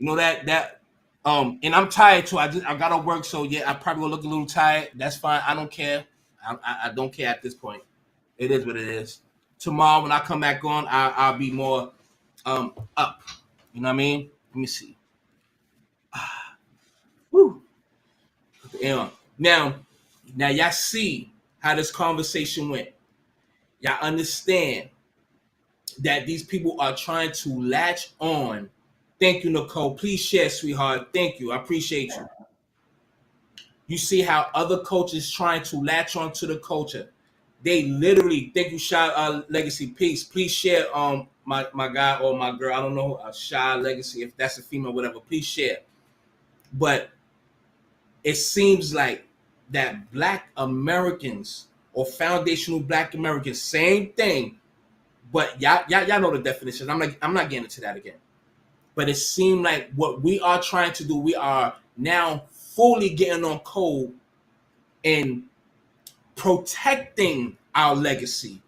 You know and I'm tired too. I gotta work, so yeah, I probably will look a little tired. That's fine. I don't care. I don't care at this point. It is what it is. Tomorrow when I come back on, I'll be more up. You know what I mean? Let me see. Woo. Yeah. Now y'all see how this conversation went. Y'all understand that these people are trying to latch on. Thank you, Nicole. Please share, sweetheart. Thank you. I appreciate you. You see how other coaches trying to latch on to the culture. They literally, thank you, Shy Legacy. Please share my guy or my girl. I don't know, Shy Legacy, if that's a female, whatever. Please share. But it seems like that Black Americans or foundational Black Americans, same thing. But y'all know the definition. I'm not getting into that again. But it seemed like what we are trying to do, we are now fully getting on code and protecting our legacy,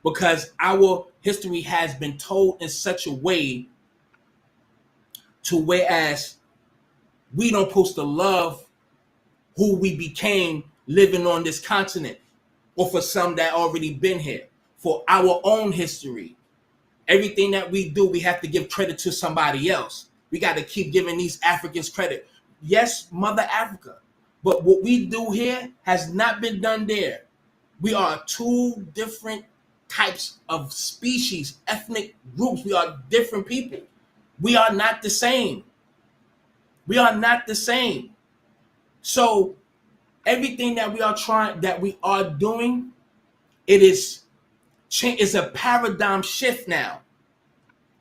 because our history has been told in such a way to whereas we don't supposed to love who we became living on this continent, or for some that already been here, for our own history. Everything that we do, we have to give credit to somebody else. We got to keep giving these Africans credit. Yes, Mother Africa. But what we do here has not been done there. We are two different types of species, ethnic groups. We are different people. We are not the same. We are not the same. So everything that we are doing, it's a paradigm shift now.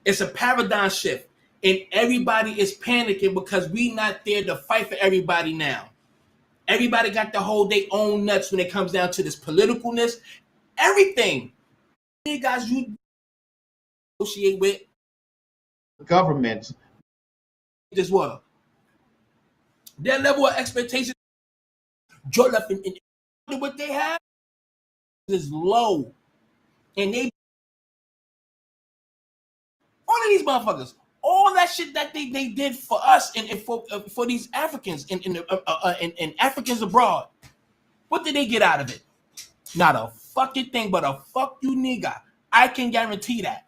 It's a paradigm shift. And everybody is panicking because we not there to fight for everybody now. Everybody got to hold their own nuts when it comes down to this politicalness. Everything. You guys you associate with governments this world. Their level of expectation, in what they have is low. And they all of these motherfuckers, all that shit that they did for us and for these Africans and Africans abroad, what did they get out of it? Not a fucking thing but a fuck you nigga. I can guarantee that.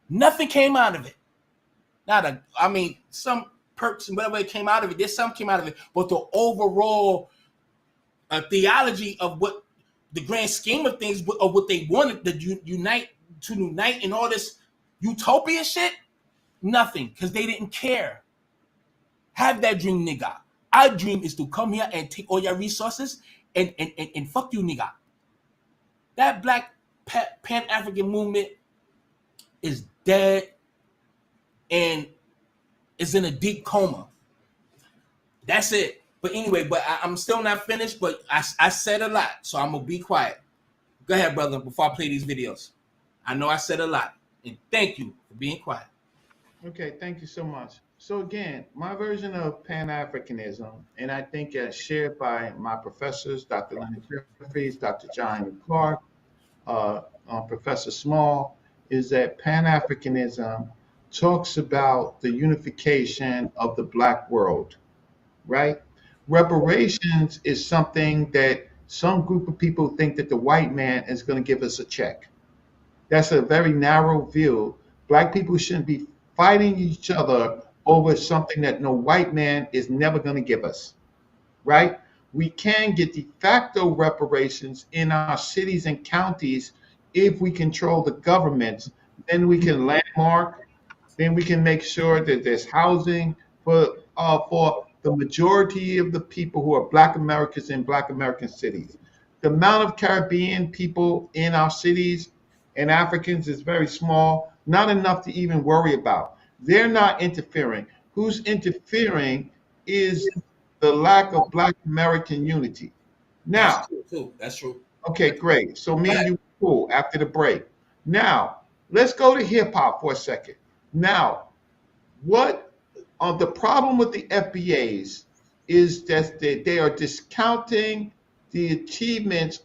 Nothing came out of it. Some perks and whatever came out of it. There's some came out of it, but the overall theology of what the grand scheme of things of what they wanted to unite in all this utopia shit, nothing, because they didn't care. Have that dream, nigga. Our dream is to come here and take all your resources and fuck you, nigga. That Black Pan-African movement is dead and is in a deep coma. That's it. But anyway, I'm still not finished, but I said a lot, so I'm going to be quiet. Go ahead, brother, before I play these videos. I know I said a lot, and thank you for being quiet. Okay, thank you so much. So again, my version of Pan-Africanism, and I think shared by my professors, Dr. Leonard Jeffries, Dr. John Clark, Professor Small, is that Pan-Africanism talks about the unification of the Black world, right? Reparations is something that some group of people think that the white man is going to give us a check. That's a very narrow view. Black people shouldn't be fighting each other over something that no white man is never going to give us, right? We can get de facto reparations in our cities and counties if we control the governments. Then we can landmark, then we can make sure that there's housing for the majority of the people who are Black Americans in Black American cities. The amount of Caribbean people in our cities and Africans is very small, not enough to even worry about. They're not interfering. Who's interfering is the lack of Black American unity. Now, That's true. Okay, great. So me and you cool after the break. Now, let's go to hip hop for a second. Now, what the problem with the FBAs is that they are discounting the achievements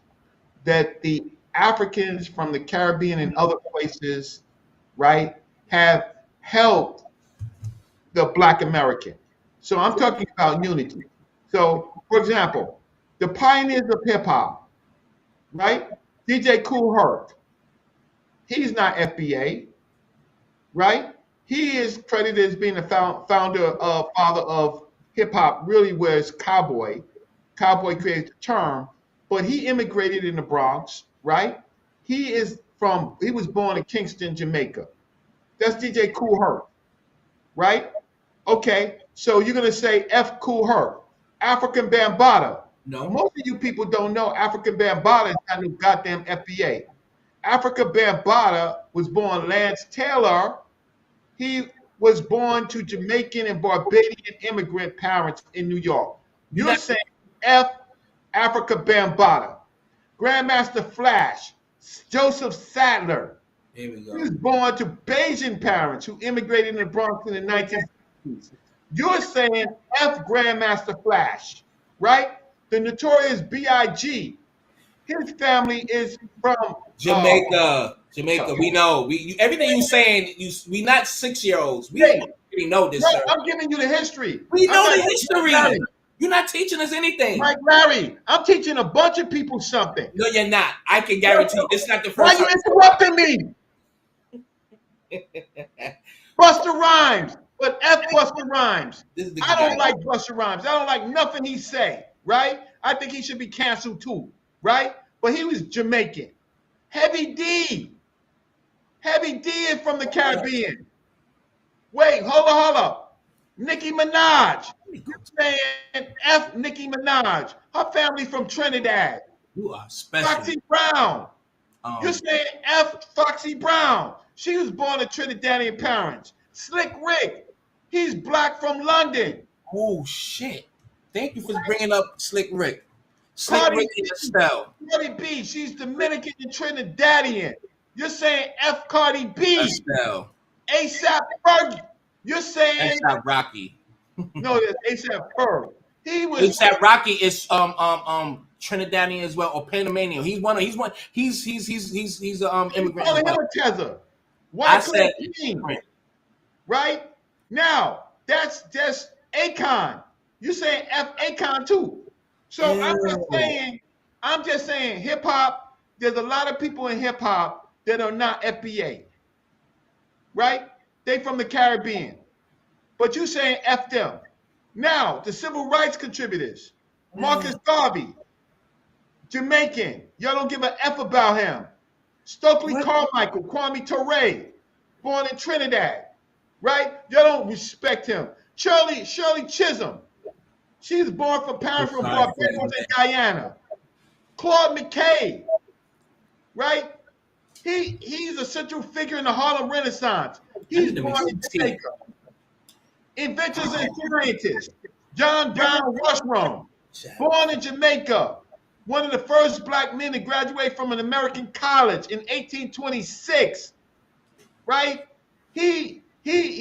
that the Africans from the Caribbean and other places, right, have helped the Black American. So I'm talking about unity. So, for example, the pioneers of hip hop, right? DJ Kool Herc, he's not FBA, right? He is credited as being the founder father of hip hop, really was cowboy. Cowboy created the term, but he immigrated in the Bronx, right? He was born in Kingston, Jamaica. That's DJ Kool Herc, right? Okay, so you're gonna say F Kool Herc, African Bambaataa. No. Most of you people don't know African Bambaataa is not no goddamn FBA. Africa Bambaataa was born Lance Taylor. He was born to Jamaican and Barbadian immigrant parents in New York. You're saying F Africa Bambaataa. Grandmaster Flash, Joseph Sadler. Here we go. He was born to Bayesian parents who immigrated in the Bronx in the 1960s. You're saying F Grandmaster Flash, right? The notorious B.I.G. His family is from Jamaica. We know. Everything you saying. We not 6-year-olds. We already know this, sir. I'm giving you the history. We know the history. You're not teaching us anything. Like Larry, I'm teaching a bunch of people something. No, you're not. I can guarantee you. It's not the Why first are you interrupting me? Busta Rhymes, but F Busta Rhymes. I don't like Busta Rhymes. I don't like nothing he say, right? I think he should be canceled too, right? But he was Jamaican. Heavy D. Heavy D is from the Caribbean. Wait, hold up. Nicki Minaj. You're saying F Nicki Minaj. Her family from Trinidad. You are special. Foxy Brown. You're saying F Foxy Brown. She was born to Trinidadian parents. Slick Rick. He's black from London. Oh, shit. Thank you for bringing up Slick Rick. Slick Rick and Estelle. Cardi B. She's Dominican and Trinidadian. You're saying F Cardi B. Estelle. ASAP Ferg. You're saying ASAP Rocky. No, that's ASAP Ferg. He was ASAP Rocky is Trinidadian as well, or Panamanian. He's immigrant. Why said right now? That's just Akon. You saying F Akon too? So I'm just saying hip hop. There's a lot of people in hip hop that are not FBA, right? They from the Caribbean, but you saying F them. Now the civil rights contributors, Marcus Garvey, Jamaican. Y'all don't give a F about him. Stokely Carmichael, Kwame Ture, born in Trinidad, right? Y'all don't respect him. Shirley Chisholm, she's born from parents from Barbados and Guyana. Claude McKay, right? He's a central figure in the Harlem Renaissance. He's born in Jamaica. Inventors and scientists, John Brown Rushron, born in Jamaica. One of the first black men to graduate from an American college in 1826, right? He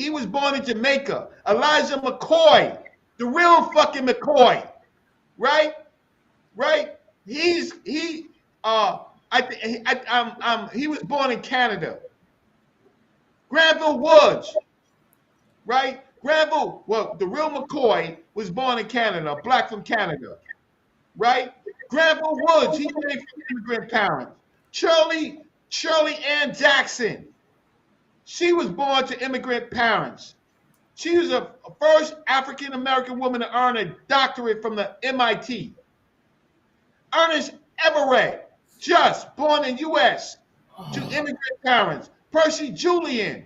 was born in Jamaica. Elijah McCoy, the real fucking McCoy, right? Right? He was born in Canada. Granville Woods, right? The real McCoy was born in Canada, black from Canada, right? Granville Woods, he came from immigrant parents. Shirley Ann Jackson, she was born to immigrant parents. She was the first African-American woman to earn a doctorate from the MIT. Ernest Everett, born in U.S. to immigrant parents. Percy Julian,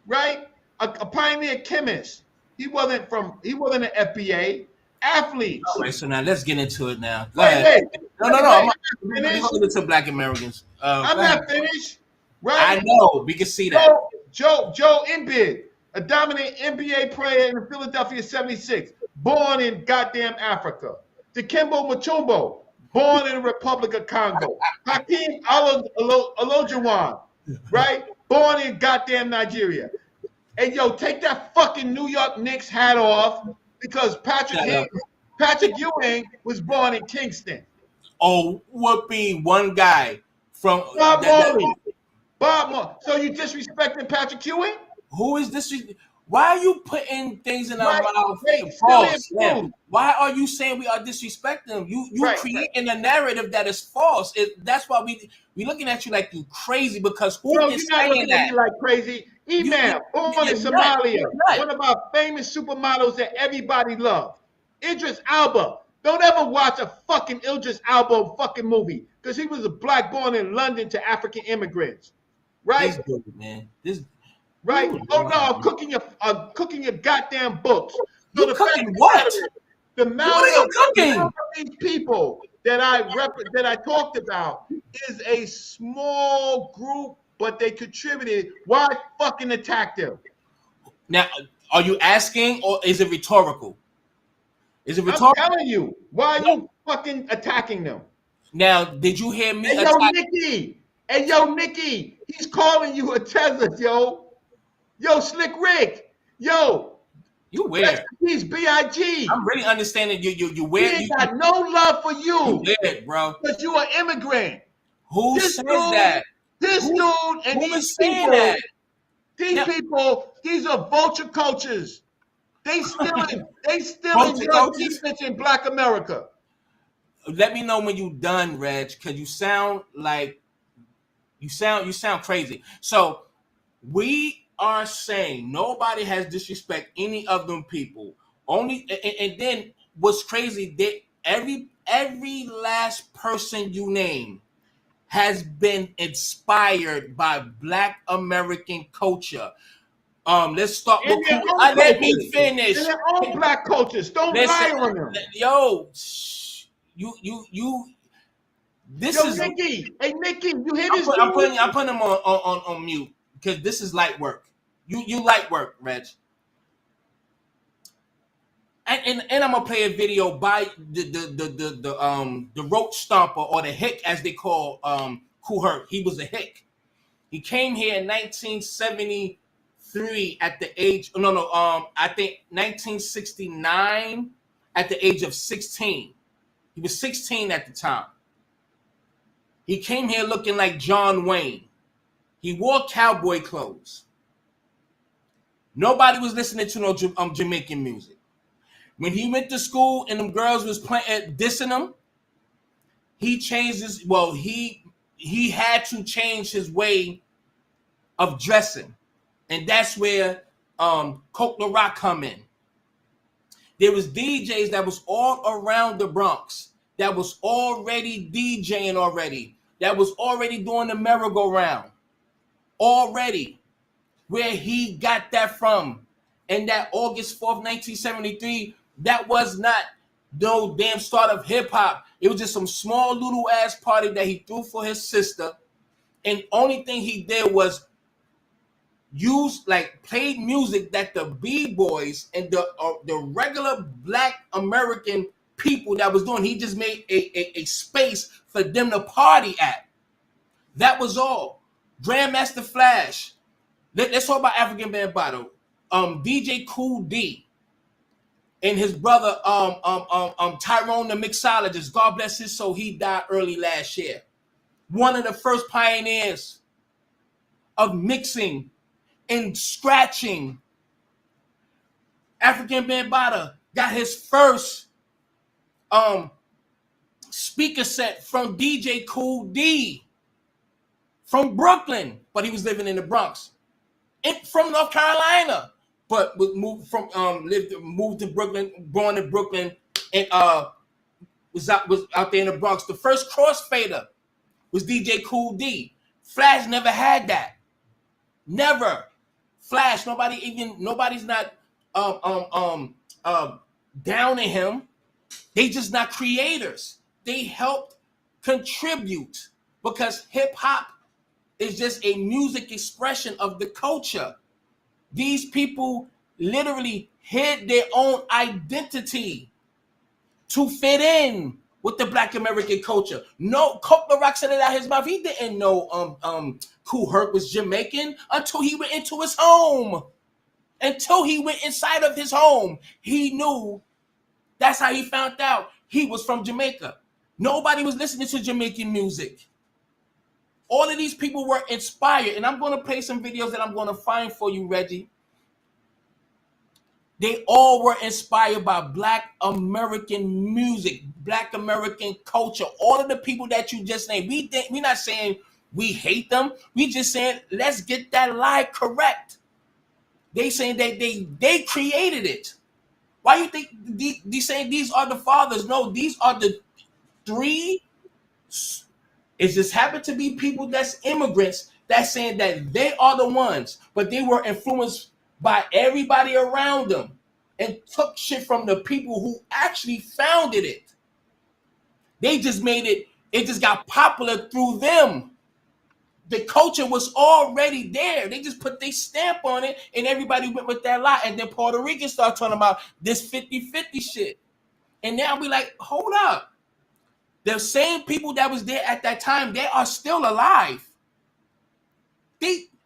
right? A pioneer chemist. He wasn't an FBA. Athletes. All right, so now let's get into it now. Go ahead. No. I'm going into Black Americans. I'm not finished. Right? I know. We can see that. Joe Embiid, a dominant NBA player in the Philadelphia 76, born in goddamn Africa. Dikembe Mutombo, born in the Republic of Congo. Hakeem Olajuwon, right? Born in goddamn Nigeria. Hey, yo, take that fucking New York Knicks hat off because Patrick Ewing was born in Kingston. Oh, whoopee, one guy from Bob Marley. So you disrespecting Patrick Ewing? Who is this? Why are you putting things in our Right? mouth? They stealing False, man. food. Why are you saying we are disrespecting them? You Right, right. creating a narrative that is false. That's why we looking at you like you crazy, because who No, is you're not saying looking at that? me like crazy. You Imam, born in you're nut. Somalia, You're nut. one of our famous supermodels that everybody loved. Idris Alba. Don't ever watch a fucking Idris Alba fucking movie because he was a black born in London to African immigrants. Right? This dude, man. This Right? ooh, Oh Lord, no, man. cooking your goddamn books. So You the fact cooking of the what? matter is, the What are amount you of cooking? these people that I talked about is a small group, but they contributed. Why fucking attack them? Now, are you asking, or is it rhetorical? Is it I'm rhetorical? telling you, why are No. you fucking attacking them? Now, did you hear me Hey yo, attack? Nikki. Hey yo, Nikki. He's calling you a Tesla, yo. Yo, Slick Rick. Yo, You rest weird. in peace, B.I.G. I'm really understanding you He weird. ain't got no love for You you weird, bro. because you are immigrant. Who This says dude, that? this Who dude, and who is saying that? these Now, people, these are vulture coaches. They stealing vulture your coaches. defense in Black America. Let me know when you done, Reg, because you sound like you sound crazy. So we are saying nobody has disrespect any of them people. Only and then what's crazy that every last person you name has been inspired by Black American culture. Let's start In with their cool. own Let me cultures. In finish. their own Black cultures. Don't Listen, lie on them. yo, you. This Yo, is. Nikki. Hey, Nikki, you hear this dude? I'm putting him on mute because this is light work. You light work, Reg. And I'm gonna play a video by the roach stomper, or the hick as they call Kool Herc. He was a hick. He came here in 1973 at the age I think 1969 at the age of 16. He was 16 at the time. He came here looking like John Wayne. He wore cowboy clothes. Nobody was listening to no Jamaican music. When he went to school and them girls was playing dissing him, he changed his. Well, he had to change his way of dressing, and that's where Coke the Rock come in. There was DJs that was all around the Bronx that was already DJing already, that was already doing the merry-go-round already. Where he got that from, and that August 4th, 1973, that was not no damn start of hip hop. It was just some small little ass party that he threw for his sister, and only thing he did was played music that the b-boys and the regular Black American people that was doing. He just made a space for them to party at. That was all. Grandmaster Flash. Let's talk about African Bambaataa. DJ Cool D and his brother Tyrone the mixologist. God bless his soul. He died early last year. One of the first pioneers of mixing and scratching. African Bambaataa got his first speaker set from DJ Cool D from Brooklyn, but he was living in the Bronx. From North Carolina, but was moved to Brooklyn, born in Brooklyn, and was out there in the Bronx. The first crossfader was DJ Cool D. Flash never had that. Never. Flash. Nobody's not downing him. They just not creators. They helped contribute because hip hop is just a music expression of the culture. These people literally hid their own identity to fit in with the Black American culture. No, Coke the Rock said it out his mouth. He didn't know Kool Herc was Jamaican until he went into his home. Until he went inside of his home, he knew. That's how he found out he was from Jamaica. Nobody was listening to Jamaican music. All of these people were inspired, and I'm going to play some videos that I'm going to find for you, Reggie. They all were inspired by Black American music, Black American culture. All of the people that you just named, we're not saying we hate them. We just saying let's get that lie correct. They saying that they created it. Why you think these saying these are the fathers? No, these are the three. It just happened to be people that's immigrants that's saying that they are the ones, but they were influenced by everybody around them and took shit from the people who actually founded it. They just made it, it just got popular through them. The culture was already there. They just put their stamp on it and everybody went with that lie. And then Puerto Rican started talking about this 50-50 shit. And now we like, hold up. The same people that was there at that time, they are still alive.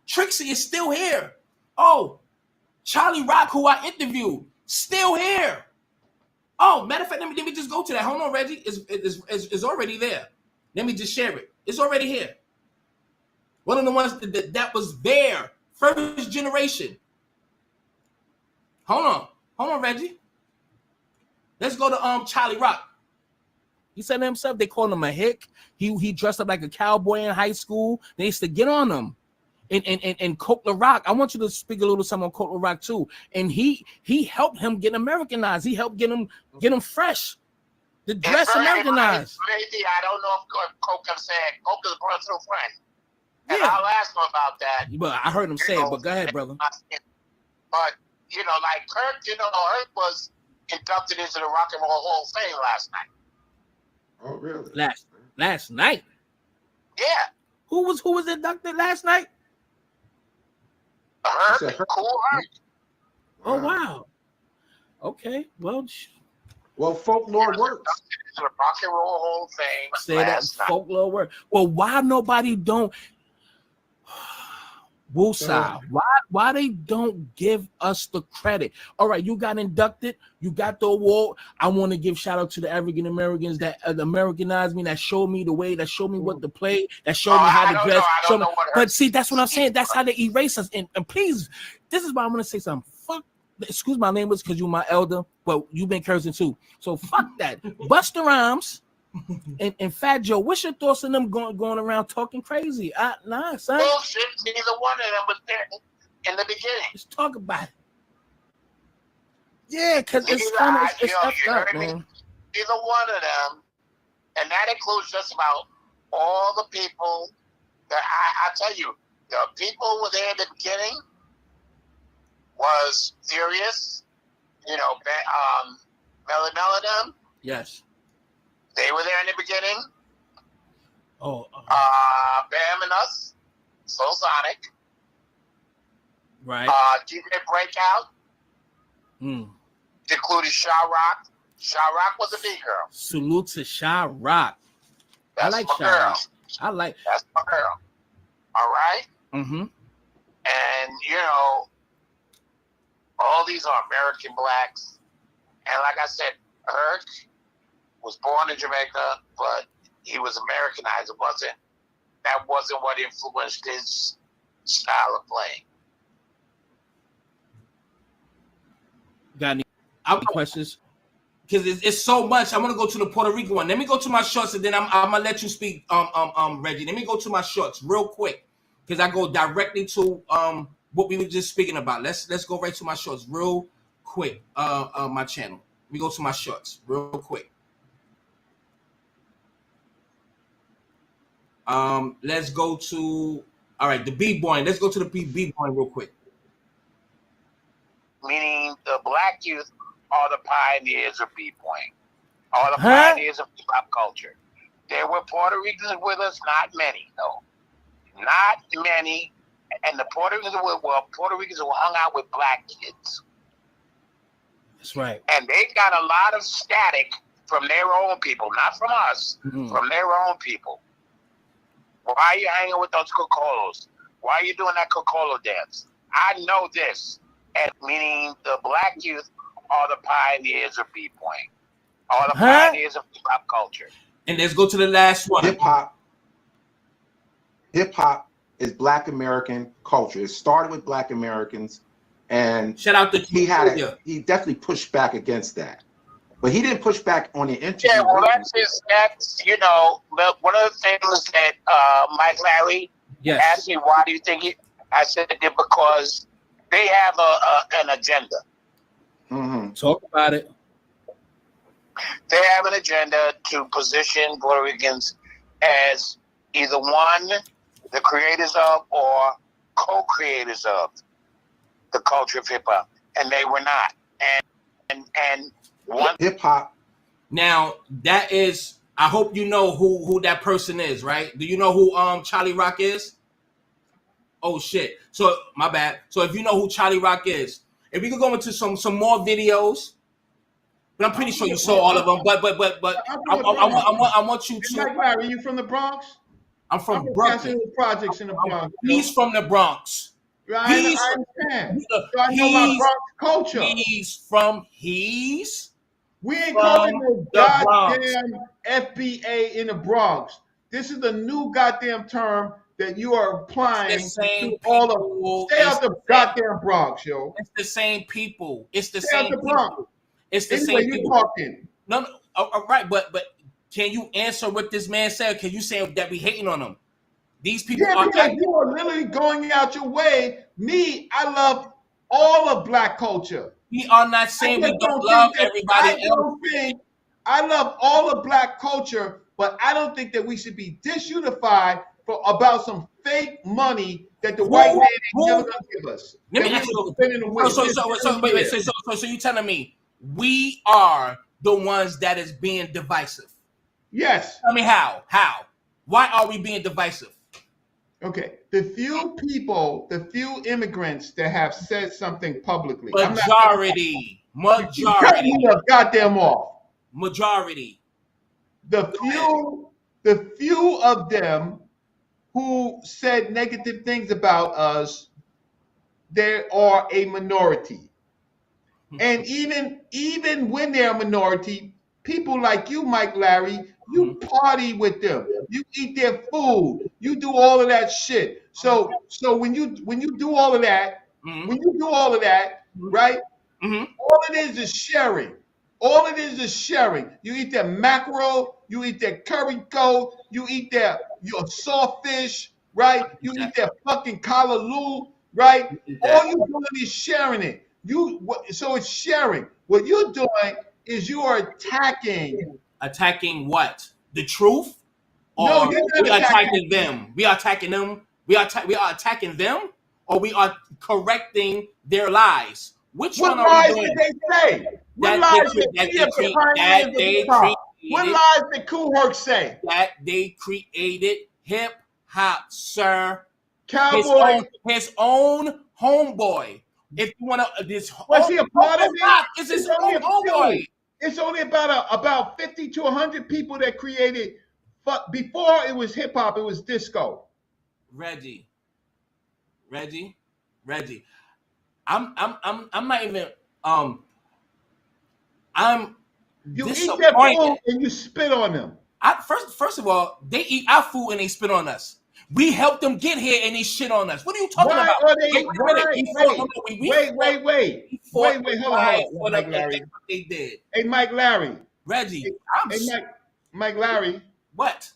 Trixie is still here. Oh, Charlie Rock, who I interviewed, still here. Oh, matter of fact, let me just go to that. Hold on, Reggie. It's already there. Let me just share it. It's already here. One of the ones that was there, first generation. Hold on, Reggie. Let's go to Charlie Rock. He said to himself, they called him a hick. He dressed up like a cowboy in high school. They used to get on him. And Coke La Rock, I want you to speak a little something on Coke La Rock too. And he helped him get Americanized. He helped get him fresh. The dress Americanized. Maybe I don't know if Coke can say it. Coke is a personal friend. And yeah. I'll ask him about that. But I heard him say it, but go ahead, brother. But, like Kirk, Kirk was inducted into the Rock and Roll Hall of Fame last night. Oh, really? Last night? Yeah. Who was inducted last night? Kirk. Cool Herc. Oh, wow. Okay, well, folklore works. The Rock and Roll Hall of Fame. Say that folklore work. Well, why nobody don't? Woosah. Why they don't give us the credit? All right, you got inducted, you got the award. I want to give shout out to the African Americans that Americanized me, that showed me the way, that showed me what to play, that showed me how to dress. But see, that's what I'm saying. That's how they erase us. And please, this is why I'm gonna say something. Fuck. Excuse my language because you're my elder, but you've been cursing too. So fuck that. Busta Rhymes and Fat Joe, what's your thoughts on them going around talking crazy? Nah, son. Bullshit. Neither one of them was there in the beginning. Let's talk about it. Yeah, because it's kind of it's up, man. Neither one of them, and that includes just about all the people that I tell you, the people who were there in the beginning was Furious, Melly Melodum. Yes. They were there in the beginning. Oh. Bam and Us. Soul Sonic. Right. DJ Breakout. Included Sha Rock. Sha Rock was a big girl. Salute to Sha Rock. I like Sha Rock. That's my girl. All right? Mm-hmm. And, all these are American blacks. And like I said, Herc was born in Jamaica, but he was Americanized. That wasn't what influenced his style of playing. Got any questions? Because it's so much. I'm gonna go to the Puerto Rican one. Let me go to my shorts, and then I'm gonna let you speak, Reggie. Let me go to my shorts real quick, because I go directly to what we were just speaking about. Let's go right to my shorts real quick. My channel. Let me go to my shorts real quick. Let's go to the B-boy. Let's go to the B-boy real quick. Meaning the black youth are the pioneers of B-boying, are the pioneers of hip-hop culture. There were Puerto Ricans with us, not many, though. Not many. And the Puerto Ricans who hung out with black kids. That's right. And they got a lot of static from their own people, not from us, from their own people. Why are you hanging with those Cocolos? Why are you doing that Cocolo dance? I know this. And meaning the black youth are the pioneers of B-boying, are the pioneers of hip-hop culture. And let's go to the last one. Hip-hop is Black American culture. It started with Black Americans, And shout out to he definitely pushed back against that. But he didn't push back on the interview. Yeah, well, that's you know, one of the things that Mike Larry asked me, why do you think it? I said it because they have an agenda. Mm-hmm. Talk about it. They have an agenda to position Puerto Ricans as either one, the creators of, or co-creators of the culture of hip hop, and they were not. And one hip hop. Now that is, I hope you know who that person is, right? Do you know who Charlie Rock is? Oh shit! So my bad. So if you know who Charlie Rock is, if we could go into some more videos, but I'm pretty sure you saw all of them. But I want you to. Mike Larry, you from the Bronx? I'm from Brooklyn. Projects in the Bronx. He's from the Bronx. Right, I understand. So I know my Bronx culture. We ain't calling no goddamn FBA in the Bronx. This is the new goddamn term that you are applying to all of. Stay out the goddamn Bronx, yo. It's the same people. It's the Stay same out the Bronx. people. It's the anyway, same you people. Talking. No, all right, but can you answer what this man said? Can you say that we hating on him? These people are because you are literally going out your way. Me, I love all of black culture. We are not saying we don't love everybody else. I love all of black culture, but I don't think that we should be disunified about some fake money that the white man ain't never gonna give us. Let me ask you. So you telling me we are the ones that is being divisive? Yes. Tell me how? How? Why are we being divisive? Okay, the few immigrants that have said something publicly. Majority. Cut me the goddamn off. Majority. The few of them who said negative things about us, they are a minority. And even when they're a minority, people like you, Mike Larry, you party with them. You eat their food. You do all of that shit. So when you do all of that, right? All it is sharing. All it is sharing. You eat their mackerel. You eat their curry goat. You eat your sawfish, right? You eat their fucking callaloo, right? All you're doing is sharing it. So it's sharing. What you're doing is you are attacking. Attacking what? The truth? Or no, you're not we are attacking them. We are attacking them. We are attacking them, or we are correcting their lies. Which what one are we doing? What lies did they say? What lies did Kool Herc say? That they created hip hop, sir. Cowboy. His own homeboy. If you want to, was he a part of it? It's his own homeboy. It's only about 50 to 100 people that created. Before it was hip hop, it was disco. Reggie. I'm not even. You eat their food and you spit on them. First of all, they eat our food and they spit on us. We helped them get here and they shit on us. What are you talking about? Wait. Hold on. Mike Larry. They did. Hey, Mike Larry. Reggie. Mike Larry. What,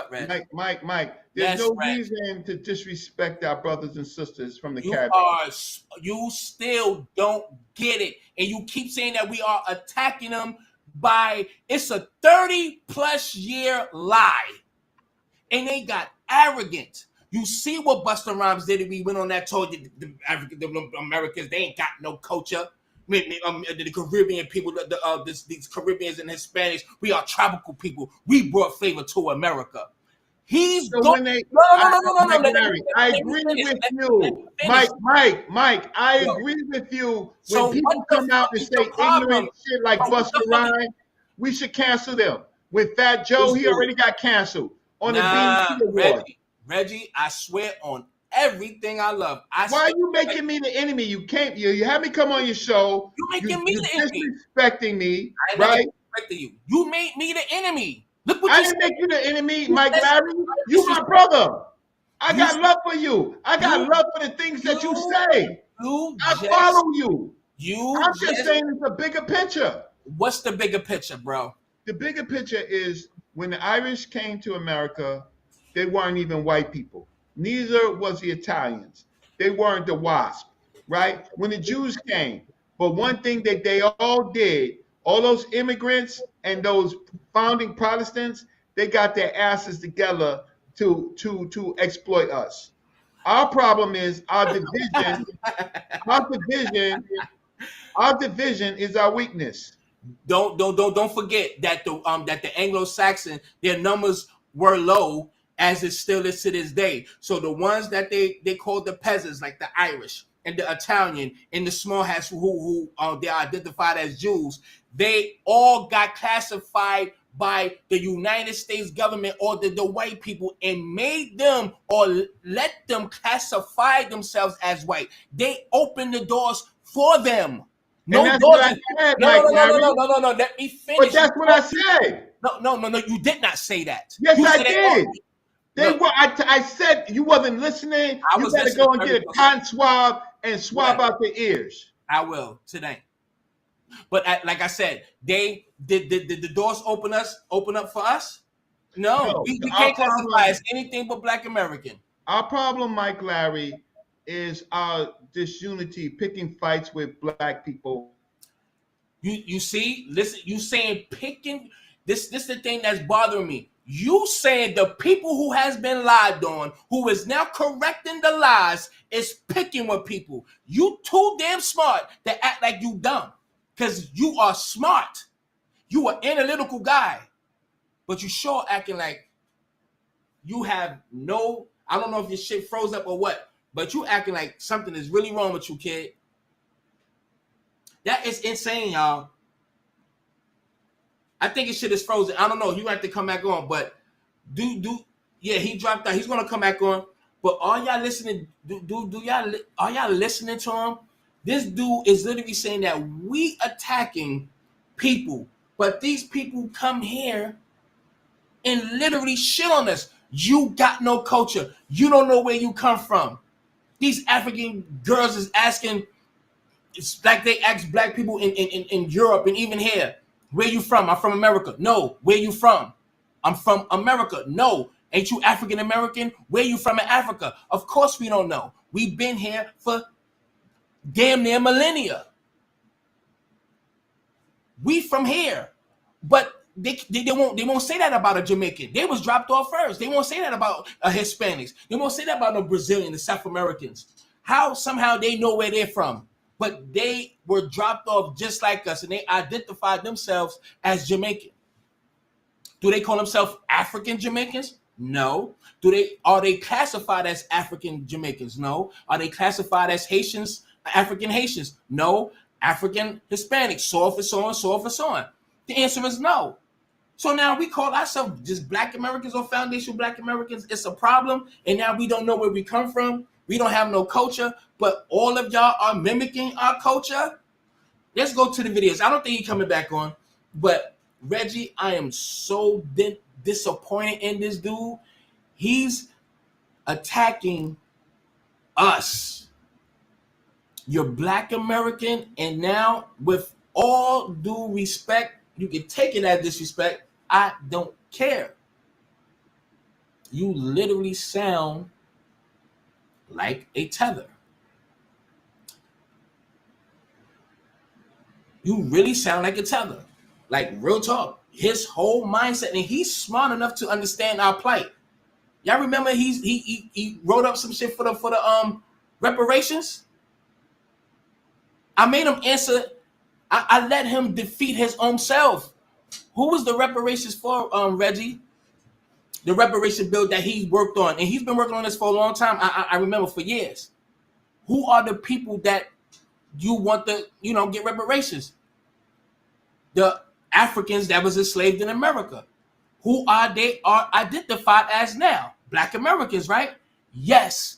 Reggie? Mike. There's no reason to disrespect our brothers and sisters from the Caribbean. You still don't get it. And you keep saying that we are attacking them it's a 30+ year lie. And they got arrogant. You see what Busta Rhymes did when we went on that tour. The Americans, they ain't got no culture. The Caribbean people, these Caribbeans and Hispanics, we are tropical people. We brought flavor to America. He's going. I agree with you, Mike. I agree with you. When people come out and say ignorant shit like Busta Rhymes, we should cancel them. With Fat Joe, he already got canceled on the BET Awards. Reggie, I swear on everything I love. Why are you making me the enemy? You can't. You have me come on your show. You making me the enemy. Disrespecting me, right? You. You made me the enemy. Look what I didn't make you the enemy, Mike Larry. You my brother. I got love for you. I got love for the things that you say. I follow you. I'm just saying it's a bigger picture. What's the bigger picture, bro? The bigger picture is when the Irish came to America, they weren't even white people. Neither was the Italians. They weren't the WASP, right? When the Jews came, but one thing that they all did, all those immigrants and those founding Protestants, they got their asses together to exploit us. Our problem is our division. Our division is our weakness. Don't forget that the Anglo-Saxon, their numbers were low, as it still is to this day. So the ones that they called the peasants, like the Irish and the Italian and the small hats who they are identified as Jews, they all got classified by the United States government or the white people and made them or let them classify themselves as white. They opened the doors for them. No, and that's what I said, no. Let me finish. But that's what I said. No. You did not say that. Yes, you I did. I said you wasn't listening. You better go and get a cotton swab and swab out their ears. I will today. But like I said, did the doors open up for us? No, we can't classify as anything but Black American. Our problem, Mike Larry, is our disunity, picking fights with Black people. You see, listen, you saying picking this the thing that's bothering me. You saying the people who has been lied on, who is now correcting the lies, is picking with people. You too damn smart to act like you dumb. Because you are smart. You are analytical guy. But you sure acting like you have no, I don't know if your shit froze up or what, but you acting like something is really wrong with you, kid. That is insane, y'all. I think his shit is frozen. I don't know. You have to come back on, but yeah, he dropped out. He's gonna come back on. But are y'all listening? Are y'all listening to him? This dude is literally saying that we attacking people, but these people come here and literally shit on us. You got no culture. You don't know where you come from. These African girls is asking, it's like they ask Black people in Europe and even here, where you from? I'm from America. No. Where you from? I'm from America. No. Ain't you African American? Where you from in Africa? Of course we don't know. We've been here for damn near millennia. We from here. But they won't say that about a Jamaican. They was dropped off first. They won't say that about Hispanics. They won't say that about the Brazilians, the South Americans. How somehow they know where they're from. But they were dropped off just like us, and they identified themselves as Jamaican. Do they call themselves African Jamaicans? No. Are they classified as African Jamaicans? No. Are they classified as Haitians, African Haitians? No. African Hispanics, so on. The answer is no. So now we call ourselves just Black Americans or foundational Black Americans. It's a problem, and now we don't know where we come from. We don't have no culture, but all of y'all are mimicking our culture. Let's go to the videos. I don't think he's coming back on, but Reggie, I am so disappointed in this dude. He's attacking us. You're Black American, and now with all due respect, you can take it as disrespect. I don't care. You literally sound like a tether. You really sound like a tether. Like, real talk. His whole mindset, and he's smart enough to understand our plight. Y'all remember he wrote up some shit for the reparations? I made him answer. I let him defeat his own self. Who was the reparations for, Reggie? The reparation bill that he worked on, and he's been working on this for a long time. I remember for years. Who are the people that you want to, get reparations? The Africans that was enslaved in America. Who are they? Are identified as now Black Americans, right? Yes.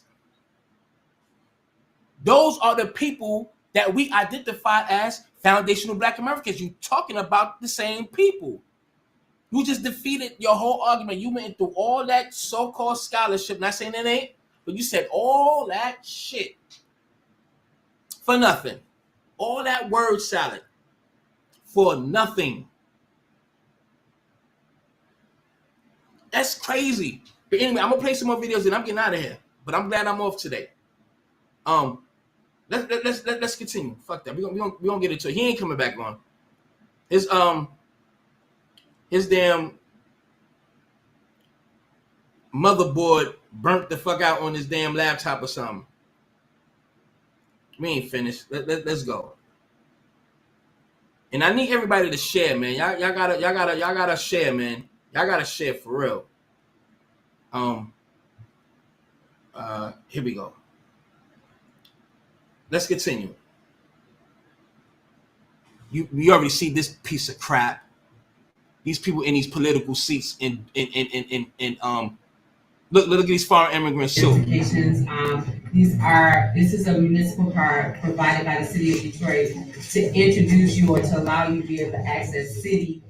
Those are the people that we identify as foundational Black Americans. You talking about the same people. You just defeated your whole argument. You went through all that so-called scholarship. Not saying it ain't, but you said all that shit. For nothing. All that word salad for nothing. That's crazy. But anyway, I'm gonna play some more videos and I'm getting out of here. But I'm glad I'm off today. Let's continue. Fuck that. We gonna get into it. He ain't coming back on. His damn motherboard burnt the fuck out on his damn laptop or something. We ain't finished. Let's go. And I need everybody to share, man. Y'all gotta share, man. Y'all gotta share for real. Here we go. Let's continue. You already see this piece of crap. These people in these political seats in look at these foreign immigrants too. This is a municipal card provided by the city of Detroit to introduce you or to allow you to be able to access city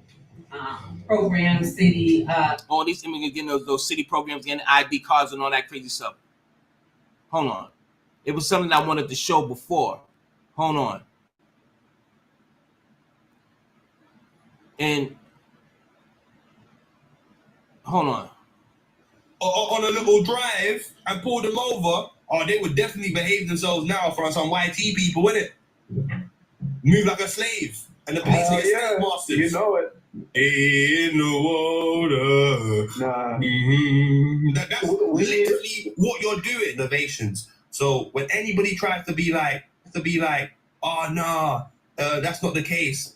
programs, city all these immigrants getting those city programs, getting ID cards and all that crazy stuff. Hold on. It was something I wanted to show before. Hold on. And hold on. On a little drive and pulled them over, they would definitely behave themselves now for some YT people, wouldn't it? Move like a slave. And the police are slave masters. You know it. In the water. Nah. Mm-hmm. That's literally what you're doing, innovations. So when anybody tries to be like, oh no, that's not the case.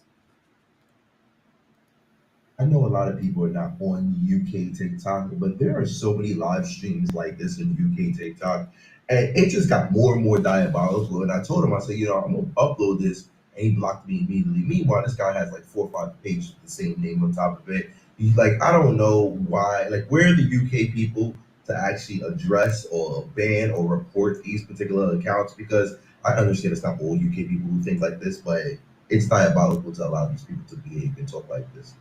I know a lot of people are not on UK TikTok, but there are so many live streams like this in UK TikTok, and it just got more and more diabolical. And I told him, I said, I'm gonna upload this, and he blocked me immediately. Meanwhile, this guy has like 4 or 5 pages with the same name on top of it. He's like, I don't know why. Like, where are the UK people to actually address or ban or report these particular accounts? Because I understand it's not all UK people who think like this, but it's diabolical to allow these people to behave and talk like this.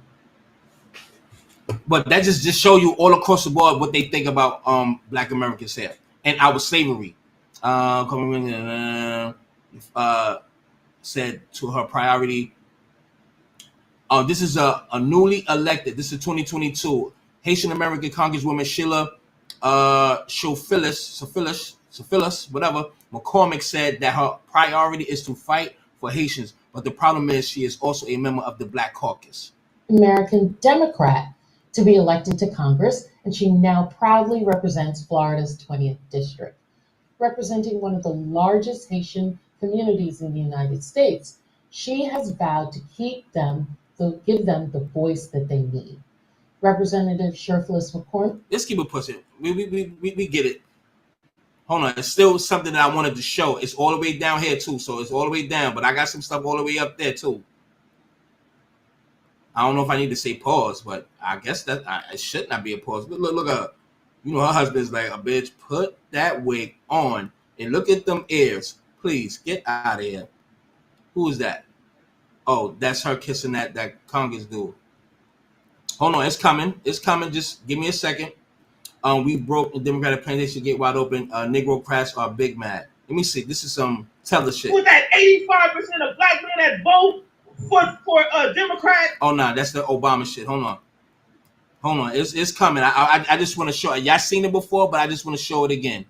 But that just show you all across the board what they think about Black Americans here and our slavery. Said to her priority. This is a newly elected. This is 2022 Haitian American Congresswoman Sheila Sophilus, whatever. McCormick said that her priority is to fight for Haitians, but the problem is she is also a member of the Black Caucus. American Democrat to be elected to Congress, and she now proudly represents Florida's 20th district, representing one of the largest Haitian communities in the United States. She has vowed to give them the voice that they need. Representative Shirtless McCormick. Let's keep it pushing. We get it. Hold on, it's still something that I wanted to show. It's all the way down here too, so it's all the way down, but I got some stuff all the way up there too. I don't know if I need to say pause, but I guess that it should not be a pause. But look at her. Her husband's like, a bitch, put that wig on and look at them ears. Please get out of here. Who is that? Oh, that's her kissing that Congress dude. Hold on, it's coming. It's coming. Just give me a second. We broke the Democratic plantation to get wide open. Negro crash are big mad. Let me see. This is some teller shit. Was that 85% of black men that vote for a Democrat? Oh no, that's the Obama shit. Hold on. It's coming. I just want to show it. Y'all seen it before, but I just want to show it again.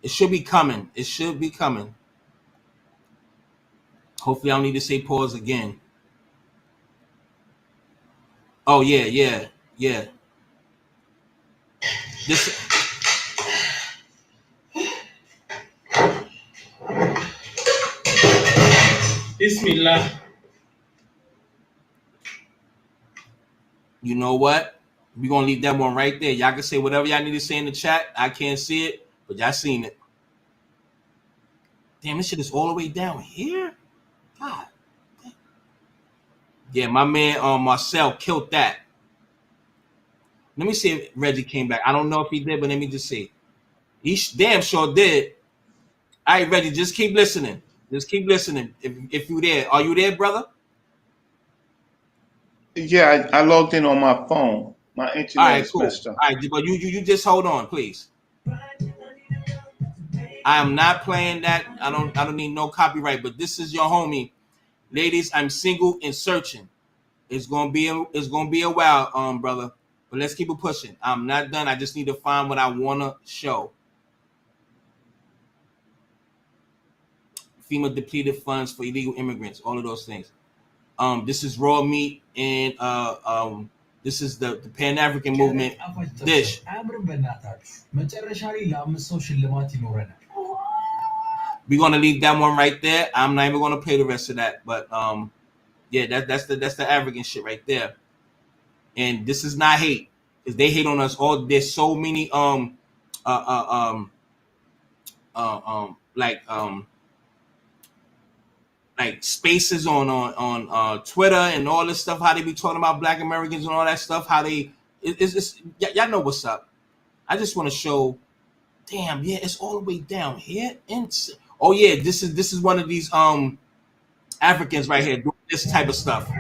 It should be coming. It should be coming. Hopefully, I don't need to say pause again. Oh yeah. This. Bismillah. You know what? We're going to leave that one right there. Y'all can say whatever y'all need to say in the chat. I can't see it, but y'all seen it. Damn, this shit is all the way down here? God. Yeah, my man Marcel killed that. Let me see if Reggie came back. I don't know if he did, but let me just see. He damn sure did. All right, Reggie, just keep listening. Just keep listening. If you're there. Are you there, brother? Yeah, I logged in on my phone. My internet is messed up. All right, but you just hold on, please. All I am not playing that. I don't need no copyright. But this is your homie, ladies. I'm single and searching. It's gonna be a while, brother. But let's keep it pushing. I'm not done. I just need to find what I wanna show. FEMA depleted funds for illegal immigrants. All of those things. This is raw meat, and this is the Pan African movement dish. We're gonna leave that one right there. I'm not even gonna play the rest of that, but yeah, that's the African shit right there. And this is not hate, because they hate on us all. There's so many like spaces on Twitter and all this stuff, how they be talking about Black Americans and all that stuff, how they it's y'all know what's up. I just want to show, damn, yeah, it's all the way down here. Oh yeah, this is one of these Africans right here doing this type of stuff.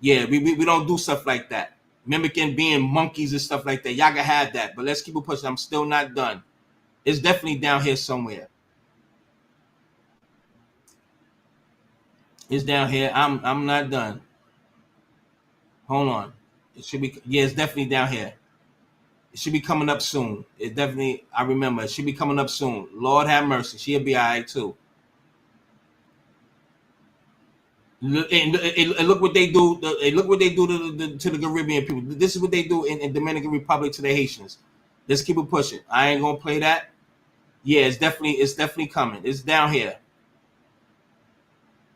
Yeah, we don't do stuff like that. Mimicking being monkeys and stuff like that. Y'all can have that, but let's keep it pushing. I'm still not done. It's definitely down here somewhere. It's down here. I'm not done. Hold on. It should be, yeah, it's definitely down here. It should be coming up soon. It definitely, I remember, it should be coming up soon. Lord have mercy. She'll be all right too. And look what they do. Look what they do to the Caribbean people. This is what they do in Dominican Republic to the Haitians. Let's keep it pushing. I ain't gonna play that. Yeah, it's definitely coming. It's down here.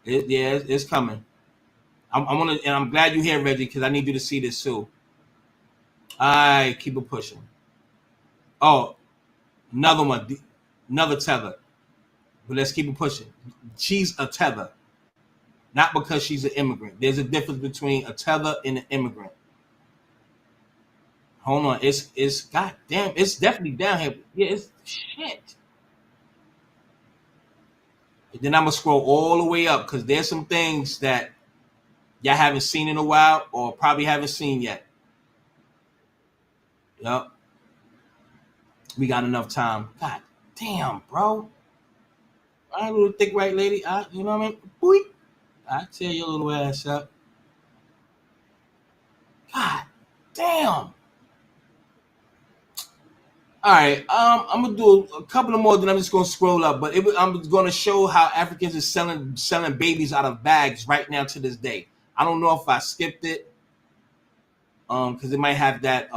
It's coming. I'm glad you're here, Reggie, because I need you to see this too. I keep it pushing. Oh, another one, another tether. But let's keep it pushing. She's a tether, not because she's an immigrant. There's a difference between a tether and an immigrant. Hold on, it's goddamn, it's definitely down here. Yeah, it's shit. And then I'm gonna scroll all the way up because there's some things that y'all haven't seen in a while or probably haven't seen yet. Yep. We got enough time. God damn, bro. I little thick white lady. You know what I mean? Boy. I tear your little ass up. God damn. All right, I'm gonna do a couple of more. Then I'm just gonna scroll up. But I'm gonna show how Africans is selling babies out of bags right now to this day. I don't know if I skipped it, because it might have that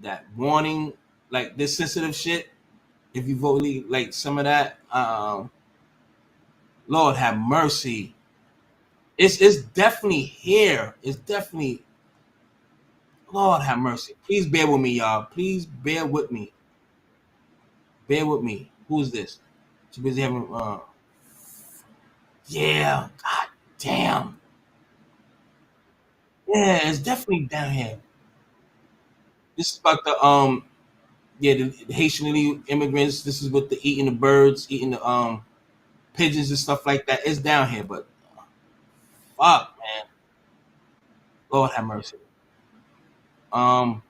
that warning, like this sensitive shit. If you've only like some of that, Lord have mercy. It's definitely here. It's definitely. Lord have mercy. Please bear with me, y'all. Please bear with me. Bear with me. Who's this? Too busy having yeah. God damn. Yeah, it's definitely down here. This is about the the Haitian illegal immigrants. This is with the eating the birds, eating the pigeons and stuff like that. It's down here, but fuck, man. Lord have mercy. I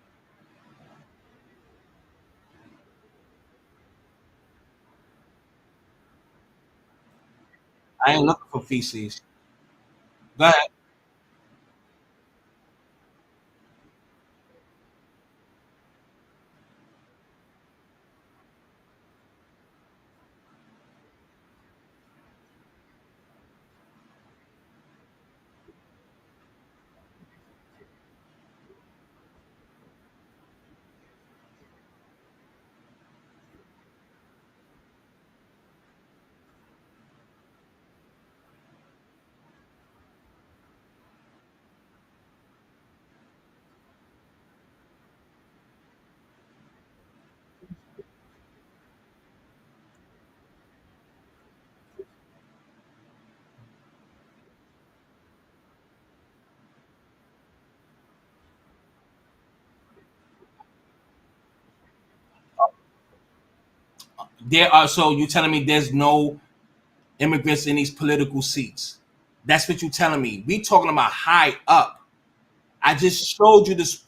ain't looking for feces. Go ahead. There are, so you telling me there's no immigrants in these political seats? That's what you telling me. We talking about high up. I just showed you this.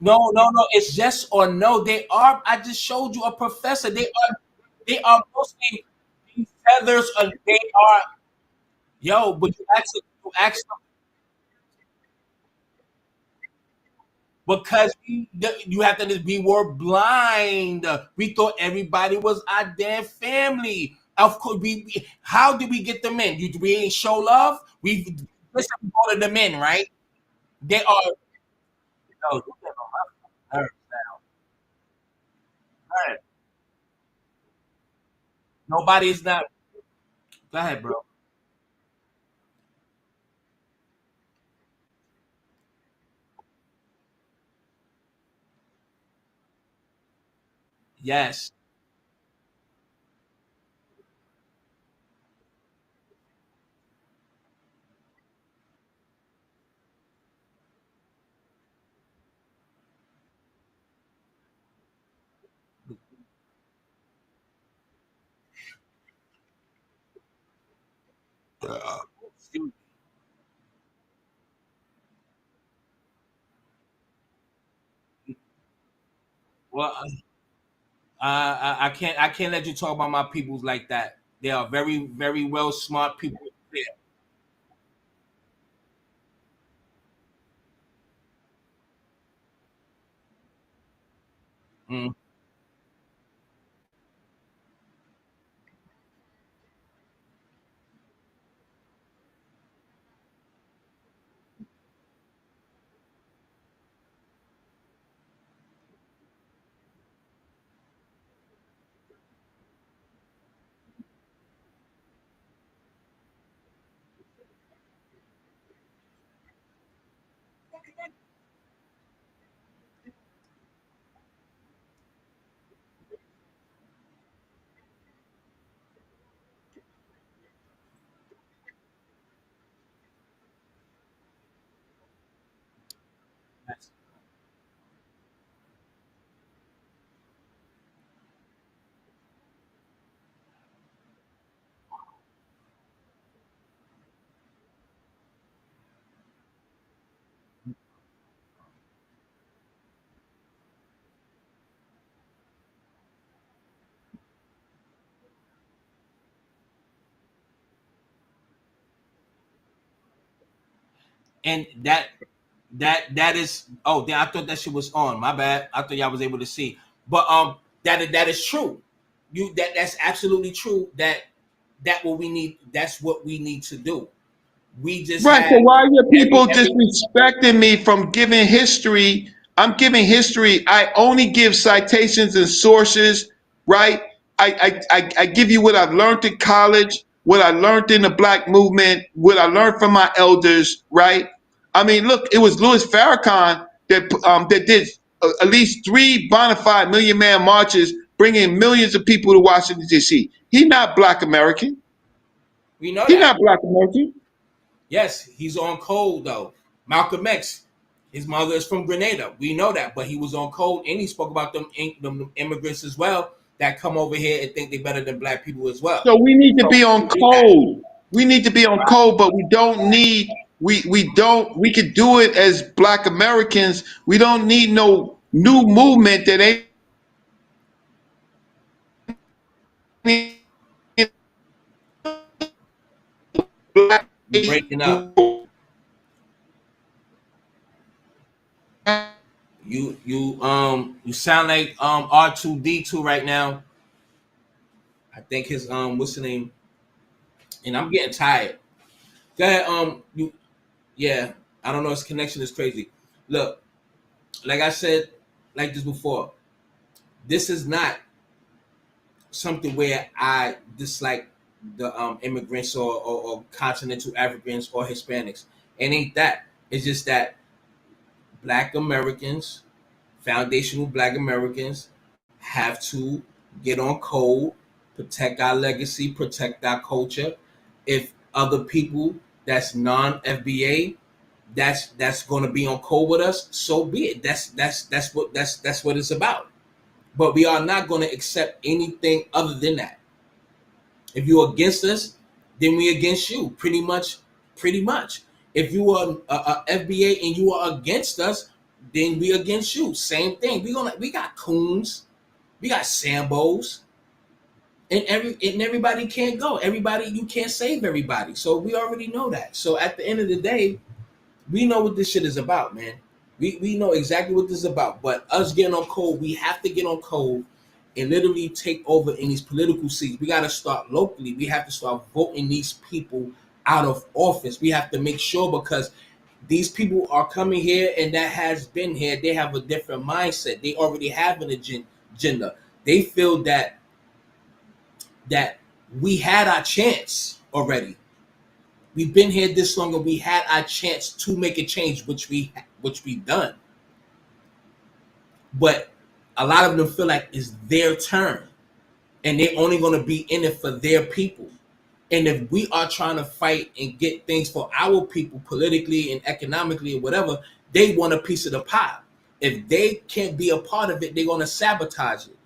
No. It's yes or no. They are. I just showed you a professor. They are. They are mostly these feathers. They are. Yo, but you ask them because you have to. We were blind. We thought everybody was our damn family. Of course, how did we get them in? We ain't show love. We listen. We voted them in, right? They are. No, you get on my nerves now. Go ahead. Nobody is not. Go ahead, bro. Yes. Well, I can't let you talk about my peoples like that. They are very very well smart people. Yeah. Mm. And that is I thought that shit was on. My bad. I thought y'all was able to see. But that is true. That's absolutely true. That what we need. That's what we need to do. We just Right. So had why are your people every disrespecting me from giving history? I'm giving history. I only give citations and sources, right? I give you what I've learned in college, what I learned in the black movement, what I learned from my elders, right? I mean, look, it was Louis Farrakhan that did at least three bona fide Million Man marches, bringing millions of people to Washington D.C. He's not black American. we know He's that. not black American. Yes, he's on code though. Malcolm X, his mother is from Grenada. We know that, but he was on code and he spoke about them immigrants as well that come over here and think they're better than black people as well. So we need to So be we on did that. code. We need to be on Right. code, but we don't need we don't we could do it as black Americans. We don't need no new movement that ain't black You breaking up. people. You sound like R2D2 right now. I think his what's the name? And I'm getting tired. Go ahead, you yeah. I don't know, his connection is crazy. Look, like I said, like this before, this is not something where I dislike the immigrants or continental Africans or Hispanics. It ain't that. It's just that black Americans, foundational black Americans, have to get on code, protect our legacy, protect our culture. If other people that's non FBA that's going to be on code with us, so be it. That's what it's about. But we are not going to accept anything other than that. If you're against us, then we against you. Pretty much. If you are a FBA and you are against us, then we against you. Same thing. We got coons, we got Sambos, and everybody can't go. Everybody, you can't save everybody. So we already know that. So at the end of the day, we know what this shit is about, man. We know exactly what this is about. But us getting on code, we have to get on code and literally take over in these political seats. We got to start locally. We have to start voting these people out of office. We have to make sure, because these people are coming here and that has been here. They have a different mindset. They already have an agenda. They feel that we had our chance already. We've been here this long and we had our chance to make a change, which we've done. But a lot of them feel like it's their turn and they're only going to be in it for their people. And if we are trying to fight and get things for our people politically and economically or whatever, they want a piece of the pie. If they can't be a part of it, they're going to sabotage it.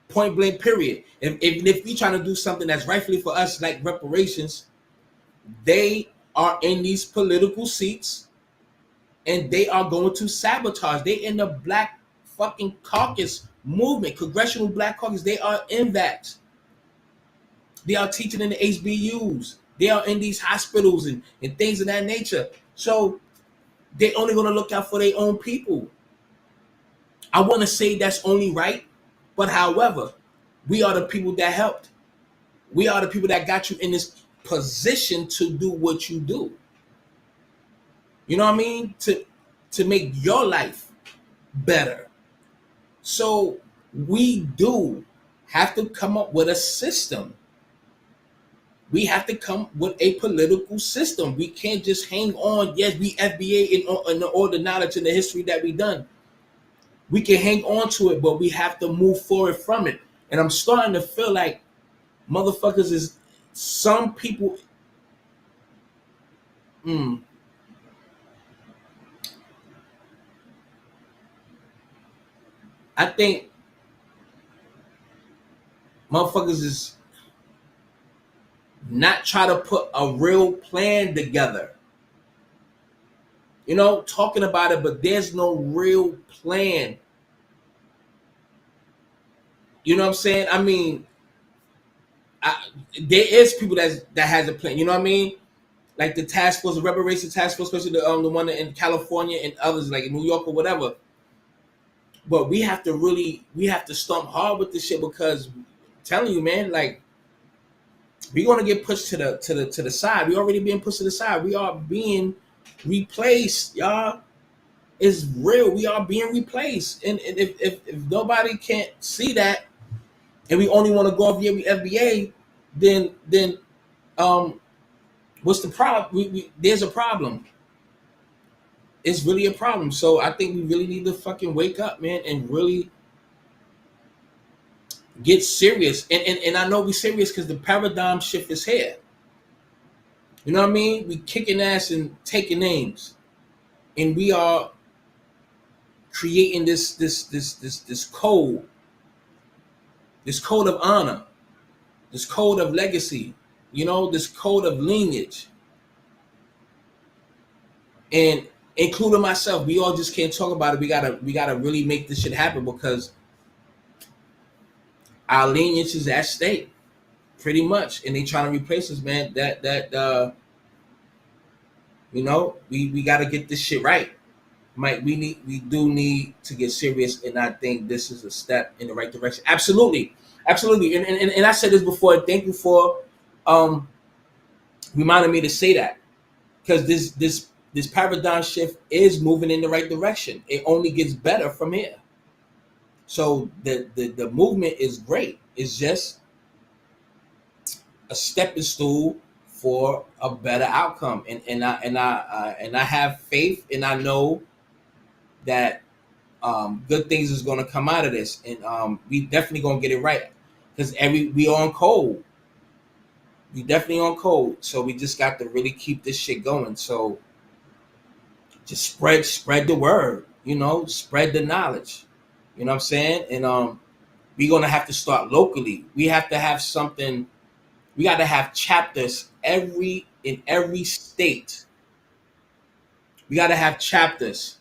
Point blank, period. If we trying to do something that's rightfully for us, like reparations, they are in these political seats and they are going to sabotage. They in the Black fucking caucus movement, Congressional Black Caucus. They are in that. They are teaching in the HBUs. They are in these hospitals and things of that nature. So they only going to look out for their own people. I want to say that's only right. But however, we are the people that helped. We are the people that got you in this position to do what you do. You know what I mean? To make your life better. So we do have to come up with a system. We have to come with a political system. We can't just hang on. Yes, we FBA in all the knowledge and the history that we done. We can hang on to it, but we have to move forward from it. And I'm starting to feel like motherfuckers is some people. I think motherfuckers is not try to put a real plan together. You know, talking about it, but there's no real plan. You know what I'm saying? I mean, there is people that has a plan. You know what I mean? Like the task force, the reparations task force, especially the one in California and others like in New York or whatever. But we have to stomp hard with this shit, because I'm telling you, man, like we're gonna get pushed to the side. We already being pushed to the side. We are being replaced, y'all. It's real. We are being replaced. And if nobody can't see that, and we only want to go off here with FBA, then what's the problem? There's a problem. It's really a problem. So I think we really need to fucking wake up, man, and really get serious. And I know we're serious because the paradigm shift is here. You know what I mean? We kicking ass and taking names, and we are creating this code, this code of honor, this code of legacy. You know, this code of lineage, and including myself. We all just can't talk about it. We gotta really make this shit happen, because our lineage is at stake, pretty much, and they trying to replace us, man. You know, we got to get this shit right. We do need to get serious, and I think this is a step in the right direction. Absolutely. And I said this before. Thank you for reminding me to say that, because this paradigm shift is moving in the right direction. It only gets better from here. So the movement is great. It's just a stepping stool for a better outcome. And I have faith, and I know that good things is going to come out of this, and we definitely going to get it right, because we on code. We definitely on code. So we just got to really keep this shit going. So just spread the word, you know, spread the knowledge. You know what I'm saying? And we're gonna have to start locally. We have to have something. We got to have chapters every in every state. We got to have chapters.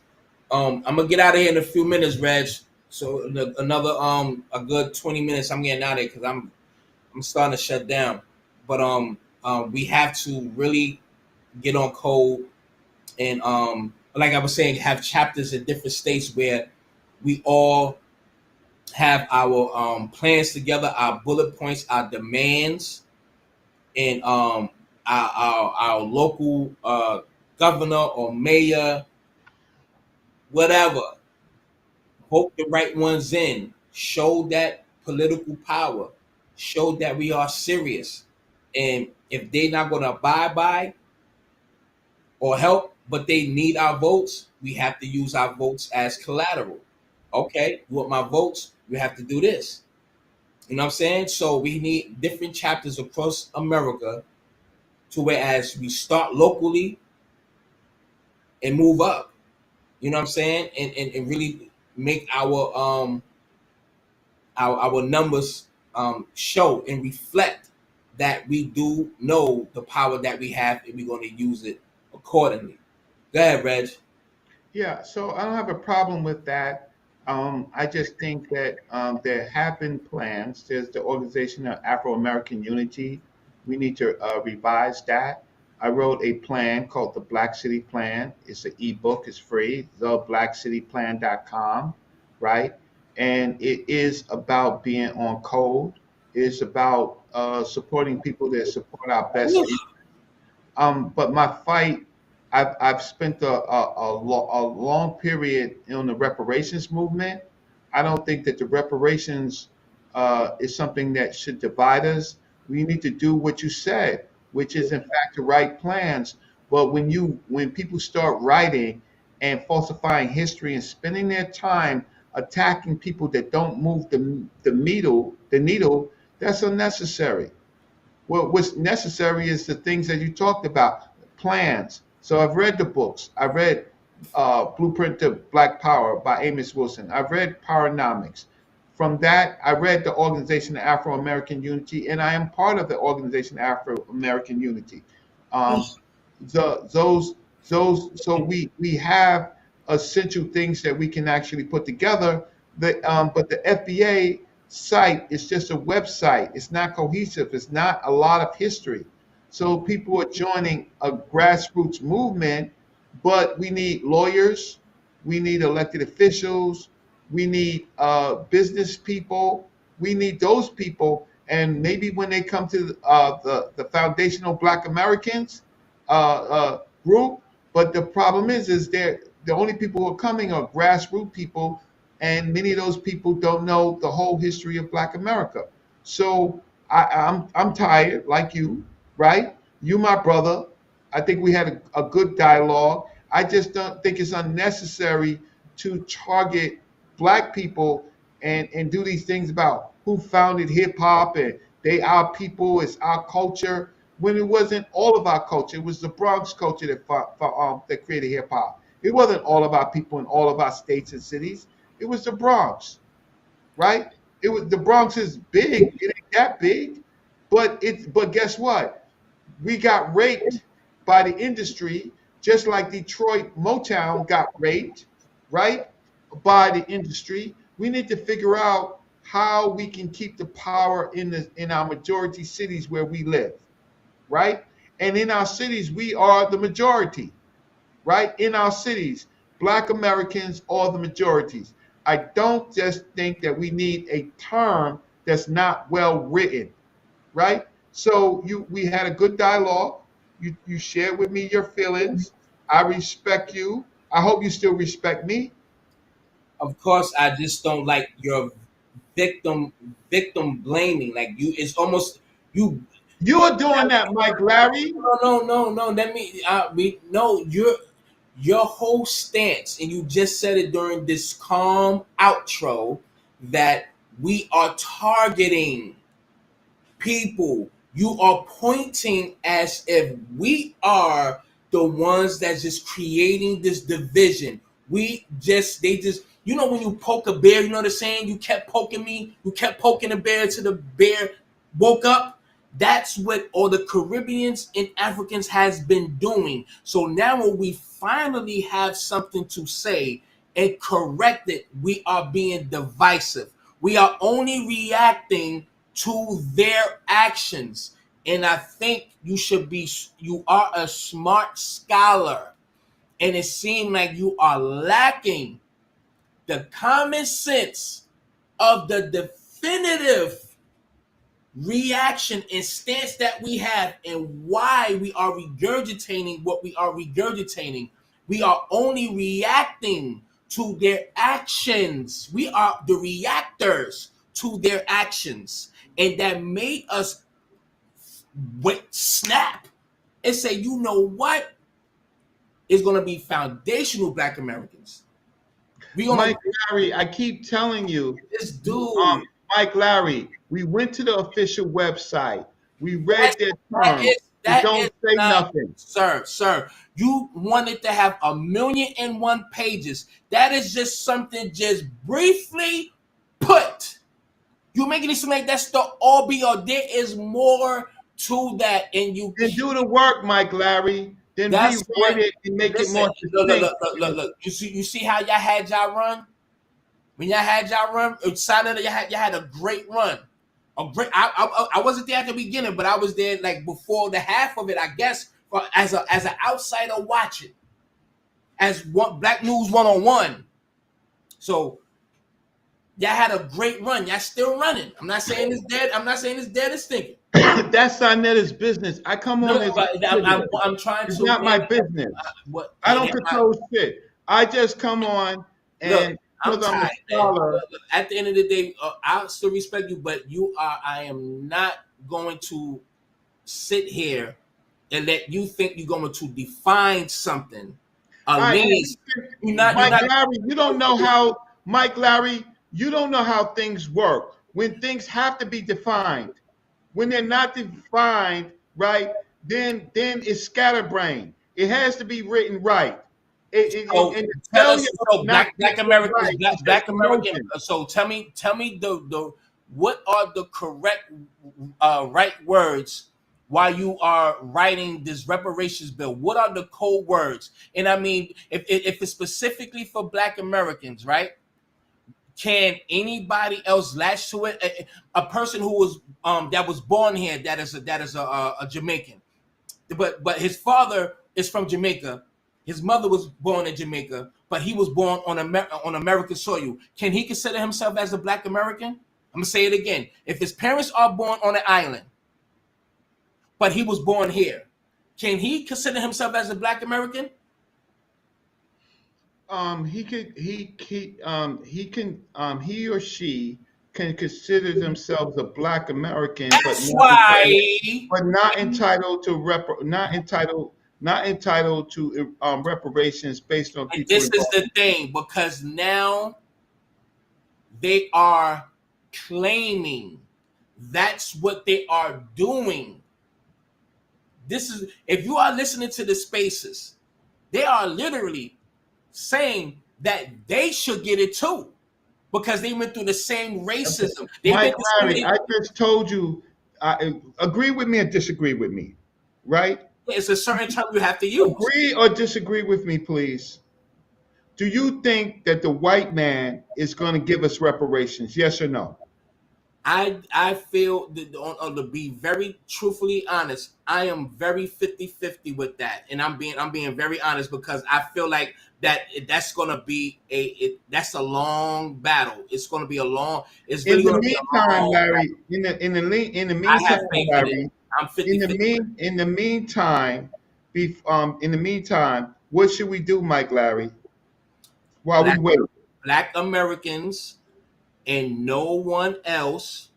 I'm gonna get out of here in a few minutes, Reg. So another a good 20 minutes. I'm getting out of here because I'm starting to shut down. But we have to really get on code and like I was saying, have chapters in different states where we all have our plans together, our bullet points, our demands, and our local governor or mayor, whatever. Vote the right ones in. Show that political power. Show that we are serious. And if they're not going to abide by or help, but they need our votes, we have to use our votes as collateral. Okay, you want my votes? You have to do this. You know what I'm saying? So we need different chapters across America to whereas we start locally and move up. You know what I'm saying? And really make our numbers show and reflect that we do know the power that we have and we're going to use it accordingly. Go ahead, Reg. Yeah, so I don't have a problem with that. I just think that there have been plans. There's the Organization of Afro American Unity. We need to revise that. I wrote a plan called the Black City Plan. It's an ebook, it's free, theblackcityplan.com, right? And it is about being on code. It's about supporting people that support our best interests. But my fight, I've spent a long period in the reparations movement. I don't think that the reparations is something that should divide us. We need to do what you said, which is in fact to write plans. But when people start writing and falsifying history and spending their time attacking people that don't move the needle, that's unnecessary. What's necessary is the things that you talked about, plans. So I've read the books. I read Blueprint to Black Power by Amos Wilson. I've read Powernomics. From that, I read the Organization of Afro American Unity, and I am part of the Organization of Afro American Unity. Um, so we have essential things that we can actually put together. But the FBA site is just a website. It's not cohesive. It's not a lot of history. So people are joining a grassroots movement, but we need lawyers, we need elected officials, we need business people, we need those people. And maybe when they come to the Foundational Black Americans group, but the problem is the only people who are coming are grassroots people, and many of those people don't know the whole history of Black America. So I'm tired, like you, right? You, my brother. I think we had a good dialogue. I just don't think it's unnecessary to target Black people and do these things about who founded hip hop and they our people, it's our culture, when it wasn't all of our culture. It was the Bronx culture that created hip hop. It wasn't all of our people in all of our states and cities. It was the Bronx, right? It was the Bronx is big. It ain't that big, but guess what? We got raped by the industry, just like Detroit Motown got raped, right? By the industry. We need to figure out how we can keep the power in our majority cities where we live, right? And in our cities, we are the majority, right? In our cities, Black Americans are the majorities. I don't just think that we need a term that's not well written, right? So we had a good dialogue. You shared with me your feelings. I respect you. I hope you still respect me. Of course, I just don't like your victim blaming. Like you, it's almost you. You're doing that, Mike Larry. No. Let me. No. Your whole stance, and you just said it during this calm outro, that we are targeting people. You are pointing as if we are the ones that's just creating this division. They just, you know, when you poke a bear, you know what I'm saying? You kept poking me, you kept poking the bear till the bear woke up. That's what all the Caribbeans and Africans has been doing. So now when we finally have something to say and correct it, we are being divisive. We are only reacting to their actions. And I think you are a smart scholar. And it seems like you are lacking the common sense of the definitive reaction and stance that we have and why we are regurgitating what we are regurgitating. We are only reacting to their actions. We are the reactors to their actions. And that made us snap and say, you know what? It's going to be foundational Black Americans. Mike Larry, I keep telling you, this dude. Mike Larry, we went to the official website. We read their terms. Don't say nothing. Sir, you wanted to have 1,000,001 pages. That is just something just briefly put. You're making it seem like that's the all be all. There is more to that, and you then do the work, Mike Larry. Then rewrite it and make it more distinct. Look. You see how y'all had y'all run? When y'all had y'all run, y'all had a great run. I wasn't there at the beginning, but I was there like before the half of it, I guess, as an outsider watching, as Black News 101. So y'all had a great run. Y'all still running. I'm not saying it's dead. I'm not saying it's dead. It's thinking. That's Sarnetta's business. I come on as I'm trying it's to. It's not my business. I don't control shit. I just come on and I'm tired. At the end of the day, I still respect you, but I am not going to sit here and let you think you're going to define something. Mike Larry, you don't know how. Mike Larry, you don't know how things work. When things have to be defined, when they're not defined, right? Then it's scatterbrain. It has to be written right. Black American. So tell me the what are the correct right words while you are writing this reparations bill? What are the code words? And I mean, if it's specifically for Black Americans, right? Can anybody else latch to it? A person who was that was born here that is a Jamaican, but his father is from Jamaica. His mother was born in Jamaica, but he was born on American soil. Can he consider himself as a Black American? I'm gonna say it again. If his parents are born on an island, but he was born here, can he consider himself as a Black American? He or she can consider themselves a Black American, but not entitled to reparations based on people. This is the thing, because now they are claiming that's what they are doing. This is, if you are listening to the spaces, they are literally saying that they should get it too, because they went through the same racism. Mike Larry, I just told you, agree with me or disagree with me, right? It's a certain term you have to use. Agree or disagree with me, please. Do you think that the white man is going to give us reparations? Yes or no? I feel that, to be very truthfully honest, I am very 50-50 with that, and I'm being very honest, because I feel like that's going to be that's a long battle. It's going to be a long. It's really going to be a long Larry. In the meantime, Larry. I'm 50-50. In the meantime, what should we do, Mike Larry? While we wait, Black Americans and no one else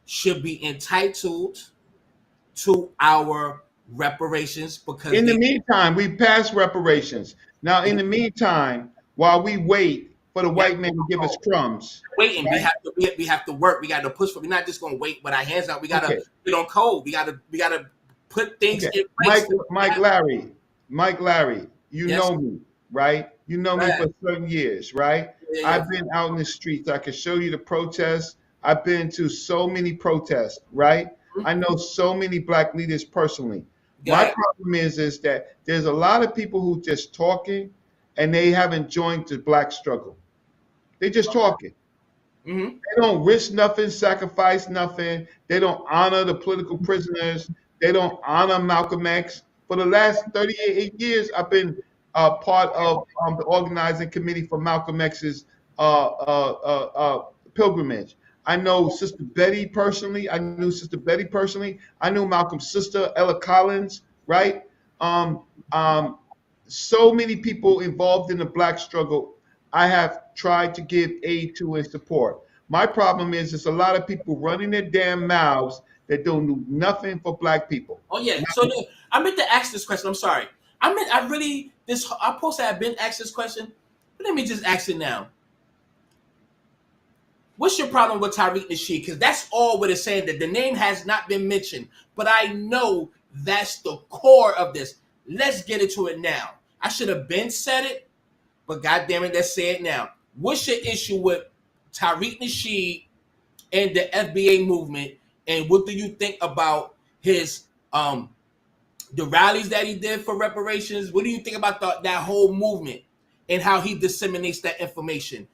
should be entitled to our reparations, because in the meantime, we passed reparations. Now, in the meantime, while we wait for the white man to give us crumbs, waiting, right? we have to work. We got to push for. We're not just going to wait with our hands out. We got to get on code. We got to put things in place. Mike Larry, you know me, right? You know me for certain years, right? Yeah. I've been out in the streets. I can show you the protests. I've been to so many protests, right? I know so many black leaders personally. Go My ahead. problem is that there's a lot of people who just talking and they haven't joined the black struggle. They just talking. Hmm. They don't risk nothing, sacrifice nothing. They don't honor the political prisoners. They don't honor Malcolm X. For the last 38 years, I've been part of the organizing committee for Malcolm X's pilgrimage. I know Sister Betty personally. I knew Sister Betty personally. I knew Malcolm's sister, Ella Collins, right? Um, um, so many people involved in the black struggle I have tried to give aid to and support. My problem is there's a lot of people running their damn mouths that don't do nothing for black people. Oh yeah. So I meant to ask this question. I'm sorry. I posted I've been asked this question, but let me just ask it now. What's your problem with Tariq Nasheed? Because that's all what it's saying, that the name has not been mentioned. But I know that's the core of this. Let's get into it now. I should have been said it, but goddamn it, let's say it now. What's your issue with Tariq Nasheed and the FBA movement, and what do you think about his the rallies that he did for reparations? What do you think about that whole movement and how he disseminates that information?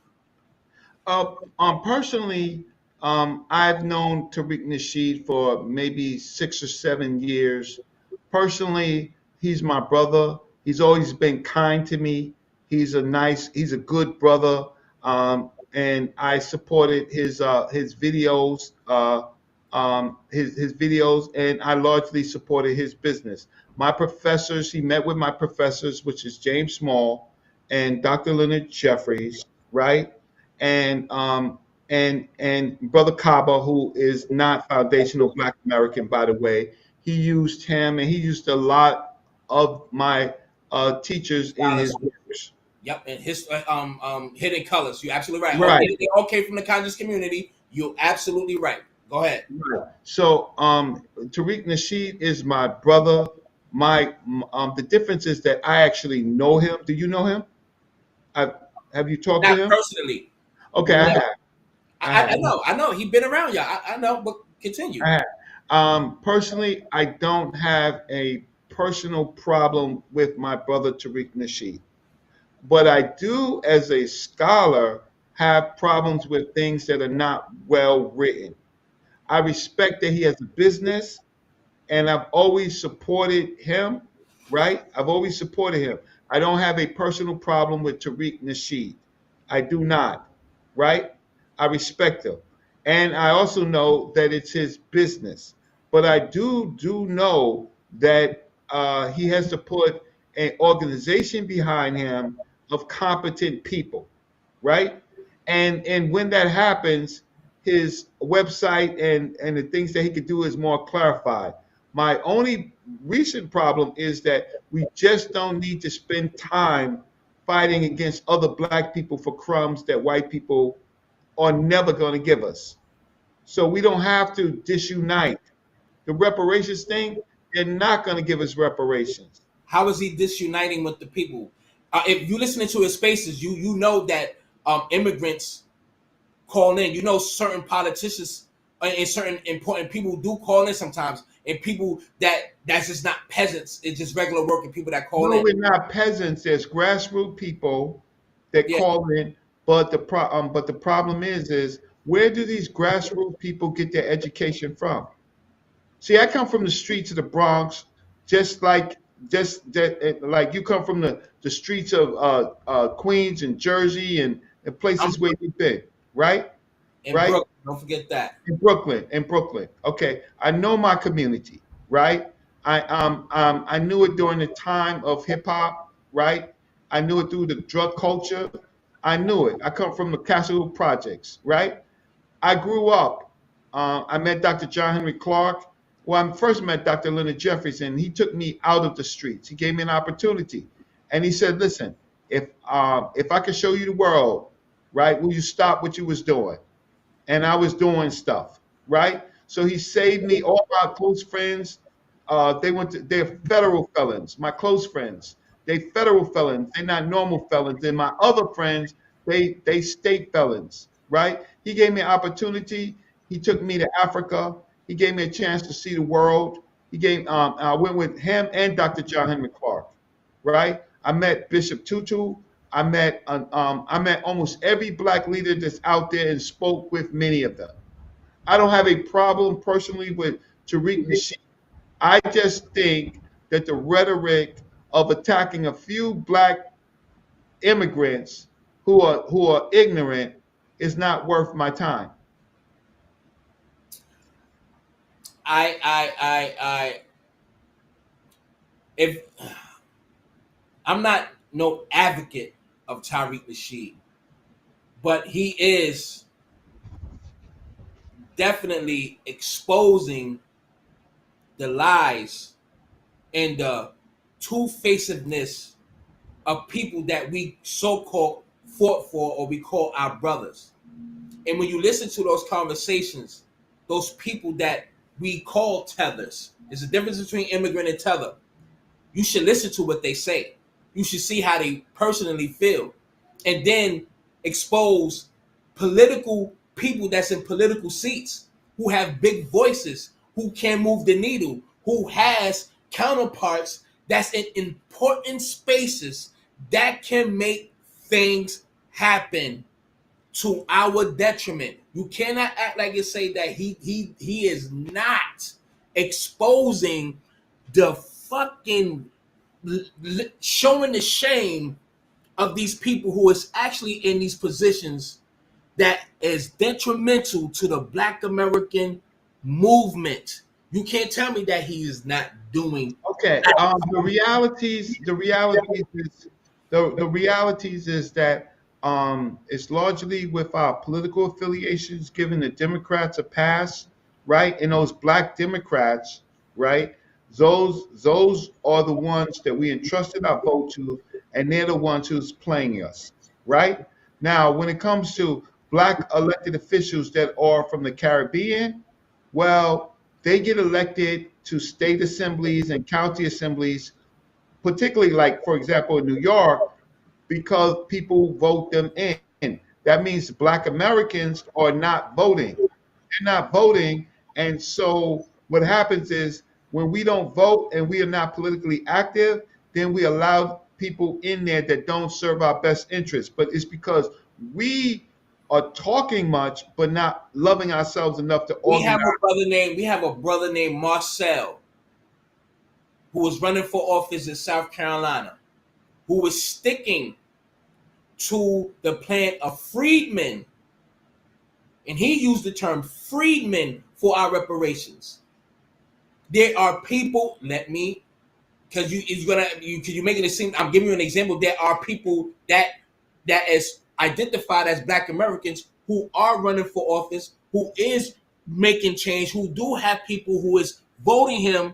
Personally, I've known Tariq Nasheed for maybe 6 or 7 years. Personally, he's my brother. He's always been kind to me. He's a good brother. And I supported his videos, his videos, and I largely supported his business. My professors, he met with my professors, which is James Small and Dr. Leonard Jeffries, right? And and Brother Kaba, who is not foundational Black American, by the way. He used him, and he used a lot of my teachers in his works. Yep, and his hidden colors. You're absolutely right. Right. They all came from the conscious community. You're absolutely right. Go ahead. Right. So Tariq Nasheed is my brother. The difference is that I actually know him. Do you know him? Have you talked to Not him? personally. Okay, I have. I know. He's been around y'all. I know, but continue. I have. Personally, I don't have a personal problem with my brother Tariq Nasheed, but I do, as a scholar, have problems with things that are not well written. I respect that he has a business, and I've always supported him, right? I've always supported him. I don't have a personal problem with Tariq Nasheed. I do not, right? I respect him. And I also know that it's his business. But I do know that he has to put an organization behind him of competent people, right? And when that happens, his website and the things that he could do is more clarified. My only recent problem is that we just don't need to spend time fighting against other black people for crumbs that white people are never going to give us. So we don't have to disunite. The reparations thing, they're not going to give us reparations. How is he disuniting with the people? If you listen to his spaces, you know that immigrants call in. You know certain politicians and certain important people do call in sometimes, and people that's just not peasants. It's just regular working people that call No, in. we're not peasants. There's grassroots people that call in, but the problem is where do these grassroots people get their education from? See, I come from the streets of the Bronx, just like you come from the streets of Queens and Jersey and places where you've been, right? In Right? Brooklyn, don't forget that. In Brooklyn. Okay, I know my community, right? I knew it during the time of hip hop, right? I knew it through the drug culture. I knew it. I come from the Castle Projects, right? I grew up. I met Dr. John Henry Clark. Well, I first met Dr. Leonard Jeffries, and he took me out of the streets. He gave me an opportunity, and he said, "Listen, if I can show you the world, right, will you stop what you was doing?" And I was doing stuff, right? So he saved me. All my close friends, they're federal felons. My close friends, they federal felons. They're not normal felons. And my other friends, they state felons, right? He gave me an opportunity. He took me to Africa. He gave me a chance to see the world. I went with him and Dr. John Henry Clark, right? I met Bishop Tutu. I met almost every black leader that's out there and spoke with many of them. I don't have a problem personally with Tariq Nasheed. I just think that the rhetoric of attacking a few black immigrants who are ignorant is not worth my time. I if I'm not no advocate of Tariq Nasheed, but he is definitely exposing the lies and the two-facedness of people that we so-called fought for or we call our brothers. And when you listen to those conversations, those people that we call tethers, there's a difference between immigrant and tether. You should listen to what they say. You should see how they personally feel. And then expose political people that's in political seats who have big voices, who can move the needle, who has counterparts that's in important spaces that can make things happen to our detriment. You cannot act like you say that he is not exposing the fucking showing the shame of these people who is actually in these positions that is detrimental to the Black American movement. You can't tell me that he is not doing. Okay. The realities is that it's largely with our political affiliations giving the Democrats a pass, right? And those black Democrats, right? Those are the ones that we entrusted our vote to, and they're the ones who's playing us, right? Now, when it comes to black elected officials that are from the Caribbean, well, they get elected to state assemblies and county assemblies, particularly like, for example, in New York, because people vote them in. That means black Americans are not voting. They're not voting. And so what happens is when we don't vote and we are not politically active, then we allow people in there that don't serve our best interests. But it's because we are talking much but not loving ourselves enough to organize. We have a brother named Marcel who was running for office in South Carolina, who was sticking to the plan of freedmen. And he used the term freedmen for our reparations. There are people, because you making it seem, I'm giving you an example. There are people that is identified as Black Americans who are running for office, who is making change, who do have people who is voting him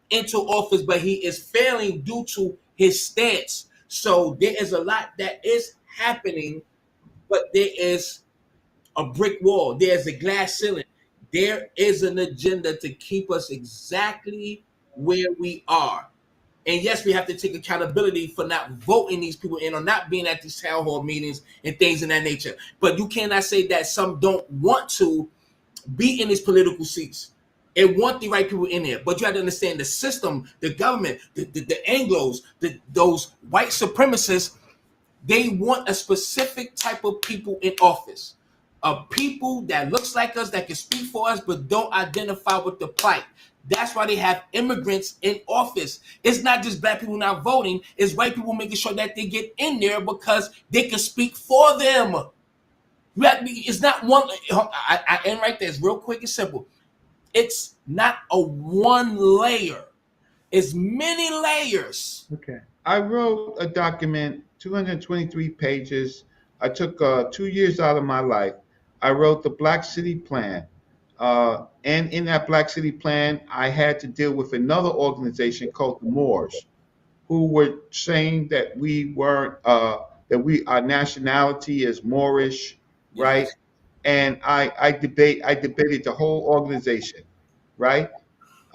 into office, but he is failing due to his stance. So there is a lot that is happening, but there is a brick wall. There's a glass ceiling. There is an agenda to keep us exactly where we are. And yes, we have to take accountability for not voting these people in or not being at these town hall meetings and things in that nature. But you cannot say that some don't want to be in these political seats and want the right people in there. But you have to understand the system, the government, the Anglos, those white supremacists, they want a specific type of people in office. Of people that looks like us, that can speak for us, but don't identify with the plight. That's why they have immigrants in office. It's not just black people not voting, it's white people making sure that they get in there because they can speak for them. It's not one, I end right there, it's real quick and simple. It's not a one layer. It's many layers. Okay. I wrote a document, 223 pages. I took 2 years out of my life. I wrote the Black City Plan. And in that Black City Plan, I had to deal with another organization called the Moors, who were saying that we weren't, our nationality is Moorish, right? And I debated the whole organization, right?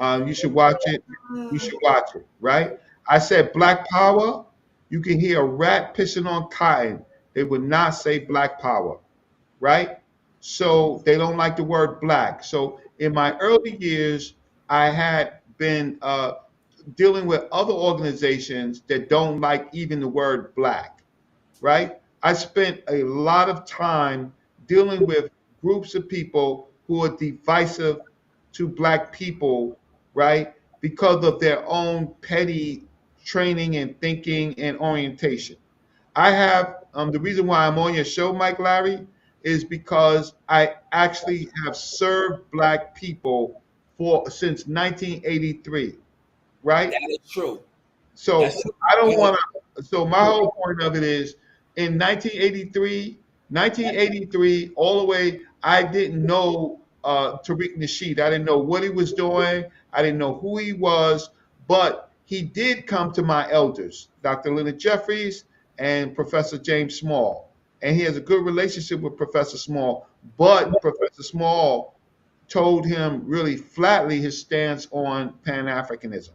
You should watch it. You should watch it, right? I said Black Power. You can hear a rat pissing on cotton. They would not say Black Power, right? so they don't like the word black. So in my early years, I had been dealing with other organizations that don't like even the word black, right? I spent a lot of time dealing with groups of people who are divisive to black people, right? Because of their own petty training and thinking and orientation. I have the reason why I'm on your show, Mike Larry, is because I actually have served black people for since 1983, right? That is true. So That's true. I don't want to. So my whole point of it is, in 1983, all the way, I didn't know Tariq Nasheed. I didn't know what he was doing. I didn't know who he was, but he did come to my elders, Dr. Leonard Jeffries and Professor James Small, and he has a good relationship with Professor Small. But Professor Small told him really flatly his stance on Pan Africanism.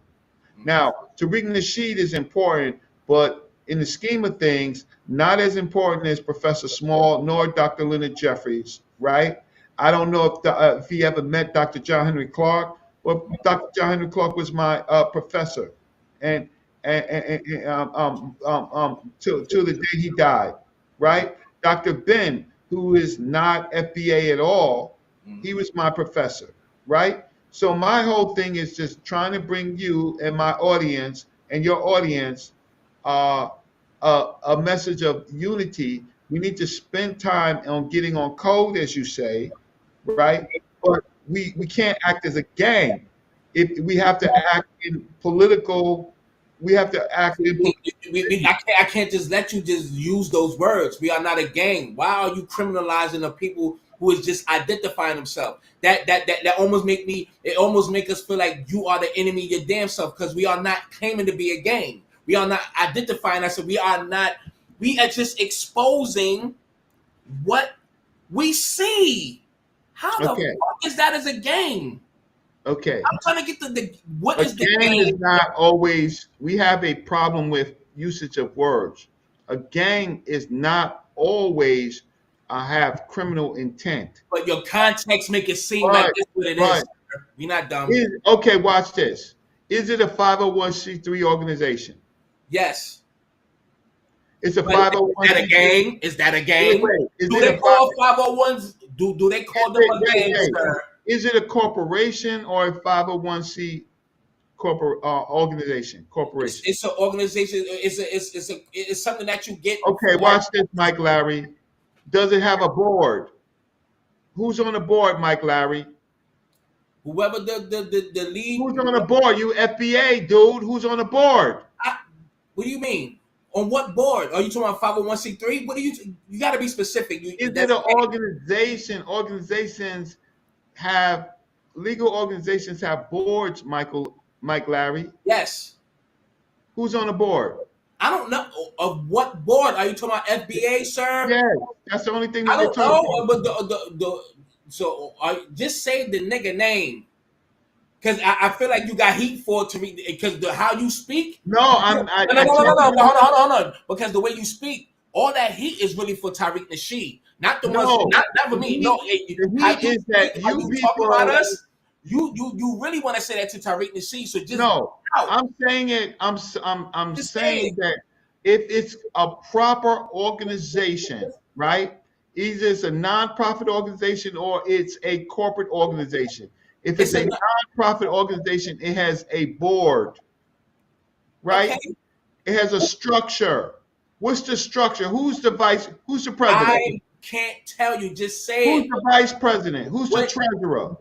Now, Tariq Nasheed is important, but in the scheme of things, not as important as Professor Small nor Dr. Leonard Jeffries, right? I don't know if he ever met Dr. John Henry Clark, but Dr. John Henry Clark was my professor, and till the day he died, right? Dr. Ben, who is not FBA at all, he was my professor, right? So my whole thing is just trying to bring you and my audience and your audience a message of unity. We need to spend time on getting on code, as you say, right? But we can't act as a gang. If we have to act in political, we have to act in. I can't just let you just use those words. We are not a gang. Why are you criminalizing the people who is just identifying themselves? That almost make us feel like you are the enemy of your damn self, because we are not claiming to be a gang. We are not identifying ourselves. We are just exposing what we see. How the fuck is that as a gang? Okay. I'm trying to get what is the gang? gang? Is not always. We have a problem with usage of words. A gang is not always have criminal intent. But your context make it seem like this what it is. We're not dumb. Okay, watch this. Is it a 501c3 organization? Yes. It's a 501c3. Is that a gang? Is that a gang? Do they call 501s? Do they call them a gang, sir? Is it a corporation or a 501c organization? Corporation. It's an organization. It's something that you get. Okay, watch this, Mike Larry. Does it have a board? Who's on the board, Mike Larry? Whoever the lead. Who's on the board? You FBA, dude. Who's on the board? What do you mean? On what board? Are you talking about 501c3? What do you got to be specific. Is it an organization? Legal organizations have boards, Mike Larry? Yes. Who's on the board? I don't know. Of what board? Are you talking about FBA, sir? Yes, that's the only thing that I don't know. But so just say the nigga name. Because I feel like you got heat for it to me, because how you speak. No, hold on. Because the way you speak, all that heat is really for Tariq Nasheed, not the ones, not for me. No, how you talk about us. You really want to say that to Tariq Nasheed? So just I'm saying it. I'm saying that if it's a proper organization, right? Either it's a nonprofit organization or it's a corporate organization. If it's a nonprofit organization, it has a board, right? Okay. It has a structure. What's the structure? Who's the president? I can't tell you. Just say who's the vice president? Who's the treasurer?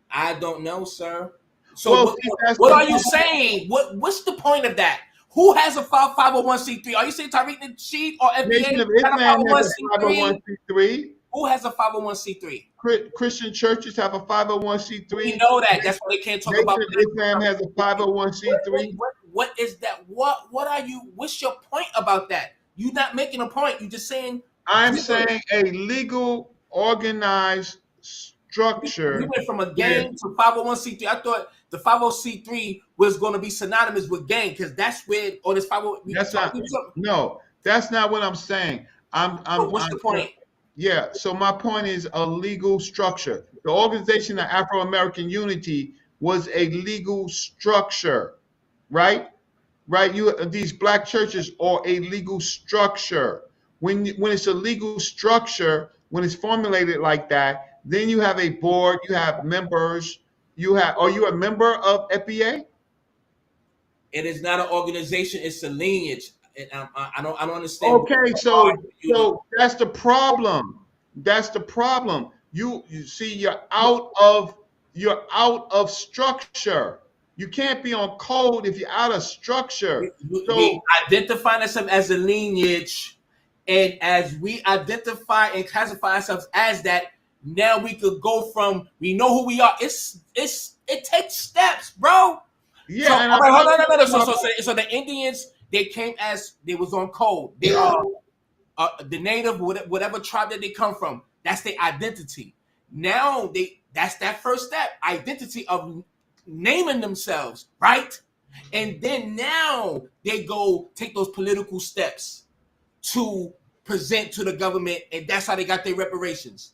I don't know, sir. So what are you saying? What's the point of that? Who has a 501c3? Are you saying Tariq Nasheed or FBA? Nation of Islam has a 501c3. Who has a 501c3? Christian churches have a 501c3. We know that. That's why they can't talk about. Islam has a 501c3. What is that? What are you? What's your point about that? You're not making a point. You're just saying. I'm saying a legal, organized structure. We went from a gang to 501c3. I thought the 501c3 was going to be synonymous with gang, because that's where all this 501. No, that's not what I'm saying. What's the point? Yeah, so my point is a legal structure. The Organization of Afro-American Unity was a legal structure, right? Right? These black churches are a legal structure. When it's a legal structure, when it's formulated like that, then you have a board, you have members, are you a member of FBA? It is not an organization; it's a lineage. And I don't understand. Okay, so that's the problem. That's the problem. You see, you're out of structure. You can't be on code if you're out of structure. We So identify ourselves as a lineage, and as we identify and classify ourselves as that, now we could go from we know who we are. It takes steps, bro. yeah, So and all right, hold on, no. I'm So the Indians, they came as they was on code. They are the native, whatever tribe that they come from. That's their identity. Now that's that first step, identity of naming themselves, right? And then now they go take those political steps to present to the government, and that's how they got their reparations.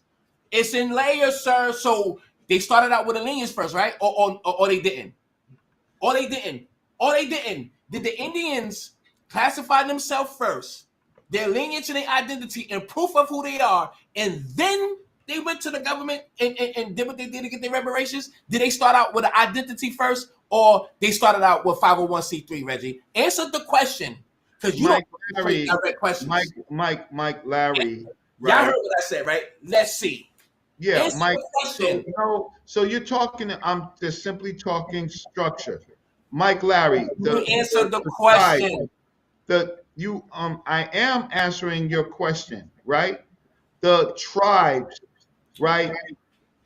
It's in layers, sir. So they started out with the lineage first, right? Or they didn't. Or they didn't. Or they didn't. Did the Indians classify themselves first, their lineage and their identity, and proof of who they are, and then they went to the government and did what they did to get their reparations? Did they start out with an identity first, or they started out with 501c3, Reggie? Answer the question, because you Mike don't Larry, direct questions. Mike Larry. Y'all Right? heard what I said, right? Let's see. Yeah, Answer Mike. the question. So you're talking. I'm just simply talking structure. Mike Larry. You answer the question. I am answering your question, right? The tribes, right,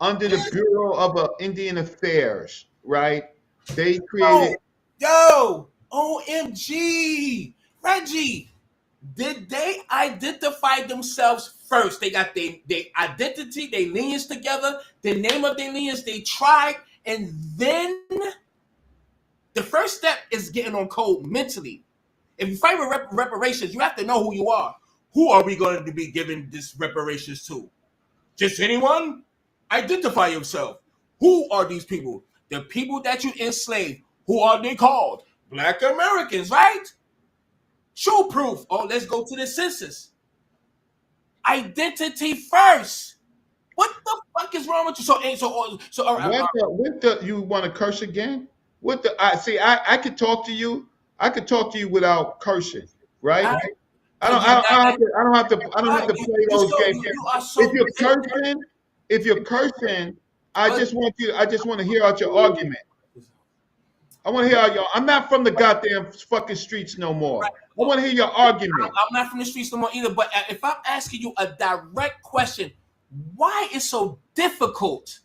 under the Bureau of Indian Affairs, right? They created. OMG, Reggie. Did they identify themselves first? They got their identity, their lineage together, the name of their lineage, they tribe, and then the first step is getting on code mentally. If you fight with reparations, you have to know who you are. Who are we going to be giving this reparations to? Just anyone? Identify yourself. Who are these people? The people that you enslaved. Who are they called? Black Americans, right? Show proof. Oh, let's go to the census. Identity first. What the fuck is wrong with you? You want to curse again? I could talk to you. I could talk to you without cursing, right? I don't have to play those games. If you're cursing, I just want to hear out your argument. I want to hear out your. I'm not from the goddamn fucking streets no more. Right. I want to hear your argument. I'm not from the streets no more either. But if I'm asking you a direct question, why is so difficult?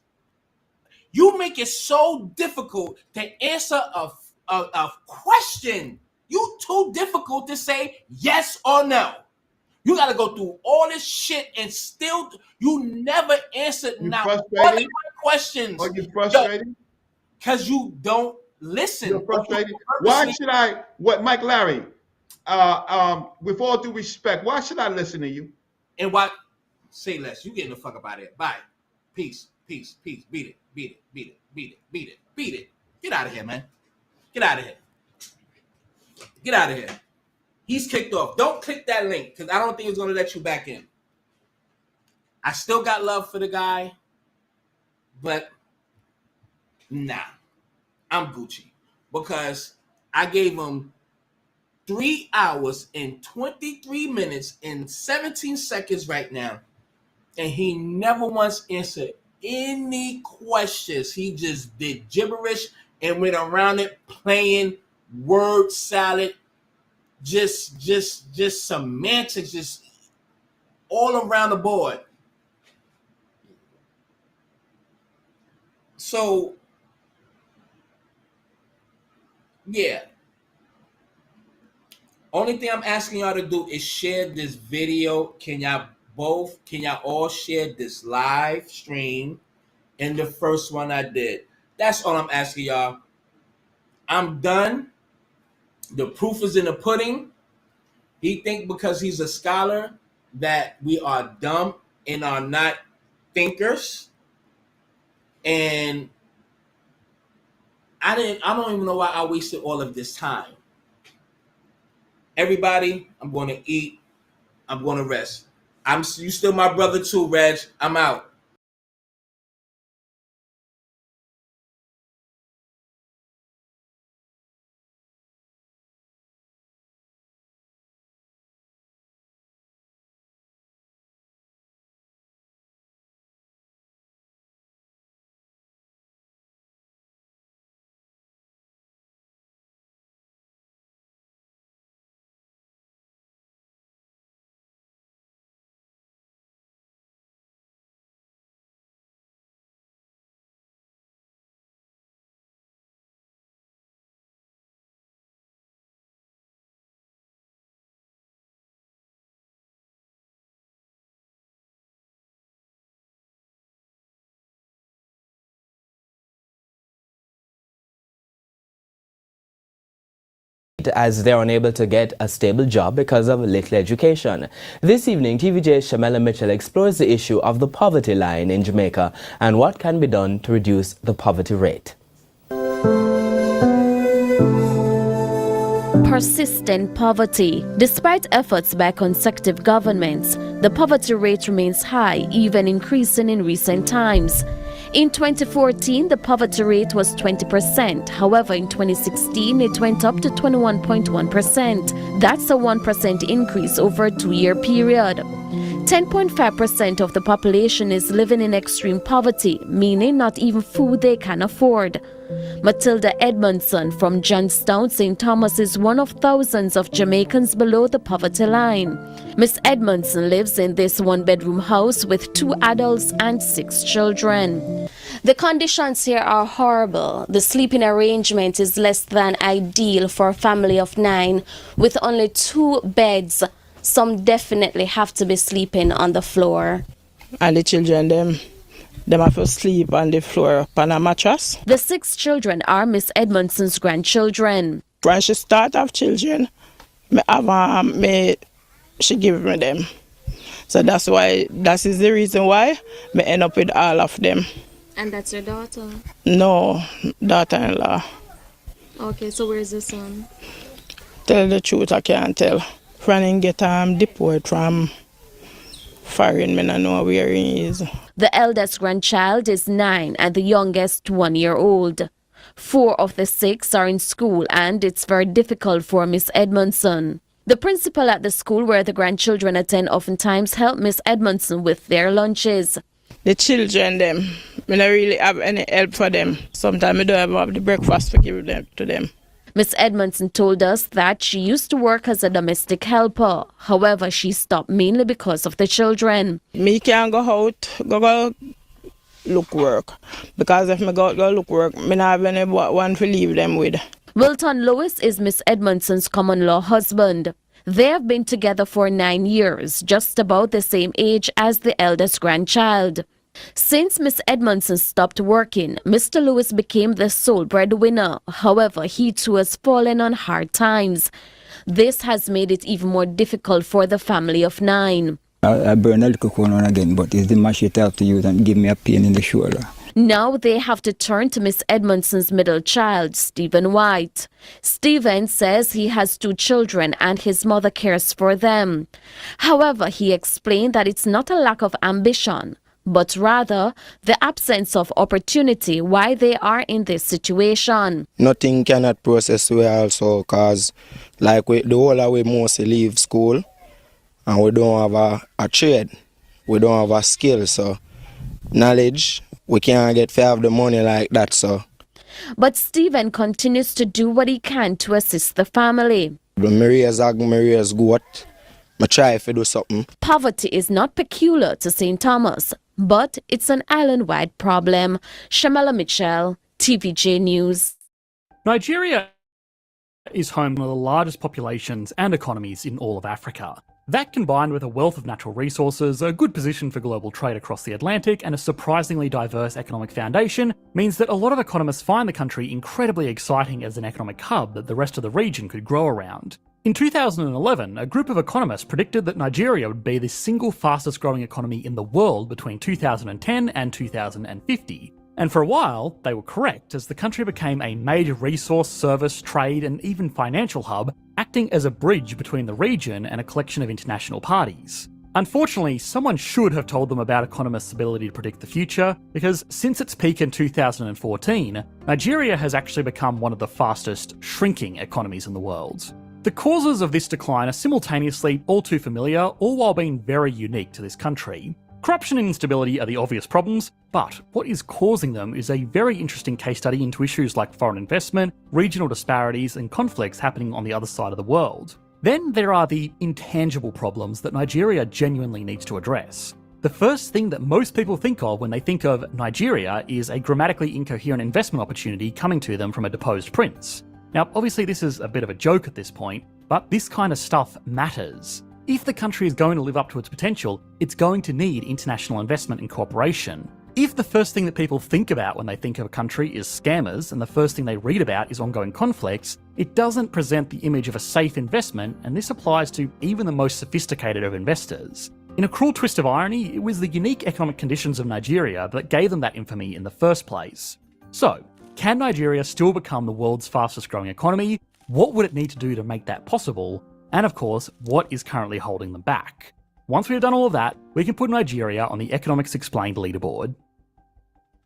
You make it so difficult to answer a question. You too difficult to say yes or no. You got to go through all this shit and still you never answered now one of my questions. Are you frustrated? Because you don't listen. You're frustrated. Why should I? Mike Larry? With all due respect, why should I listen to you? And why? Say less. You getting the fuck up out of here. Bye. Peace. Peace. Peace. Beat it. Beat it. Beat it. Beat it. Beat it. Beat it. Get out of here, man. Get out of here. Get out of here. He's kicked off. Don't click that link because I don't think it's going to let you back in. I still got love for the guy, but nah, I'm Gucci because I gave him 3 hours and 23 minutes and 17 seconds right now, and he never once answered any questions. He just did gibberish and went around it playing word salad. Just semantics, just all around the board. So, yeah. Only thing I'm asking y'all to do is share this video. Can y'all all share this live stream and the first one I did? That's all I'm asking y'all. I'm done. The proof is in the pudding. He think because he's a scholar that we are dumb and are not thinkers. And I don't even know why I wasted all of this time. Everybody, I'm going to eat. I'm going to rest. You still my brother too, Reg. I'm out. As they're unable to get a stable job because of little education. This evening, TVJ's Shamela Mitchell explores the issue of the poverty line in Jamaica and what can be done to reduce the poverty rate. Persistent poverty. Despite efforts by consecutive governments, the poverty rate remains high, even increasing in recent times. In 2014, the poverty rate was 20%. However, in 2016, it went up to 21.1%. That's a 1% increase over a 2-year period. 10.5% of the population is living in extreme poverty, meaning not even food they can afford. Matilda Edmondson from Johnstown, St. Thomas is one of thousands of Jamaicans below the poverty line. Miss Edmondson lives in this one-bedroom house with 2 adults and 6 children. The conditions here are horrible. The sleeping arrangement is less than ideal for a family of 9 with only 2 beds. Some definitely have to be sleeping on the floor. And the children, them have to sleep on the floor on a mattress. The 6 children are Miss Edmondson's grandchildren. When she start have children, she give me them. So that is the reason why I end up with all of them. And that's your daughter? No, daughter-in-law. Okay, so where's the son? Tell the truth, I can't tell. Running get deported from foreign, I don't know where he is. The eldest grandchild is 9 and the youngest 1-year-old. 4 of the 6 are in school and it's very difficult for Miss Edmondson. The principal at the school where the grandchildren attend oftentimes help Miss Edmondson with their lunches. The children, I don't really have any help for them. Sometimes I don't have the breakfast to give them to them. Miss Edmondson told us that she used to work as a domestic helper. However, she stopped mainly because of the children. Me can't go out, go look work. Because if I go look work, I don't have anyone to leave them with. Wilton Lewis is Miss Edmondson's common-law husband. They have been together for 9 years, just about the same age as the eldest grandchild. Since Miss Edmondson stopped working, Mr. Lewis became the sole breadwinner. However, he too has fallen on hard times. This has made it even more difficult for the family of 9. I burn a little corn on again, but it's the machete have to use and give me a pain in the shoulder. Now they have to turn to Miss Edmondson's middle child, Stephen White. Stephen says he has 2 children and his mother cares for them. However, he explained that it's not a lack of ambition, but rather the absence of opportunity why they are in this situation. Nothing cannot process we also cause the whole of we mostly leave school and we don't have a trade, we don't have a skill, so knowledge, we can't get to have the money like that, so. But Stephen continues to do what he can to assist the family. Maria's goat. I try to do something. Poverty is not peculiar to St. Thomas, but it's an island-wide problem. Shamela Mitchell, TVJ News. Nigeria is home to one of the largest populations and economies in all of Africa. That, combined with a wealth of natural resources, a good position for global trade across the Atlantic, and a surprisingly diverse economic foundation, means that a lot of economists find the country incredibly exciting as an economic hub that the rest of the region could grow around. In 2011, a group of economists predicted that Nigeria would be the single fastest growing economy in the world between 2010 and 2050. And for a while, they were correct, as the country became a major resource, service, trade, and even financial hub, acting as a bridge between the region and a collection of international parties. Unfortunately, someone should have told them about economists' ability to predict the future, because since its peak in 2014, Nigeria has actually become one of the fastest shrinking economies in the world. The causes of this decline are simultaneously all too familiar, all while being very unique to this country. Corruption and instability are the obvious problems, but what is causing them is a very interesting case study into issues like foreign investment, regional disparities, and conflicts happening on the other side of the world. Then there are the intangible problems that Nigeria genuinely needs to address. The first thing that most people think of when they think of Nigeria is a grammatically incoherent investment opportunity coming to them from a deposed prince. Now, obviously this is a bit of a joke at this point, but this kind of stuff matters. If the country is going to live up to its potential, it's going to need international investment and cooperation. If the first thing that people think about when they think of a country is scammers, and the first thing they read about is ongoing conflicts, it doesn't present the image of a safe investment, and this applies to even the most sophisticated of investors. In a cruel twist of irony, it was the unique economic conditions of Nigeria that gave them that infamy in the first place. So, can Nigeria still become the world's fastest growing economy? What would it need to do to make that possible? And of course, what is currently holding them back? Once we've done all of that, we can put Nigeria on the Economics Explained leaderboard.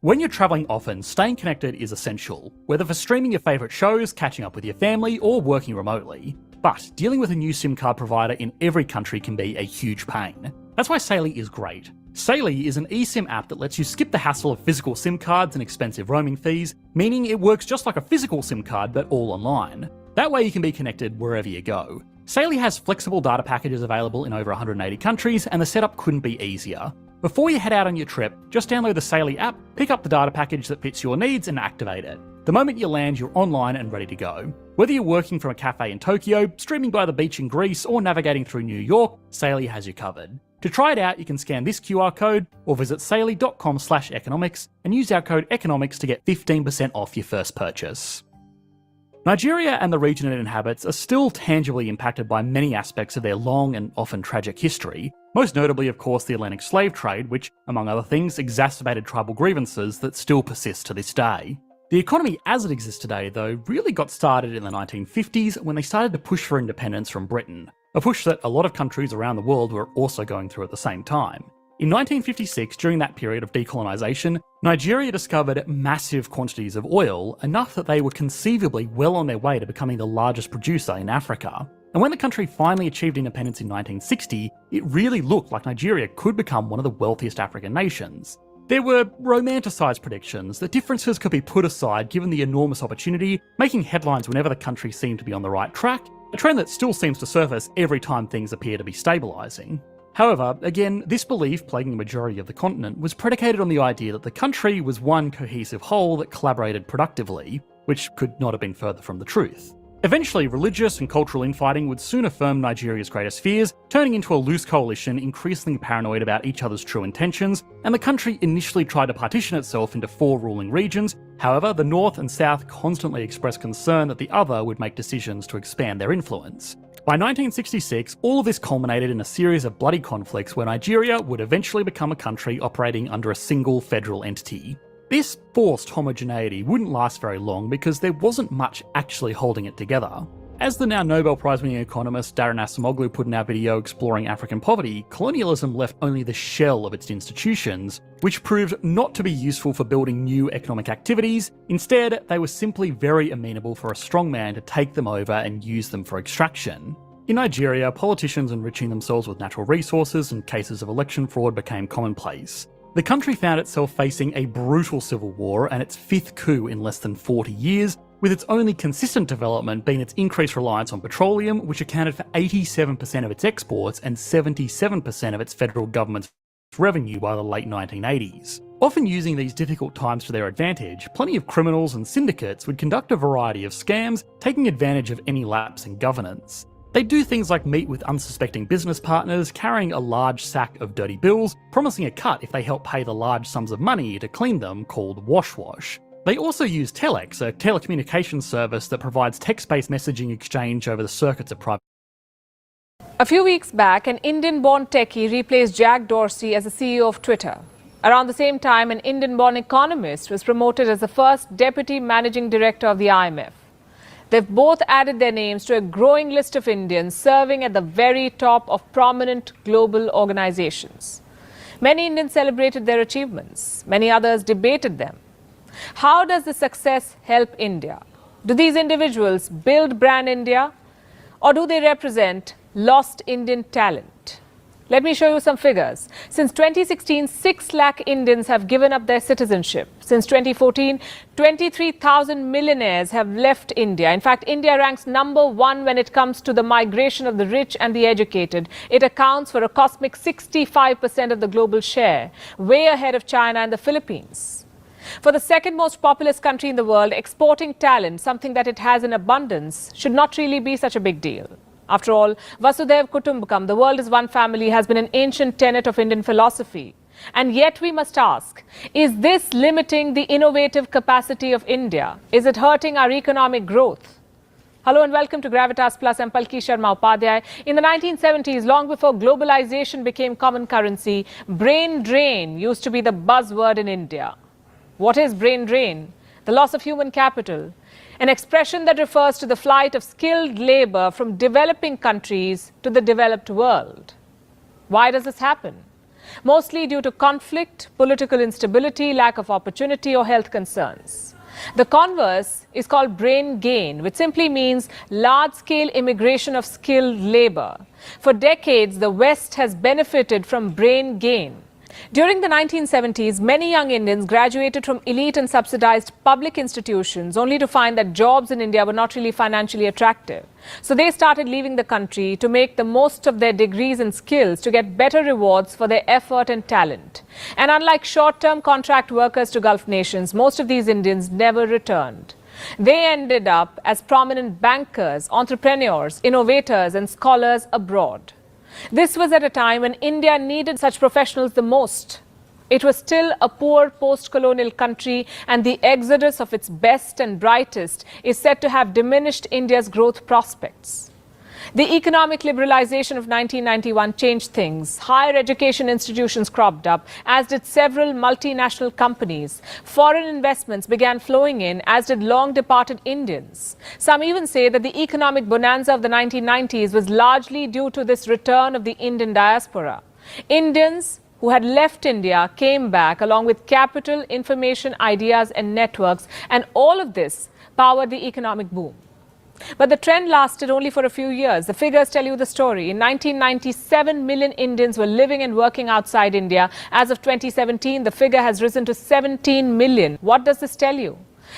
When you're travelling often, staying connected is essential, whether for streaming your favourite shows, catching up with your family, or working remotely. But dealing with a new SIM card provider in every country can be a huge pain. That's why Saily is great. Saily is an eSIM app that lets you skip the hassle of physical SIM cards and expensive roaming fees, meaning it works just like a physical SIM card but all online. That way you can be connected wherever you go. Saily has flexible data packages available in over 180 countries, and the setup couldn't be easier. Before you head out on your trip, just download the Saily app, pick up the data package that fits your needs, and activate it. The moment you land, you're online and ready to go. Whether you're working from a cafe in Tokyo, streaming by the beach in Greece, or navigating through New York, Saily has you covered. To try it out, you can scan this QR code or visit saily.com/economics and use our code economics to get 15% off your first purchase. Nigeria and the region it inhabits are still tangibly impacted by many aspects of their long and often tragic history, most notably of course the Atlantic slave trade, which, among other things, exacerbated tribal grievances that still persist to this day. The economy as it exists today, though, really got started in the 1950s when they started to push for independence from Britain, a push that a lot of countries around the world were also going through at the same time. In 1956, during that period of decolonisation, Nigeria discovered massive quantities of oil, enough that they were conceivably well on their way to becoming the largest producer in Africa. And when the country finally achieved independence in 1960, it really looked like Nigeria could become one of the wealthiest African nations. There were romanticised predictions that differences could be put aside given the enormous opportunity, making headlines whenever the country seemed to be on the right track, a trend that still seems to surface every time things appear to be stabilising. However, again, this belief plaguing the majority of the continent was predicated on the idea that the country was one cohesive whole that collaborated productively, which could not have been further from the truth. Eventually, religious and cultural infighting would soon affirm Nigeria's greatest fears, turning into a loose coalition increasingly paranoid about each other's true intentions, and the country initially tried to partition itself into 4 ruling regions. However, the North and South constantly expressed concern that the other would make decisions to expand their influence. By 1966, all of this culminated in a series of bloody conflicts where Nigeria would eventually become a country operating under a single federal entity. This forced homogeneity wouldn't last very long because there wasn't much actually holding it together. As the now Nobel Prize-winning economist Daron Acemoglu put in our video exploring African poverty, colonialism left only the shell of its institutions, which proved not to be useful for building new economic activities. Instead, they were simply very amenable for a strong man to take them over and use them for extraction. In Nigeria, politicians enriching themselves with natural resources and cases of election fraud became commonplace. The country found itself facing a brutal civil war and its 5th coup in less than 40 years, with its only consistent development being its increased reliance on petroleum, which accounted for 87% of its exports and 77% of its federal government's revenue by the late 1980s. Often using these difficult times to their advantage, plenty of criminals and syndicates would conduct a variety of scams, taking advantage of any lapse in governance. They'd do things like meet with unsuspecting business partners, carrying a large sack of dirty bills, promising a cut if they help pay the large sums of money to clean them, called wash. They also use Telex, a telecommunications service that provides text-based messaging exchange over the circuits of private. A few weeks back, an Indian-born techie replaced Jack Dorsey as the CEO of Twitter. Around the same time, an Indian-born economist was promoted as the first deputy managing director of the IMF. They've both added their names to a growing list of Indians serving at the very top of prominent global organizations. Many Indians celebrated their achievements. Many others debated them. How does the success help India? Do these individuals build brand India, or do they represent lost Indian talent? Let me show you some figures. Since 2016, 6 lakh Indians have given up their citizenship. Since 2014, 23,000 millionaires have left India. In fact, India ranks #1 when it comes to the migration of the rich and the educated. It accounts for a cosmic 65% of the global share, way ahead of China and the Philippines. For the second most populous country in the world, exporting talent, something that it has in abundance, should not really be such a big deal. After all, Vasudhaiv Kutumbakam, the world is one family, has been an ancient tenet of Indian philosophy. And yet we must ask, is this limiting the innovative capacity of India? Is it hurting our economic growth? Hello and welcome to Gravitas Plus. I'm Palki Sharma Upadhyay. In the 1970s, long before globalization became common currency, brain drain used to be the buzzword in India. What is brain drain? The loss of human capital, an expression that refers to the flight of skilled labor from developing countries to the developed world. Why does this happen? Mostly due to conflict, political instability, lack of opportunity, or health concerns. The converse is called brain gain, which simply means large-scale immigration of skilled labor. For decades, the West has benefited from brain gain. During the 1970s, many young Indians graduated from elite and subsidized public institutions only to find that jobs in India were not really financially attractive. So they started leaving the country to make the most of their degrees and skills to get better rewards for their effort and talent. And unlike short-term contract workers to Gulf nations, most of these Indians never returned. They ended up as prominent bankers, entrepreneurs, innovators, and scholars abroad. This was at a time when India needed such professionals the most. It was still a poor post-colonial country, and the exodus of its best and brightest is said to have diminished India's growth prospects. The economic liberalization of 1991 changed things. Higher education institutions cropped up, as did several multinational companies. Foreign investments began flowing in, as did long-departed Indians. Some even say that the economic bonanza of the 1990s was largely due to this return of the Indian diaspora. Indians who had left India came back along with capital, information, ideas, and networks, and all of this powered the economic boom. But the trend lasted only for a few years. The figures tell you the story. In 1990, 7 million Indians were living and working outside India. As of 2017, the figure has risen to 17 million. What does this tell you?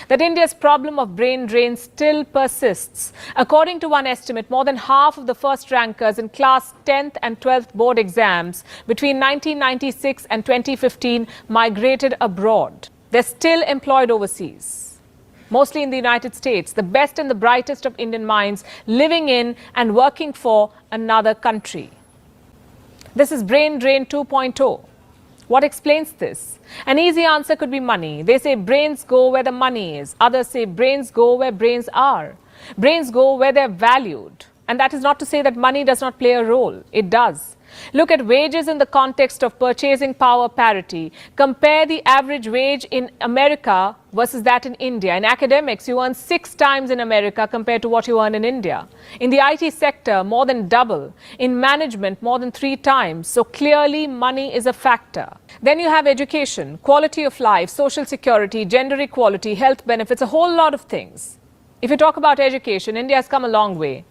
That India's problem of brain drain still persists. According to one estimate, more than half of the first rankers in class 10th and 12th board exams between 1996 and 2015 migrated abroad. They're still employed overseas. Mostly in the United States, the best and the brightest of Indian minds living in and working for another country. This is Brain Drain 2.0. What explains this? An easy answer could be money. They say brains go where the money is. Others say brains go where brains are. Brains go where they're valued. And that is not to say that money does not play a role. It does. Look at wages in the context of purchasing power parity. Compare the average wage in America versus that in India. In academics, you earn 6 times in America compared to what you earn in India. In the IT sector, more than double. In management, more than 3 times. So clearly, money is a factor. Then you have education, quality of life, social security, gender equality, health benefits, a whole lot of things. If you talk about education, India has come a long way.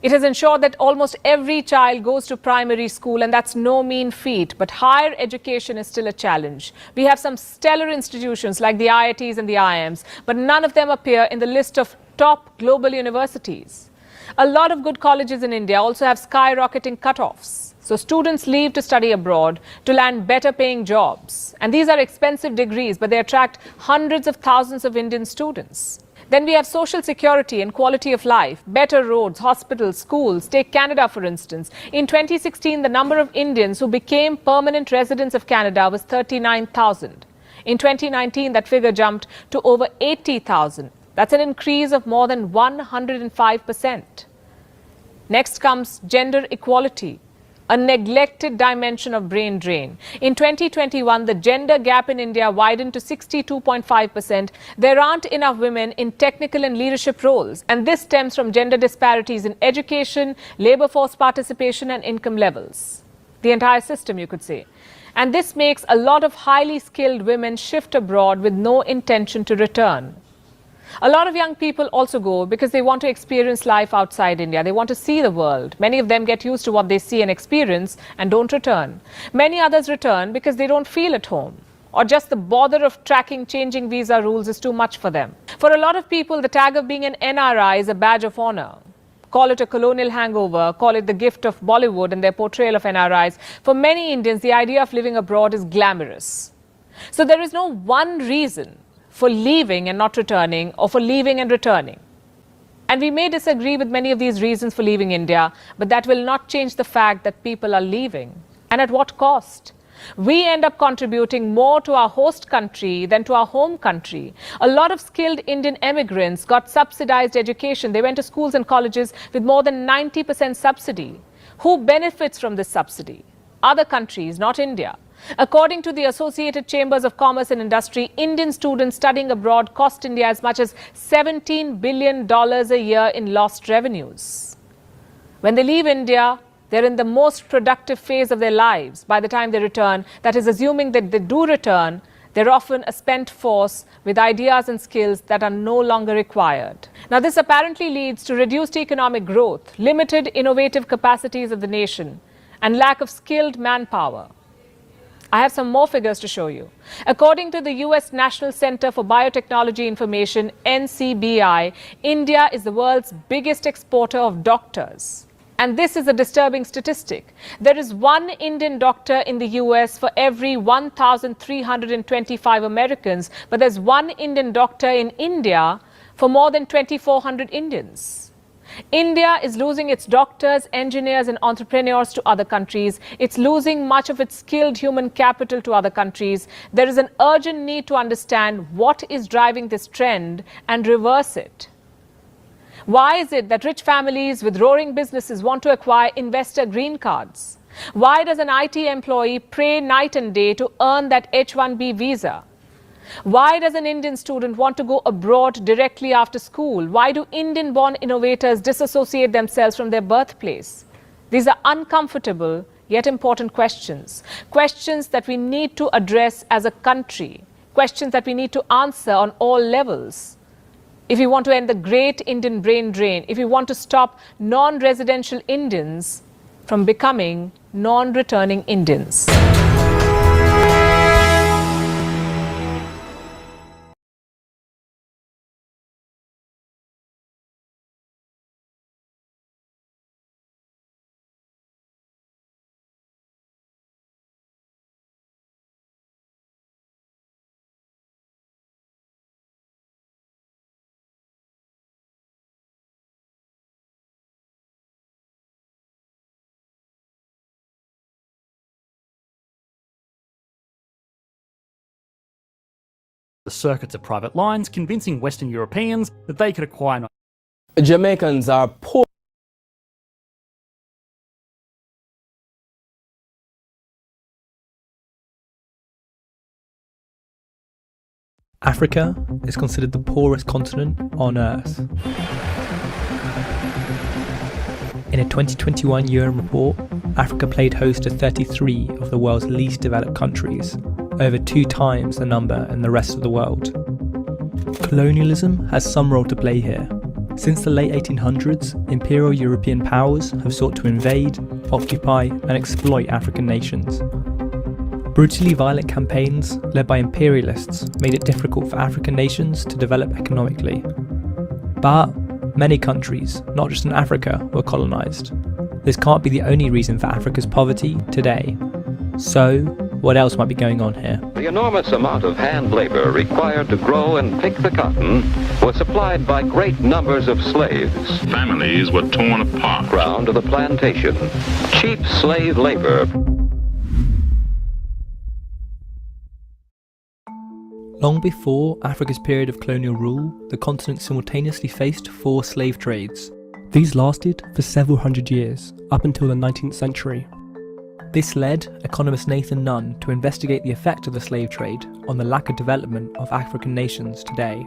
It has ensured that almost every child goes to primary school, and that's no mean feat. But higher education is still a challenge. We have some stellar institutions like the IITs and the IIMs, but none of them appear in the list of top global universities. A lot of good colleges in India also have skyrocketing cutoffs. So students leave to study abroad to land better paying jobs. And these are expensive degrees, but they attract hundreds of thousands of Indian students. Then we have social security and quality of life, better roads, hospitals, schools. Take Canada, for instance. In 2016, the number of Indians who became permanent residents of Canada was 39,000. In 2019, that figure jumped to over 80,000. That's an increase of more than 105%. Next comes gender equality, a neglected dimension of brain drain. In 2021, the gender gap in India widened to 62.5%. There aren't enough women in technical and leadership roles, and this stems from gender disparities in education, labor force participation, and income levels. The entire system, you could say. And this makes a lot of highly skilled women shift abroad with no intention to return. A lot of young people also go because they want to experience life outside India. They want to see the world. Many of them get used to what they see and experience and don't return. Many others return because they don't feel at home, or just the bother of tracking changing visa rules is too much for them. For a lot of people, the tag of being an NRI is a badge of honor. Call it a colonial hangover, call it the gift of Bollywood and their portrayal of NRIs. For many Indians, the idea of living abroad is glamorous. So there is no one reason for leaving and not returning, or for leaving and returning. And we may disagree with many of these reasons for leaving India, but that will not change the fact that people are leaving. And at what cost? We end up contributing more to our host country than to our home country. A lot of skilled Indian immigrants got subsidized education. They went to schools and colleges with more than 90% subsidy. Who benefits from this subsidy? Other countries, not India. According to the Associated Chambers of Commerce and Industry, Indian students studying abroad cost India as much as $17 billion a year in lost revenues. When they leave India, they're in the most productive phase of their lives. By the time they return, that is assuming that they do return, they're often a spent force with ideas and skills that are no longer required. Now, this apparently leads to reduced economic growth, limited innovative capacities of the nation, and lack of skilled manpower. I have some more figures to show you. According to the US National Center for Biotechnology Information, NCBI, India is the world's biggest exporter of doctors. And this is a disturbing statistic. There is one Indian doctor in the US for every 1,325 Americans, but there's one Indian doctor in India for more than 2,400 Indians. India is losing its doctors, engineers, and entrepreneurs to other countries. It's losing much of its skilled human capital to other countries. There is an urgent need to understand what is driving this trend and reverse it. Why is it that rich families with roaring businesses want to acquire investor green cards? Why does an IT employee pray night and day to earn that H-1B visa? Why does an Indian student want to go abroad directly after school? Why do Indian-born innovators disassociate themselves from their birthplace? These are uncomfortable yet important questions. Questions that we need to address as a country. Questions that we need to answer on all levels. If we want to end the great Indian brain drain, if we want to stop non-residential Indians from becoming non-returning Indians. The circuits of private lines, convincing Western Europeans that they could acquire. Jamaicans are poor. Africa is considered the poorest continent on Earth. In a 2021 UN report, Africa played host to 33 of the world's least developed countries, over 2 times the number in the rest of the world. Colonialism has some role to play here. Since the late 1800s, imperial European powers have sought to invade, occupy, and exploit African nations. Brutally violent campaigns led by imperialists made it difficult for African nations to develop economically. But many countries, not just in Africa, were colonised. This can't be the only reason for Africa's poverty today. So, what else might be going on here? The enormous amount of hand labor required to grow and pick the cotton was supplied by great numbers of slaves. Families were torn apart. Ground to the plantation. Cheap slave labor. Long before Africa's period of colonial rule, the continent simultaneously faced 4 slave trades. These lasted for several hundred years, up until the 19th century. This led economist Nathan Nunn to investigate the effect of the slave trade on the lack of development of African nations today.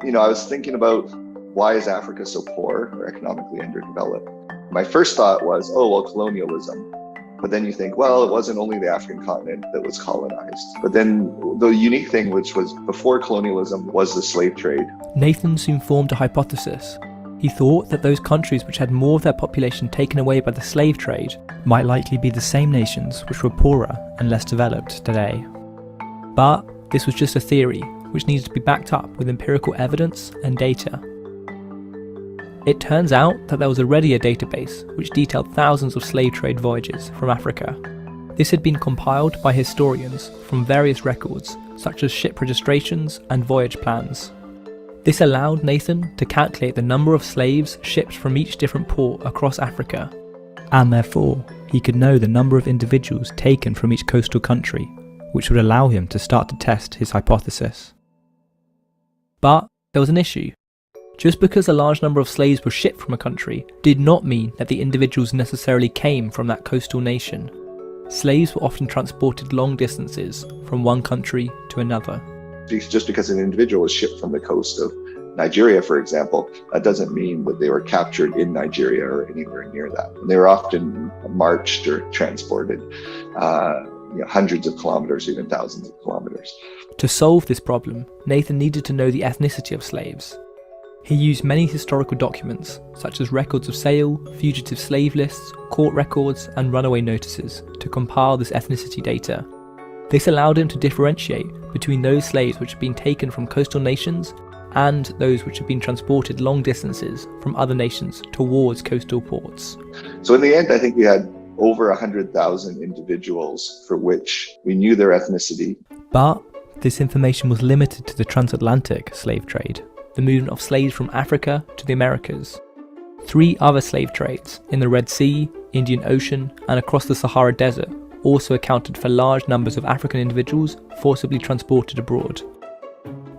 You know, I was thinking about why is Africa so poor or economically underdeveloped? My first thought was, oh, well, colonialism. But then you think, well, it wasn't only the African continent that was colonized. But then the unique thing, which was before colonialism, was the slave trade. Nathan soon formed a hypothesis. He thought that those countries which had more of their population taken away by the slave trade might likely be the same nations which were poorer and less developed today. But this was just a theory, which needed to be backed up with empirical evidence and data. It turns out that there was already a database which detailed thousands of slave trade voyages from Africa. This had been compiled by historians from various records, such as ship registrations and voyage plans. This allowed Nathan to calculate the number of slaves shipped from each different port across Africa, and therefore he could know the number of individuals taken from each coastal country, which would allow him to start to test his hypothesis. But there was an issue. Just because a large number of slaves were shipped from a country did not mean that the individuals necessarily came from that coastal nation. Slaves were often transported long distances from one country to another. Just because an individual was shipped from the coast of Nigeria, for example, that doesn't mean that they were captured in Nigeria or anywhere near that. They were often marched or transported hundreds of kilometers, even thousands of kilometers. To solve this problem, Nathan needed to know the ethnicity of slaves. He used many historical documents, such as records of sale, fugitive slave lists, court records, and runaway notices, to compile this ethnicity data. This allowed him to differentiate between those slaves which had been taken from coastal nations and those which had been transported long distances from other nations towards coastal ports. So in the end, I think we had over 100,000 individuals for which we knew their ethnicity. But this information was limited to the transatlantic slave trade, the movement of slaves from Africa to the Americas. 3 other slave trades in the Red Sea, Indian Ocean, and across the Sahara Desert also accounted for large numbers of African individuals forcibly transported abroad.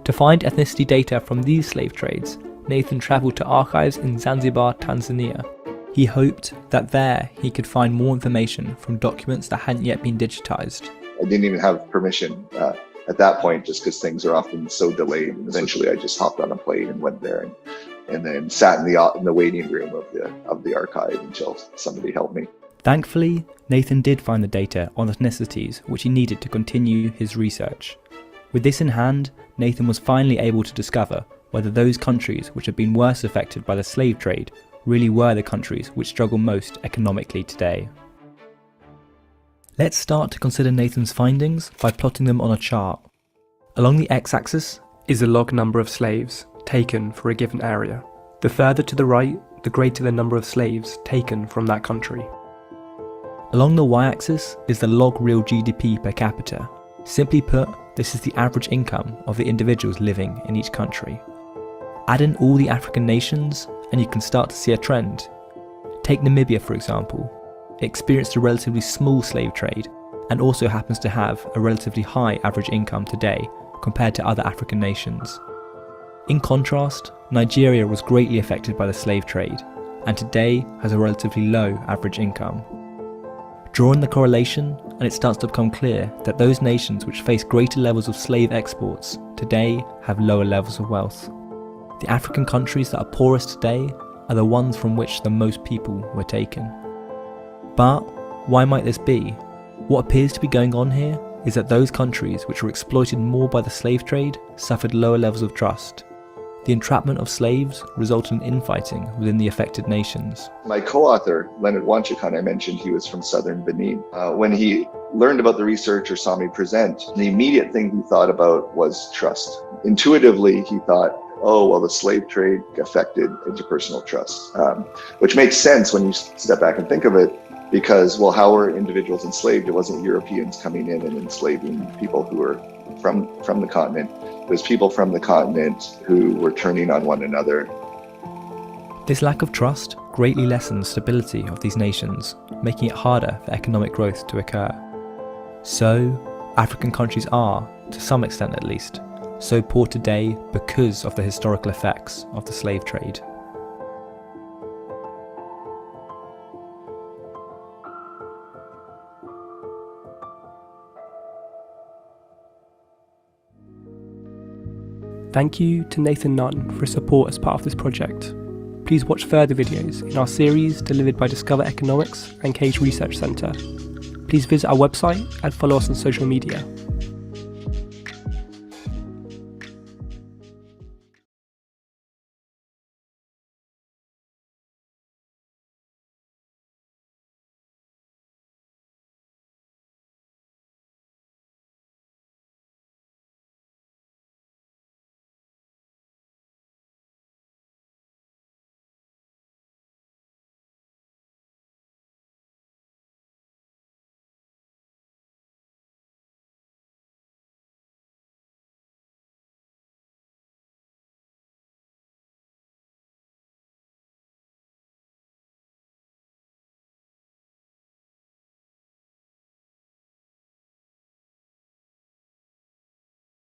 To find ethnicity data from these slave trades, Nathan travelled to archives in Zanzibar, Tanzania. He hoped that there he could find more information from documents that hadn't yet been digitised. I didn't even have permission at that point, just because things are often so delayed. And eventually I just hopped on a plane and went there and then sat in the waiting room of the archive until somebody helped me. Thankfully, Nathan did find the data on ethnicities which he needed to continue his research. With this in hand, Nathan was finally able to discover whether those countries which had been worse affected by the slave trade really were the countries which struggle most economically today. Let's start to consider Nathan's findings by plotting them on a chart. Along the x-axis is the log number of slaves taken for a given area. The further to the right, the greater the number of slaves taken from that country. Along the y-axis is the log real GDP per capita. Simply put, this is the average income of the individuals living in each country. Add in all the African nations and you can start to see a trend. Take Namibia for example. It experienced a relatively small slave trade and also happens to have a relatively high average income today compared to other African nations. In contrast, Nigeria was greatly affected by the slave trade and today has a relatively low average income. Drawing the correlation, and it starts to become clear that those nations which face greater levels of slave exports today have lower levels of wealth. The African countries that are poorest today are the ones from which the most people were taken. But why might this be? What appears to be going on here is that those countries which were exploited more by the slave trade suffered lower levels of trust. The entrapment of slaves resulted in infighting within the affected nations. My co-author, Leonard Wanchikan, I mentioned he was from southern Benin. When he learned about the research or saw me present, the immediate thing he thought about was trust. Intuitively, he thought, oh, well, the slave trade affected interpersonal trust, which makes sense when you step back and think of it, because, well, how were individuals enslaved? It wasn't Europeans coming in and enslaving people who were from the continent. It was people from the continent who were turning on one another. This lack of trust greatly lessens stability of these nations, making it harder for economic growth to occur. So, African countries are, to some extent at least, so poor today because of the historical effects of the slave trade. Thank you to Nathan Nunn for his support as part of this project. Please watch further videos in our series delivered by Discover Economics and Cage Research Centre. Please visit our website and follow us on social media.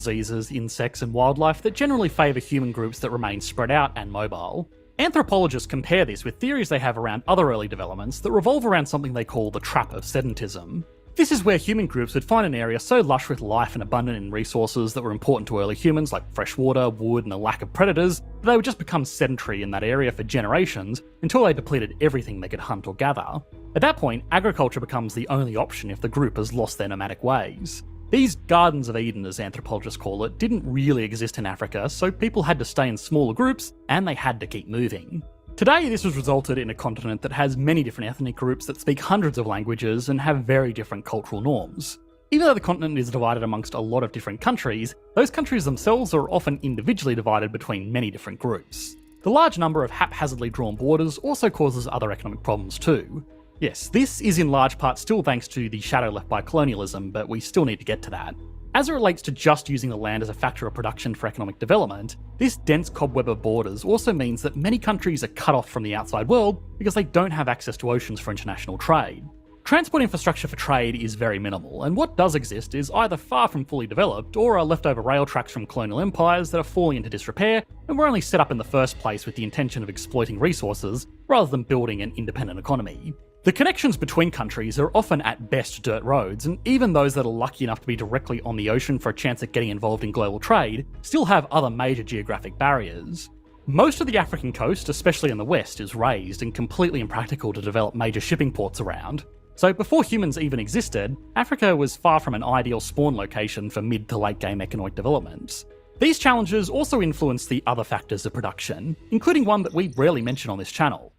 Diseases, insects and wildlife that generally favour human groups that remain spread out and mobile. Anthropologists compare this with theories they have around other early developments that revolve around something they call the trap of sedentism. This is where human groups would find an area so lush with life and abundant in resources that were important to early humans like fresh water, wood and a lack of predators, that they would just become sedentary in that area for generations until they depleted everything they could hunt or gather. At that point, agriculture becomes the only option if the group has lost their nomadic ways. These Gardens of Eden, as anthropologists call it, didn't really exist in Africa, so people had to stay in smaller groups, and they had to keep moving. Today, this has resulted in a continent that has many different ethnic groups that speak hundreds of languages and have very different cultural norms. Even though the continent is divided amongst a lot of different countries, those countries themselves are often individually divided between many different groups. The large number of haphazardly drawn borders also causes other economic problems too. Yes, this is in large part still thanks to the shadow left by colonialism, but we still need to get to that. As it relates to just using the land as a factor of production for economic development, this dense cobweb of borders also means that many countries are cut off from the outside world because they don't have access to oceans for international trade. Transport infrastructure for trade is very minimal, and what does exist is either far from fully developed or are leftover rail tracks from colonial empires that are falling into disrepair and were only set up in the first place with the intention of exploiting resources rather than building an independent economy. The connections between countries are often at best dirt roads, and even those that are lucky enough to be directly on the ocean for a chance at getting involved in global trade still have other major geographic barriers. Most of the African coast, especially in the west, is raised and completely impractical to develop major shipping ports around. So before humans even existed, Africa was far from an ideal spawn location for mid to late game economic development. These challenges also influence the other factors of production, including one that we rarely mention on this channel.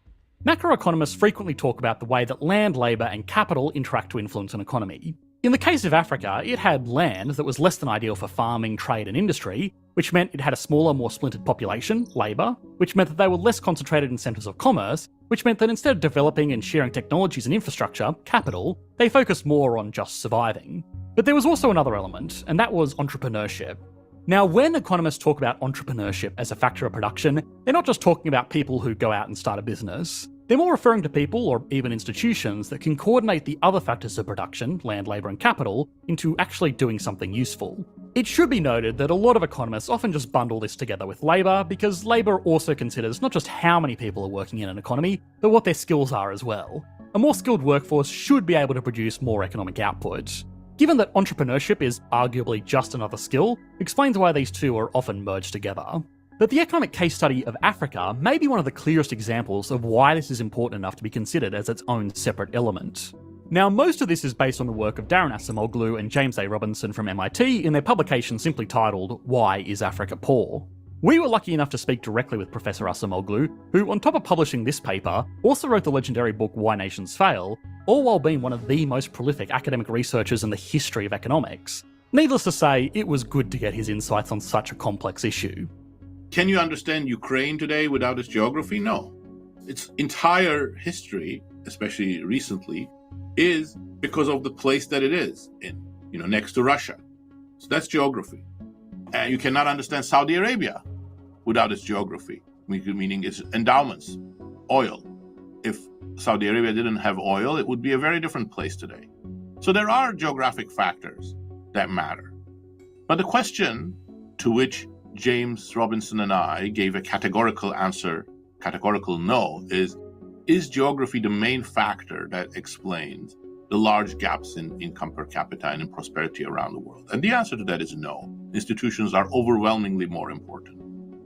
Macroeconomists frequently talk about the way that land, labour and capital interact to influence an economy. In the case of Africa, it had land that was less than ideal for farming, trade and industry, which meant it had a smaller, more splintered population, labour, which meant that they were less concentrated in centres of commerce, which meant that instead of developing and sharing technologies and infrastructure, capital, they focused more on just surviving. But there was also another element, and that was entrepreneurship. Now, when economists talk about entrepreneurship as a factor of production, they're not just talking about people who go out and start a business. They're more referring to people, or even institutions, that can coordinate the other factors of production, land, labour and capital, into actually doing something useful. It should be noted that a lot of economists often just bundle this together with labour, because labour also considers not just how many people are working in an economy, but what their skills are as well. A more skilled workforce should be able to produce more economic output. Given that entrepreneurship is arguably just another skill, explains why these two are often merged together. But the economic case study of Africa may be one of the clearest examples of why this is important enough to be considered as its own separate element. Now, most of this is based on the work of Darren Acemoglu and James A. Robinson from MIT in their publication simply titled, Why is Africa Poor? We were lucky enough to speak directly with Professor Acemoglu, who, on top of publishing this paper, also wrote the legendary book Why Nations Fail, all while being one of the most prolific academic researchers in the history of economics. Needless to say, it was good to get his insights on such a complex issue. Can you understand Ukraine today without its geography? No. Its entire history, especially recently, is because of the place that it is in, next to Russia. So that's geography. And you cannot understand Saudi Arabia without its geography, meaning its endowments, oil. If Saudi Arabia didn't have oil, it would be a very different place today. So there are geographic factors that matter. But the question to which James Robinson and I gave a categorical answer, categorical no, is geography the main factor that explains the large gaps in income per capita and in prosperity around the world? And the answer to that is no. Institutions are overwhelmingly more important.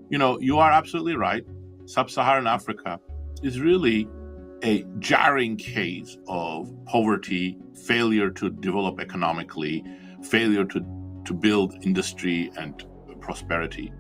You are absolutely right. Sub-Saharan Africa is really a jarring case of poverty, failure to develop economically, failure to build industry and prosperity.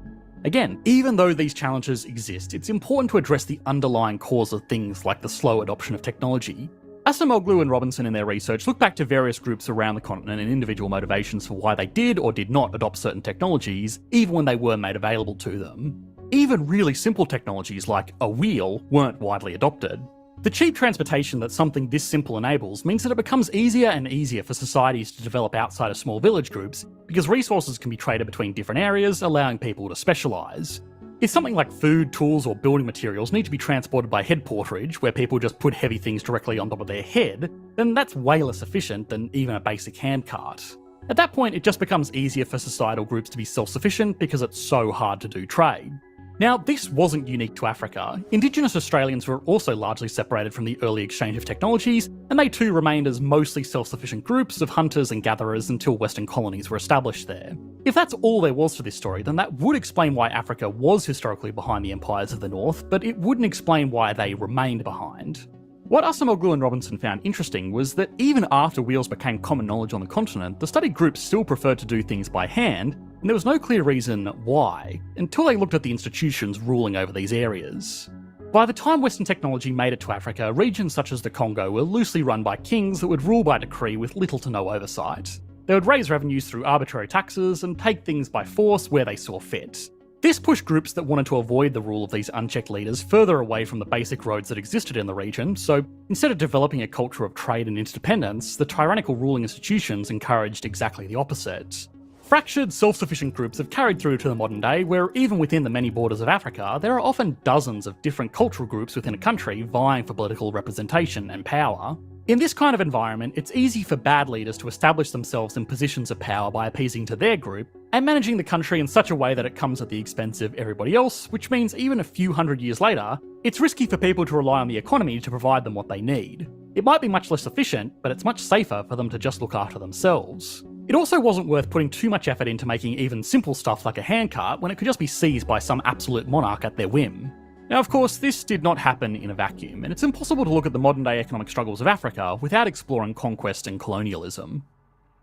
Again, even though these challenges exist, it's important to address the underlying cause of things like the slow adoption of technology. Acemoglu and Robinson in their research look back to various groups around the continent and individual motivations for why they did or did not adopt certain technologies, even when they were made available to them. Even really simple technologies like a wheel weren't widely adopted. The cheap transportation that something this simple enables means that it becomes easier and easier for societies to develop outside of small village groups because resources can be traded between different areas, allowing people to specialise. If something like food, tools, or building materials need to be transported by head porterage, where people just put heavy things directly on top of their head, then that's way less efficient than even a basic handcart. At that point, it just becomes easier for societal groups to be self-sufficient because it's so hard to do trade. Now, this wasn't unique to Africa. Indigenous Australians were also largely separated from the early exchange of technologies, and they too remained as mostly self-sufficient groups of hunters and gatherers until Western colonies were established there. If that's all there was to this story, then that would explain why Africa was historically behind the empires of the North, but it wouldn't explain why they remained behind. What Acemoglu and Robinson found interesting was that even after wheels became common knowledge on the continent, the studied groups still preferred to do things by hand, and there was no clear reason why, until they looked at the institutions ruling over these areas. By the time Western technology made it to Africa, regions such as the Congo were loosely run by kings that would rule by decree with little to no oversight. They would raise revenues through arbitrary taxes and take things by force where they saw fit. This pushed groups that wanted to avoid the rule of these unchecked leaders further away from the basic roads that existed in the region, so instead of developing a culture of trade and interdependence, the tyrannical ruling institutions encouraged exactly the opposite. Fractured, self-sufficient groups have carried through to the modern day, where even within the many borders of Africa, there are often dozens of different cultural groups within a country vying for political representation and power. In this kind of environment, it's easy for bad leaders to establish themselves in positions of power by appeasing to their group, and managing the country in such a way that it comes at the expense of everybody else, which means even a few hundred years later, it's risky for people to rely on the economy to provide them what they need. It might be much less efficient, but it's much safer for them to just look after themselves. It also wasn't worth putting too much effort into making even simple stuff like a handcart when it could just be seized by some absolute monarch at their whim. Now, of course, this did not happen in a vacuum, and it's impossible to look at the modern-day economic struggles of Africa without exploring conquest and colonialism.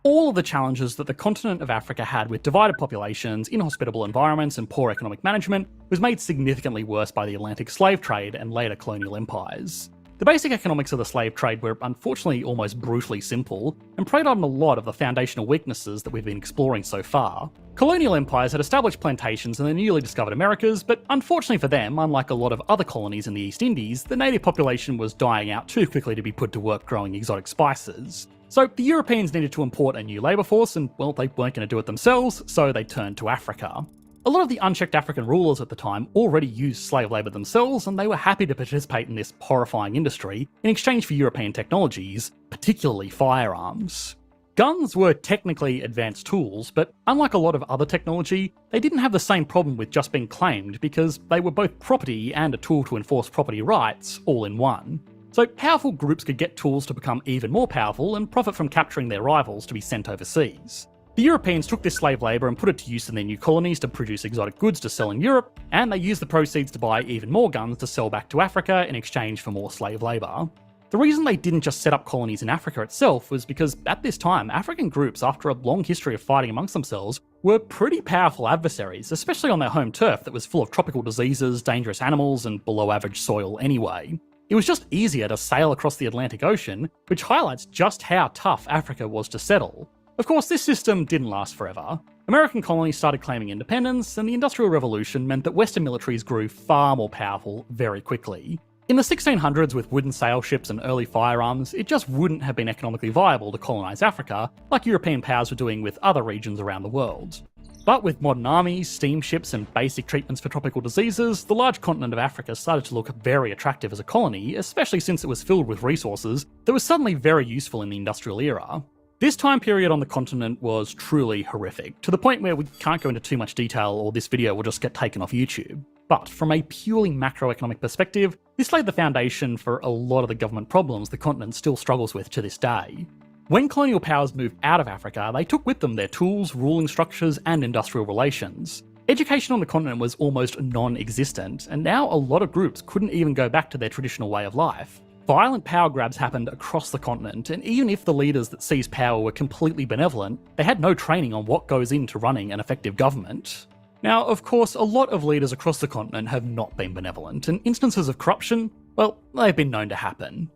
All of the challenges that the continent of Africa had with divided populations, inhospitable environments, and poor economic management was made significantly worse by the Atlantic slave trade and later colonial empires. The basic economics of the slave trade were unfortunately almost brutally simple, and preyed on a lot of the foundational weaknesses that we've been exploring so far. Colonial empires had established plantations in the newly discovered Americas, but unfortunately for them, unlike a lot of other colonies in the East Indies, the native population was dying out too quickly to be put to work growing exotic spices. So the Europeans needed to import a new labour force, and well, they weren't going to do it themselves, so they turned to Africa. A lot of the unchecked African rulers at the time already used slave labour themselves, and they were happy to participate in this horrifying industry in exchange for European technologies, particularly firearms. Guns were technically advanced tools, but unlike a lot of other technology, they didn't have the same problem with just being claimed because they were both property and a tool to enforce property rights all in one. So powerful groups could get tools to become even more powerful and profit from capturing their rivals to be sent overseas. The Europeans took this slave labour and put it to use in their new colonies to produce exotic goods to sell in Europe, and they used the proceeds to buy even more guns to sell back to Africa in exchange for more slave labour. The reason they didn't just set up colonies in Africa itself was because at this time, African groups, after a long history of fighting amongst themselves, were pretty powerful adversaries, especially on their home turf that was full of tropical diseases, dangerous animals, and below average soil anyway. It was just easier to sail across the Atlantic Ocean, which highlights just how tough Africa was to settle. Of course, this system didn't last forever. American colonies started claiming independence, and the Industrial Revolution meant that Western militaries grew far more powerful very quickly. In the 1600s, with wooden sail ships and early firearms, it just wouldn't have been economically viable to colonise Africa, like European powers were doing with other regions around the world. But with modern armies, steamships, and basic treatments for tropical diseases, the large continent of Africa started to look very attractive as a colony, especially since it was filled with resources that were suddenly very useful in the industrial era. This time period on the continent was truly horrific, to the point where we can't go into too much detail or this video will just get taken off YouTube. But from a purely macroeconomic perspective, this laid the foundation for a lot of the government problems the continent still struggles with to this day. When colonial powers moved out of Africa, they took with them their tools, ruling structures, and industrial relations. Education on the continent was almost non-existent, and now a lot of groups couldn't even go back to their traditional way of life. Violent power grabs happened across the continent, and even if the leaders that seized power were completely benevolent, they had no training on what goes into running an effective government. Now, of course, a lot of leaders across the continent have not been benevolent, and instances of corruption, well, they've been known to happen.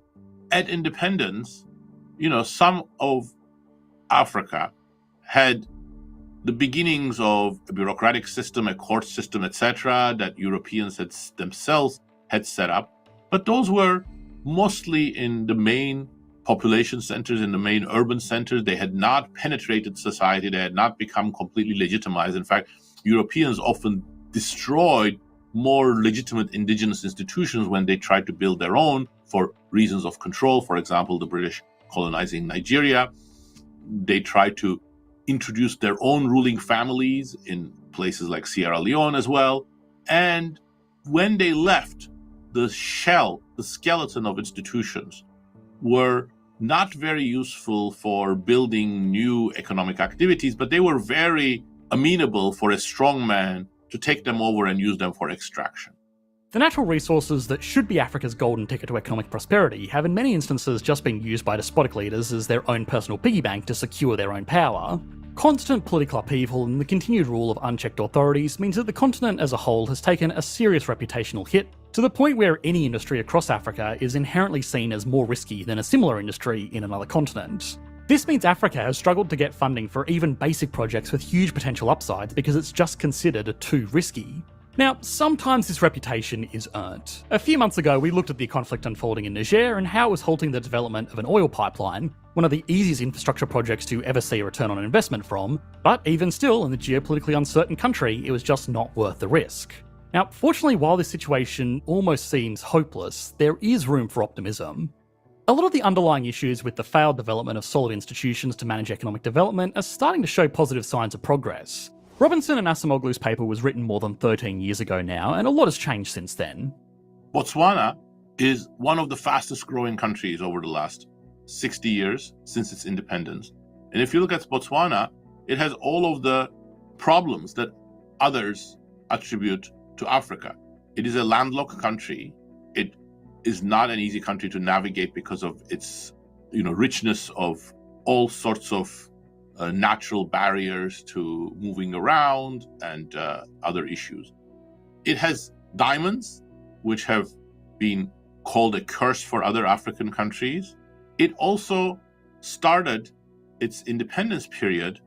At independence, some of Africa had the beginnings of a bureaucratic system, a court system, etc., that Europeans themselves had set up. But those were mostly in the main population centers, in the main urban centers. They had not penetrated society. They had not become completely legitimized. In fact, Europeans often destroyed more legitimate indigenous institutions when they tried to build their own for reasons of control. For example, the British colonizing Nigeria. They tried to introduce their own ruling families in places like Sierra Leone as well. And when they left, the skeleton of institutions were not very useful for building new economic activities, but they were very amenable for a strong man to take them over and use them for extraction. The natural resources that should be Africa's golden ticket to economic prosperity have in many instances just been used by despotic leaders as their own personal piggy bank to secure their own power. Constant political upheaval and the continued rule of unchecked authorities means that the continent as a whole has taken a serious reputational hit, to the point where any industry across Africa is inherently seen as more risky than a similar industry in another continent. This means Africa has struggled to get funding for even basic projects with huge potential upsides because it's just considered too risky. Now, sometimes this reputation is earned. A few months ago, we looked at the conflict unfolding in Niger and how it was halting the development of an oil pipeline, one of the easiest infrastructure projects to ever see a return on investment from, but even still, in the geopolitically uncertain country, it was just not worth the risk. Now, fortunately, while this situation almost seems hopeless, there is room for optimism. A lot of the underlying issues with the failed development of solid institutions to manage economic development are starting to show positive signs of progress. Robinson and Acemoglu's paper was written more than 13 years ago now, and a lot has changed since then. Botswana is one of the fastest growing countries over the last 60 years since its independence. And if you look at Botswana, it has all of the problems that others attribute to Africa. It is a landlocked country. It is not an easy country to navigate because of its, richness of all sorts of natural barriers to moving around and other issues. It has diamonds, which have been called a curse for other African countries. It also started its independence period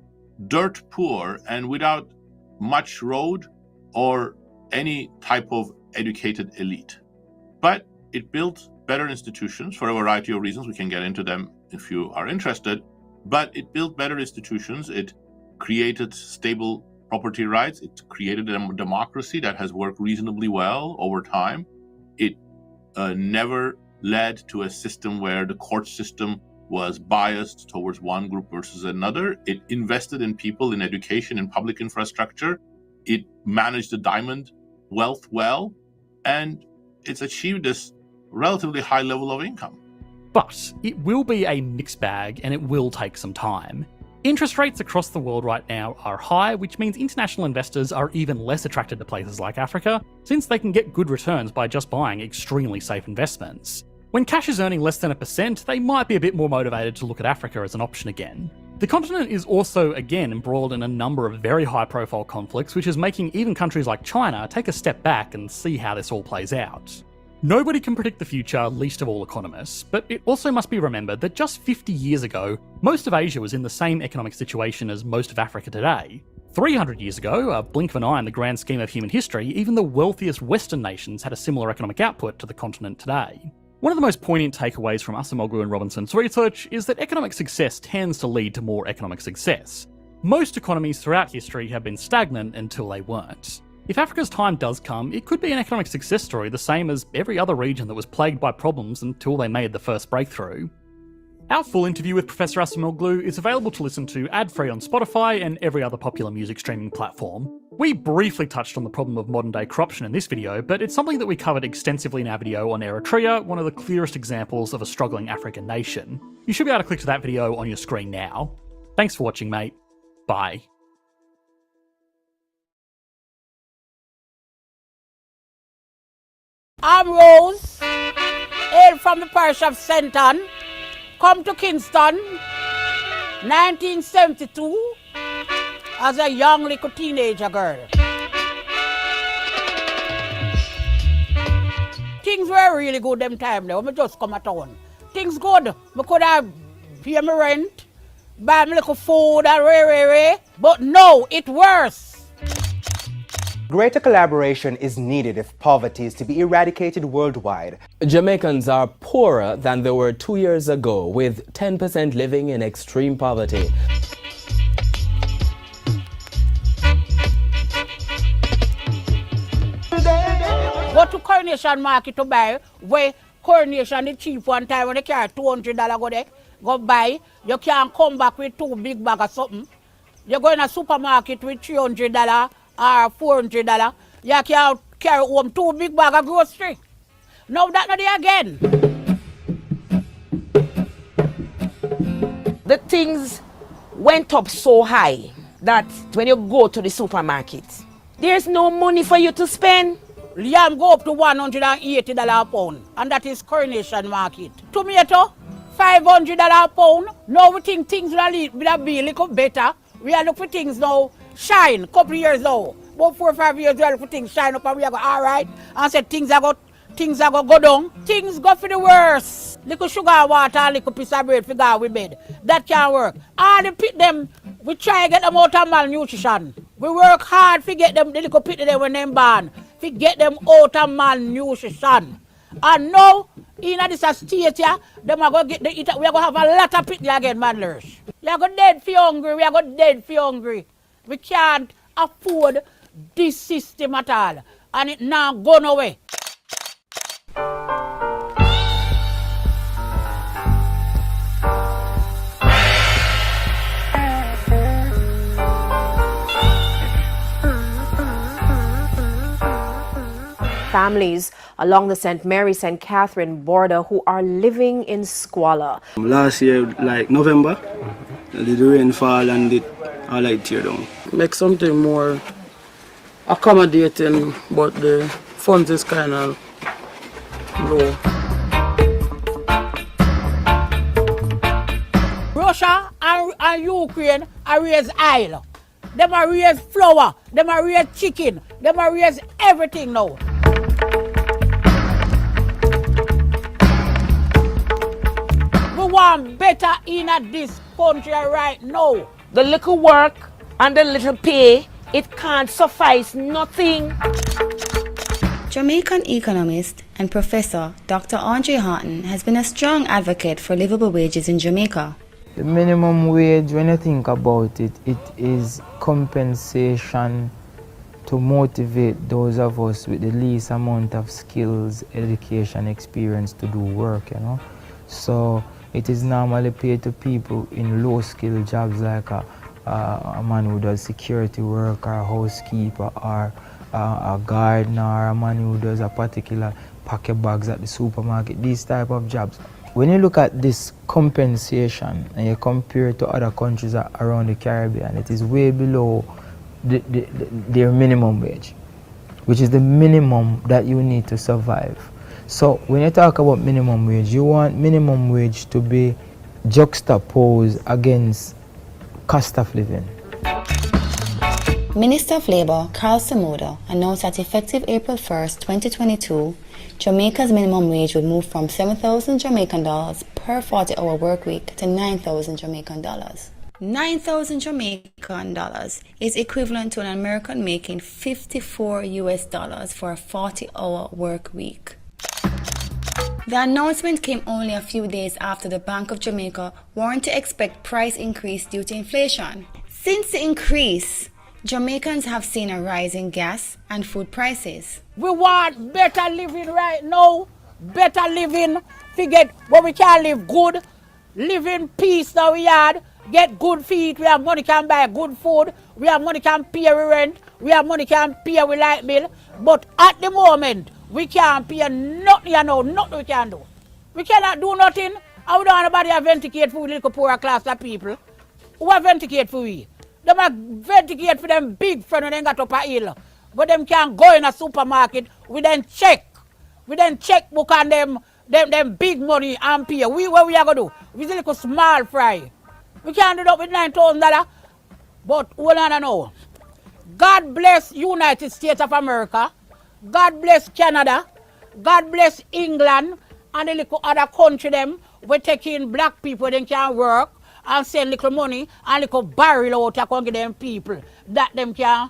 dirt poor and without much road or any type of educated elite. But it built better institutions for a variety of reasons. We can get into them if you are interested. But it built better institutions. It created stable property rights. It created a democracy that has worked reasonably well over time. It never led to a system where the court system was biased towards one group versus another. It invested in people, in education, in public infrastructure. It managed the diamond wealth well, and it's achieved this relatively high level of income. But it will be a mixed bag and it will take some time. Interest rates across the world right now are high, which means international investors are even less attracted to places like Africa, since they can get good returns by just buying extremely safe investments. When cash is earning less than 1%, they might be a bit more motivated to look at Africa as an option again. The continent is also, again, embroiled in a number of very high-profile conflicts, which is making even countries like China take a step back and see how this all plays out. Nobody can predict the future, least of all economists, but it also must be remembered that just 50 years ago, most of Asia was in the same economic situation as most of Africa today. 300 years ago, a blink of an eye in the grand scheme of human history, even the wealthiest Western nations had a similar economic output to the continent today. One of the most poignant takeaways from Acemoglu and Robinson's research is that economic success tends to lead to more economic success. Most economies throughout history have been stagnant until they weren't. If Africa's time does come, it could be an economic success story the same as every other region that was plagued by problems until they made the first breakthrough. Our full interview with Professor Asimoglu is available to listen to ad-free on Spotify and every other popular music streaming platform. We briefly touched on the problem of modern-day corruption in this video, but it's something that we covered extensively in our video on Eritrea, one of the clearest examples of a struggling African nation. You should be able to click to that video on your screen now. Thanks for watching, mate. Bye. I'm Rose, hail from the parish of Senton, come to Kingston, 1972, as a young little teenager girl. Things were really good them time there, when I just come at town. Things good. I could have pay my rent, buy me little food and but no, it worse. Greater collaboration is needed if poverty is to be eradicated worldwide. Jamaicans are poorer than they were 2 years ago, with 10% living in extreme poverty. Go to Coronation Market to buy, where Coronation is cheap one time when they carry $200 go there, go buy, you can't come back with 2 big bags of something. You go in a supermarket with $300 or $400, you can carry home 2 big bags of grocery. Now that not there again. The things went up so high that when you go to the supermarket, there's no money for you to spend. Yam go up to $180 a pound, and that is Coronation Market. Tomato, $500 a pound. Now we think things will be a little better. We are looking for things now shine. Couple years now, about 4 or 5 years, we are looking for things shine up, and we are going all right. And said things are going to go down. Things go for the worse. Little sugar, water, little piece of bread for go with bed. That can't work. All the pit them, we try to get them out of malnutrition. We work hard to get them, the little pit them when them born, to get them out of malnutrition. And now, in this state here, them are going to get the eat. We are going to have a lot of pit again, manlers. We are going to dead for hungry. We are going to dead for hungry. We can't afford this system at all. And it now gone away. Families along the St. Mary-St. Catherine border who are living in squalor. Last year, like November, the rainfall and it all like tear down. Make something more accommodating, but the funds is kind of low. Russia and Ukraine are raise oil. Them are raise flour. Them are raise chicken. Them are raise everything now. We want better in this country right now. The little work and the little pay, it can't suffice nothing. Jamaican economist and professor Dr. Andre Horton has been a strong advocate for livable wages in Jamaica. The minimum wage, when you think about it, it is compensation to motivate those of us with the least amount of skills, education, experience to do work, you know. So it is normally paid to people in low-skill jobs like a man who does security work, or a housekeeper, or a gardener, or a man who does a particular packet bags at the supermarket, these type of jobs. When you look at this compensation and you compare it to other countries around the Caribbean, it is way below their minimum wage, which is the minimum that you need to survive. So when you talk about minimum wage, you want minimum wage to be juxtaposed against cost of living. Minister of Labour Carl Samuda announced that effective April 1st, 2022, Jamaica's minimum wage would move from 7,000 Jamaican dollars per 40-hour work week to 9,000 Jamaican dollars. 9,000 Jamaican dollars is equivalent to an American making $54 US for a 40-hour work week. The announcement came only a few days after the Bank of Jamaica warned to expect price increase due to inflation. Since the increase, Jamaicans have seen a rise in gas and food prices. We want better living right now. Better living. Forget what we can live good. live in peace now we yard, get good feed, we have money can buy good food, we have money can pay we rent, we have money can pay we light bill, but at the moment, we can't pay nothing, you know, nothing we can do. We cannot do nothing, and we don't want nobody to venticate for the little poorer class of people. Who have venticate for we? Them are venticate for them big friend when they got up a hill. But them can't go in a supermarket, we then check. We then check book on them big money and pay. What we are going to do? We still a small fry. We can't do that with $9,000. But hold on now. God bless United States of America. God bless Canada. God bless England and the little other country them. We're taking black people they can work and send little money and little barrel out to give them people that them can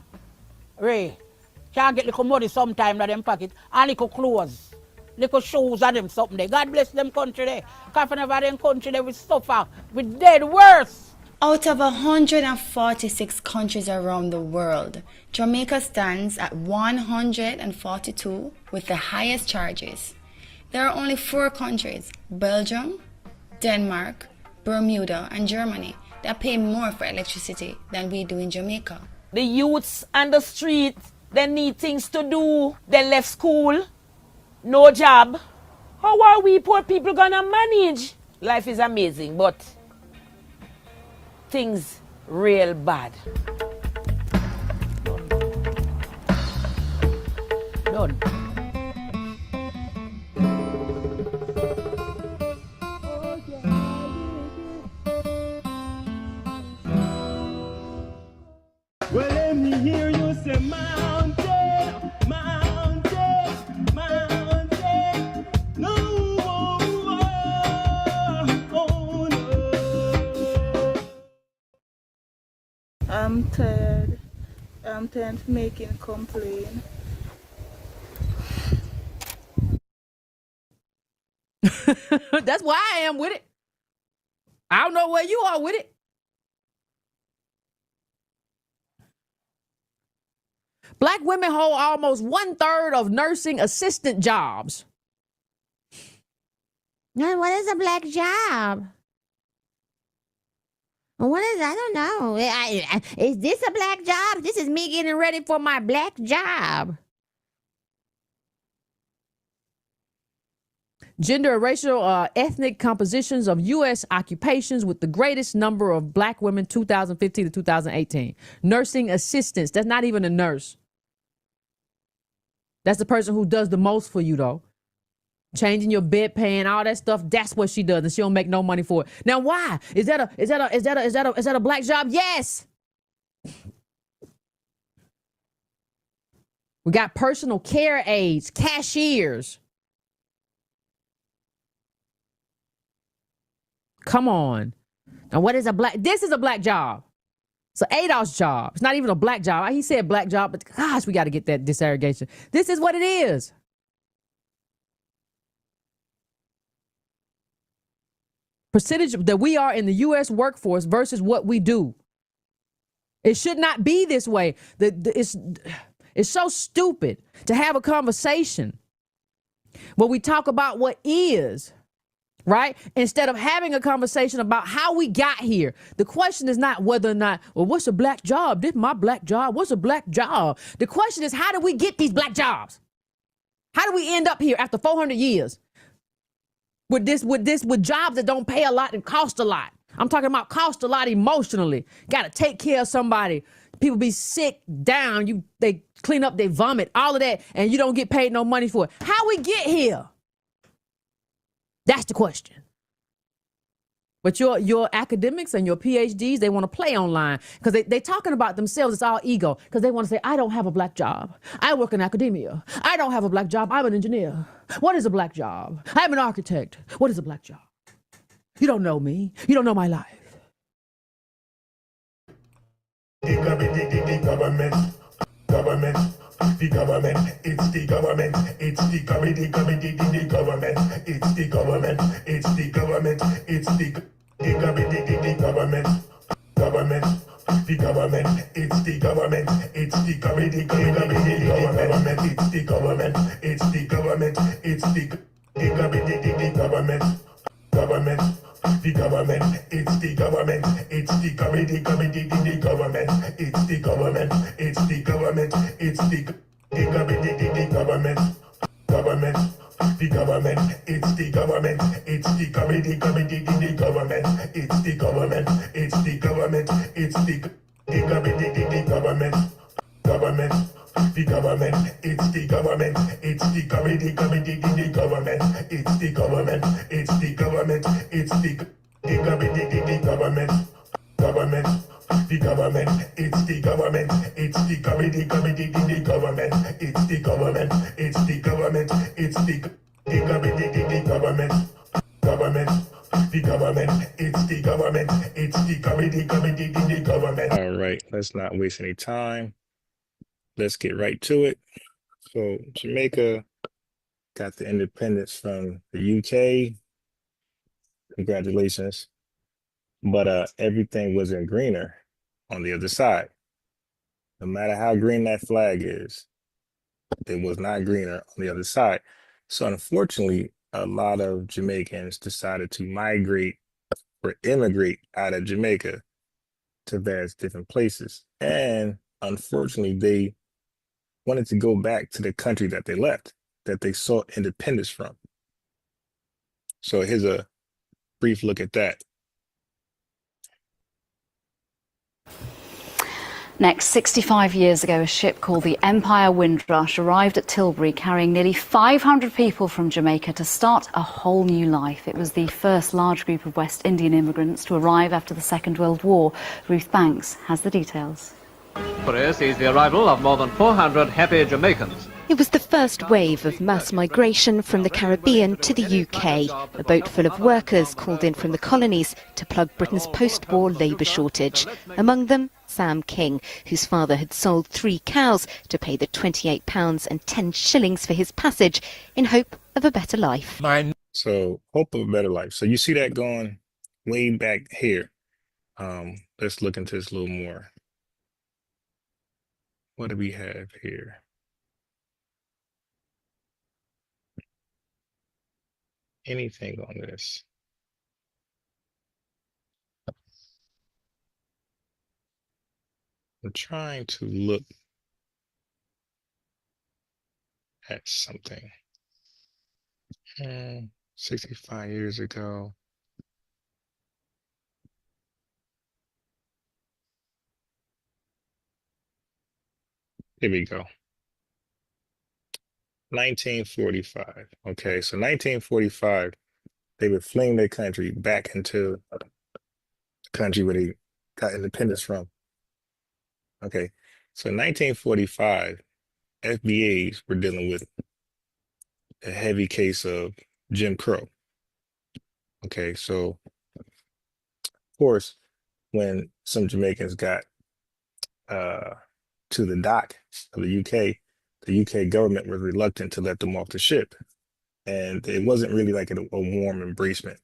get little money sometime in them pocket and little clothes. Little shoes and them something there. God bless them country there. Because whenever them country there we suffer. We dead worse. Out of 146 countries around the world, Jamaica stands at 142 with the highest charges. There are only 4 countries, Belgium, Denmark, Bermuda and Germany, that pay more for electricity than we do in Jamaica. The youths on the street, they need things to do. They left school, no job. How are we poor people gonna manage? Life is amazing, but things real bad. Done. Well, let me hear you say mountain, mountain, mountain. No, oh, no. I'm tired. I'm tired of making complaint. That's why I am with it. I don't know where you are with it. Black women hold almost 1/3 of nursing assistant jobs. And what is a black job? What is, I don't know. Is this a black job? This is me getting ready for my black job. Gender, racial, ethnic compositions of U.S. occupations with the greatest number of black women 2015 to 2018. Nursing assistants. That's not even a nurse. That's the person who does the most for you, though. Changing your bedpan, all that stuff. That's what she does, and she don't make no money for it. Now, why? Is that a black job? Yes. We got personal care aides, cashiers. Come on. Now, what is a black? This is a black job. It's an ADOS job. It's not even a black job. He said black job, but gosh, we got to get that disaggregation. This is what it is. Percentage that we are in the U.S. workforce versus what we do. It should not be this way. It's so stupid to have a conversation where we talk about what is. Right? Instead of having a conversation about how we got here. The question is not whether or not, well, what's a black job? This is my black job. What's a black job? The question is, how do we get these black jobs? How do we end up here after 400 years with jobs that don't pay a lot and cost a lot? I'm talking about cost a lot emotionally. Got to take care of somebody. People be sick, down. They clean up, they vomit, all of that, and you don't get paid no money for it. How we get here? That's the question. But your academics and your PhDs, they want to play online because they talking about themselves. It's all ego because they want to say, I don't have a black job. I work in academia. I don't have a black job. I'm an engineer. What is a black job? I'm an architect. What is a black job? You don't know me. You don't know my life. The government. The government, it's the government, it's the government, the government, it's the government, it's the government, it's the government, it's the government, the government, the government, it's the government, it's the government, the government, it's the government, it's the government, it's the government, The government, it's the government, it's the government, the government, it's the government, it's the government, it's the government, government, the government, it's the government, it's the government, the government, it's the government, it's the government, it's the government, government. The government, it's the government, it's the government, the government, it's the government, it's the government, it's the government, government, the government, it's the government, it's the government, the government, it's the government, it's the government, it's the government, government, the government, it's the government, it's the government, the government. All right, let's not waste any time. Let's get right to it. So Jamaica got the independence from the UK. Congratulations. But everything wasn't greener on the other side. No matter how green that flag is, it was not greener on the other side. So unfortunately, a lot of Jamaicans decided to migrate or immigrate out of Jamaica to various different places. And unfortunately, they wanted to go back to the country that they left, that they sought independence from. So here's a brief look at that. Next, 65 years ago, a ship called the Empire Windrush arrived at Tilbury carrying nearly 500 people from Jamaica to start a whole new life. It was the first large group of West Indian immigrants to arrive after the Second World War. Ruth Banks has the details. Tilbury sees the arrival of more than 400 happy Jamaicans. It was the first wave of mass migration from the Caribbean to the UK. A boat full of workers called in from the colonies to plug Britain's post-war labour shortage. Among them, Sam King, whose father had sold 3 cows to pay the £28 and 10 shillings for his passage in hope of a better life. So, hope of a better life. So you see that going way back here. Let's look into this a little more. What do we have here? Anything on this? I'm trying to look at something. 65 years ago. Here we go. 1945. Okay, so 1945, they were fleeing their country back into the country where they got independence from. Okay, so in 1945, FBAs were dealing with a heavy case of Jim Crow. Okay, so of course, when some Jamaicans got to the dock of the UK government was reluctant to let them off the ship. And it wasn't really like a warm embracement.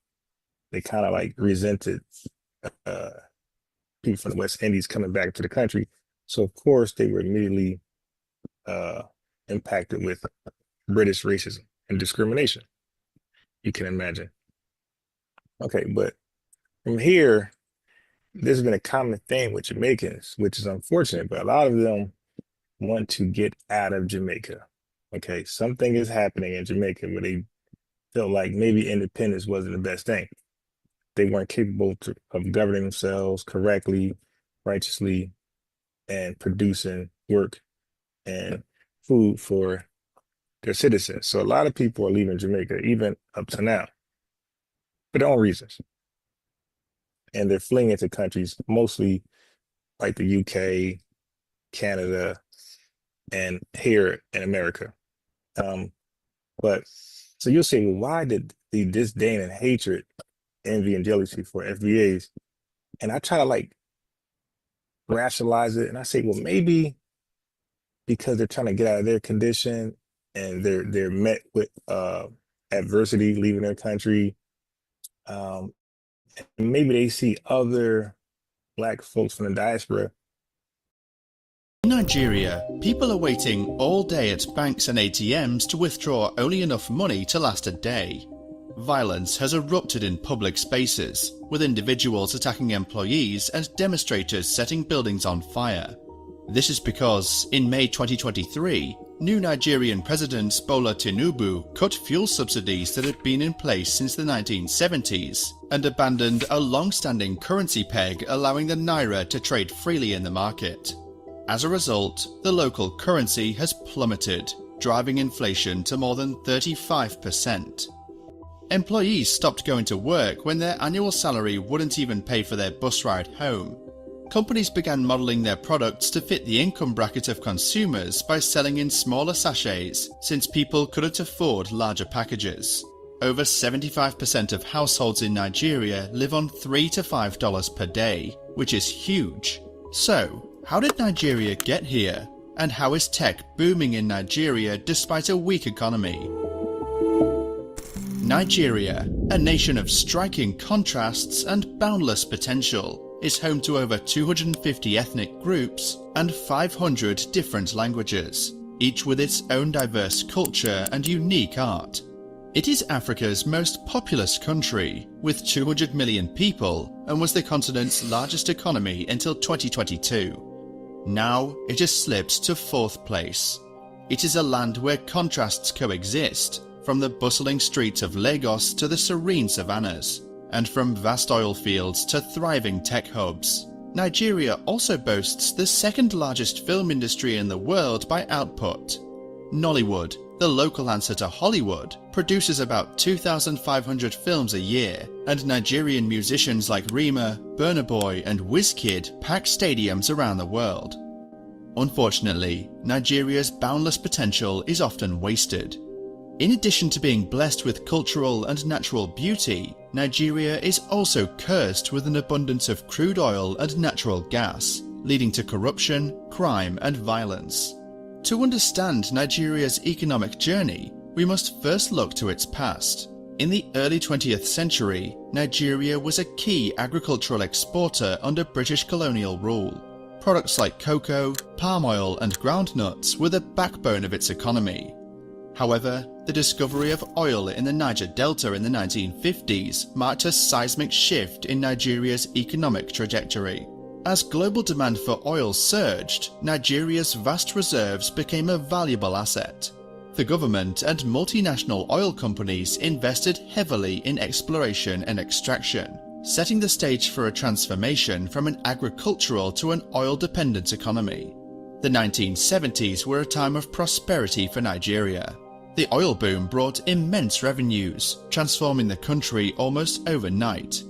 They kind of like resented people from the West Indies coming back to the country. So of course they were immediately impacted with British racism and discrimination. You can imagine. Okay, but from here, this has been a common thing with Jamaicans, which is unfortunate, but a lot of them want to get out of Jamaica. Okay, something is happening in Jamaica where they felt like maybe independence wasn't the best thing. They weren't capable of governing themselves correctly, righteously, and producing work and food for their citizens. So a lot of people are leaving Jamaica, even up to now, for their own reasons. And they're fleeing into countries mostly like the UK, Canada, and here in America. But so you'll say, well, why did the disdain and hatred, envy and jealousy for FBAs? And I try to like rationalize it. And I say, well, maybe because they're trying to get out of their condition and they're met with adversity leaving their country. And maybe they see other Black folks from the diaspora. In Nigeria, people are waiting all day at banks and ATMs to withdraw only enough money to last a day. violence has erupted in public spaces, with individuals attacking employees and demonstrators setting buildings on fire. This is because, in May 2023, new Nigerian President Bola Tinubu cut fuel subsidies that had been in place since the 1970s and abandoned a long-standing currency peg allowing the naira to trade freely in the market. As a result, the local currency has plummeted, driving inflation to more than 35%. Employees stopped going to work when their annual salary wouldn't even pay for their bus ride home. Companies began modelling their products to fit the income bracket of consumers by selling in smaller sachets, since people couldn't afford larger packages. Over 75% of households in Nigeria live on $3 to $5 per day, which is huge. So, how did Nigeria get here? And how is tech booming in Nigeria despite a weak economy? Nigeria, a nation of striking contrasts and boundless potential, is home to over 250 ethnic groups and 500 different languages, each with its own diverse culture and unique art. It is Africa's most populous country, with 200 million people, and was the continent's largest economy until 2022. Now it has slipped to 4th place. It is a land where contrasts coexist, from the bustling streets of Lagos to the serene savannas, and from vast oil fields to thriving tech hubs. Nigeria also boasts the 2nd largest film industry in the world by output. Nollywood, the local answer to Hollywood, produces about 2,500 films a year, and Nigerian musicians like Rema, Burna Boy and Wizkid pack stadiums around the world. Unfortunately, Nigeria's boundless potential is often wasted. In addition to being blessed with cultural and natural beauty, Nigeria is also cursed with an abundance of crude oil and natural gas, leading to corruption, crime and violence. To understand Nigeria's economic journey, we must first look to its past. In the early 20th century, Nigeria was a key agricultural exporter under British colonial rule. Products like cocoa, palm oil and groundnuts were the backbone of its economy. However, the discovery of oil in the Niger Delta in the 1950s marked a seismic shift in Nigeria's economic trajectory. As global demand for oil surged, Nigeria's vast reserves became a valuable asset. The government and multinational oil companies invested heavily in exploration and extraction, setting the stage for a transformation from an agricultural to an oil-dependent economy. The 1970s were a time of prosperity for Nigeria. The oil boom brought immense revenues, transforming the country almost overnight.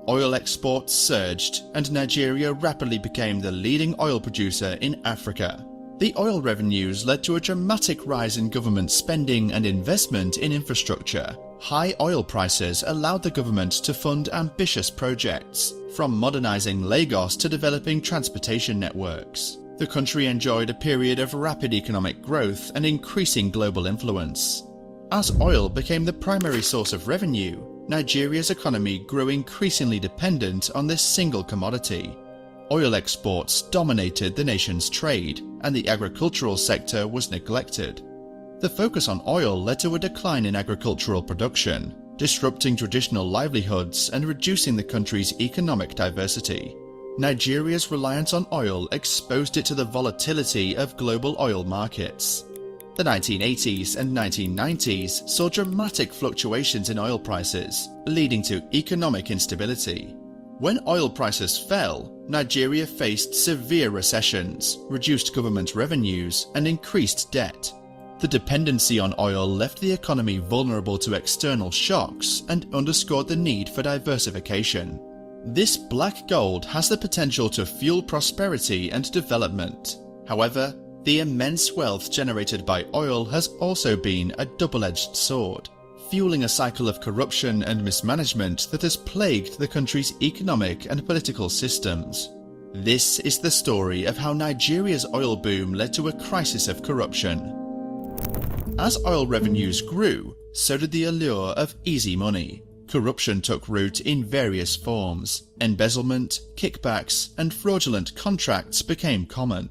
Oil exports surged, and Nigeria rapidly became the leading oil producer in Africa. The oil revenues led to a dramatic rise in government spending and investment in infrastructure. High oil prices allowed the government to fund ambitious projects, from modernizing Lagos to developing transportation networks. The country enjoyed a period of rapid economic growth and increasing global influence. As oil became the primary source of revenue, Nigeria's economy grew increasingly dependent on this single commodity. Oil exports dominated the nation's trade, and the agricultural sector was neglected. The focus on oil led to a decline in agricultural production, disrupting traditional livelihoods and reducing the country's economic diversity. Nigeria's reliance on oil exposed it to the volatility of global oil markets. The 1980s and 1990s saw dramatic fluctuations in oil prices, leading to economic instability. When oil prices fell, Nigeria faced severe recessions, reduced government revenues, and increased debt. The dependency on oil left the economy vulnerable to external shocks and underscored the need for diversification. This black gold has the potential to fuel prosperity and development. However, the immense wealth generated by oil has also been a double-edged sword, fueling a cycle of corruption and mismanagement that has plagued the country's economic and political systems. This is the story of how Nigeria's oil boom led to a crisis of corruption. As oil revenues grew, so did the allure of easy money. Corruption took root in various forms. Embezzlement, kickbacks, and fraudulent contracts became common.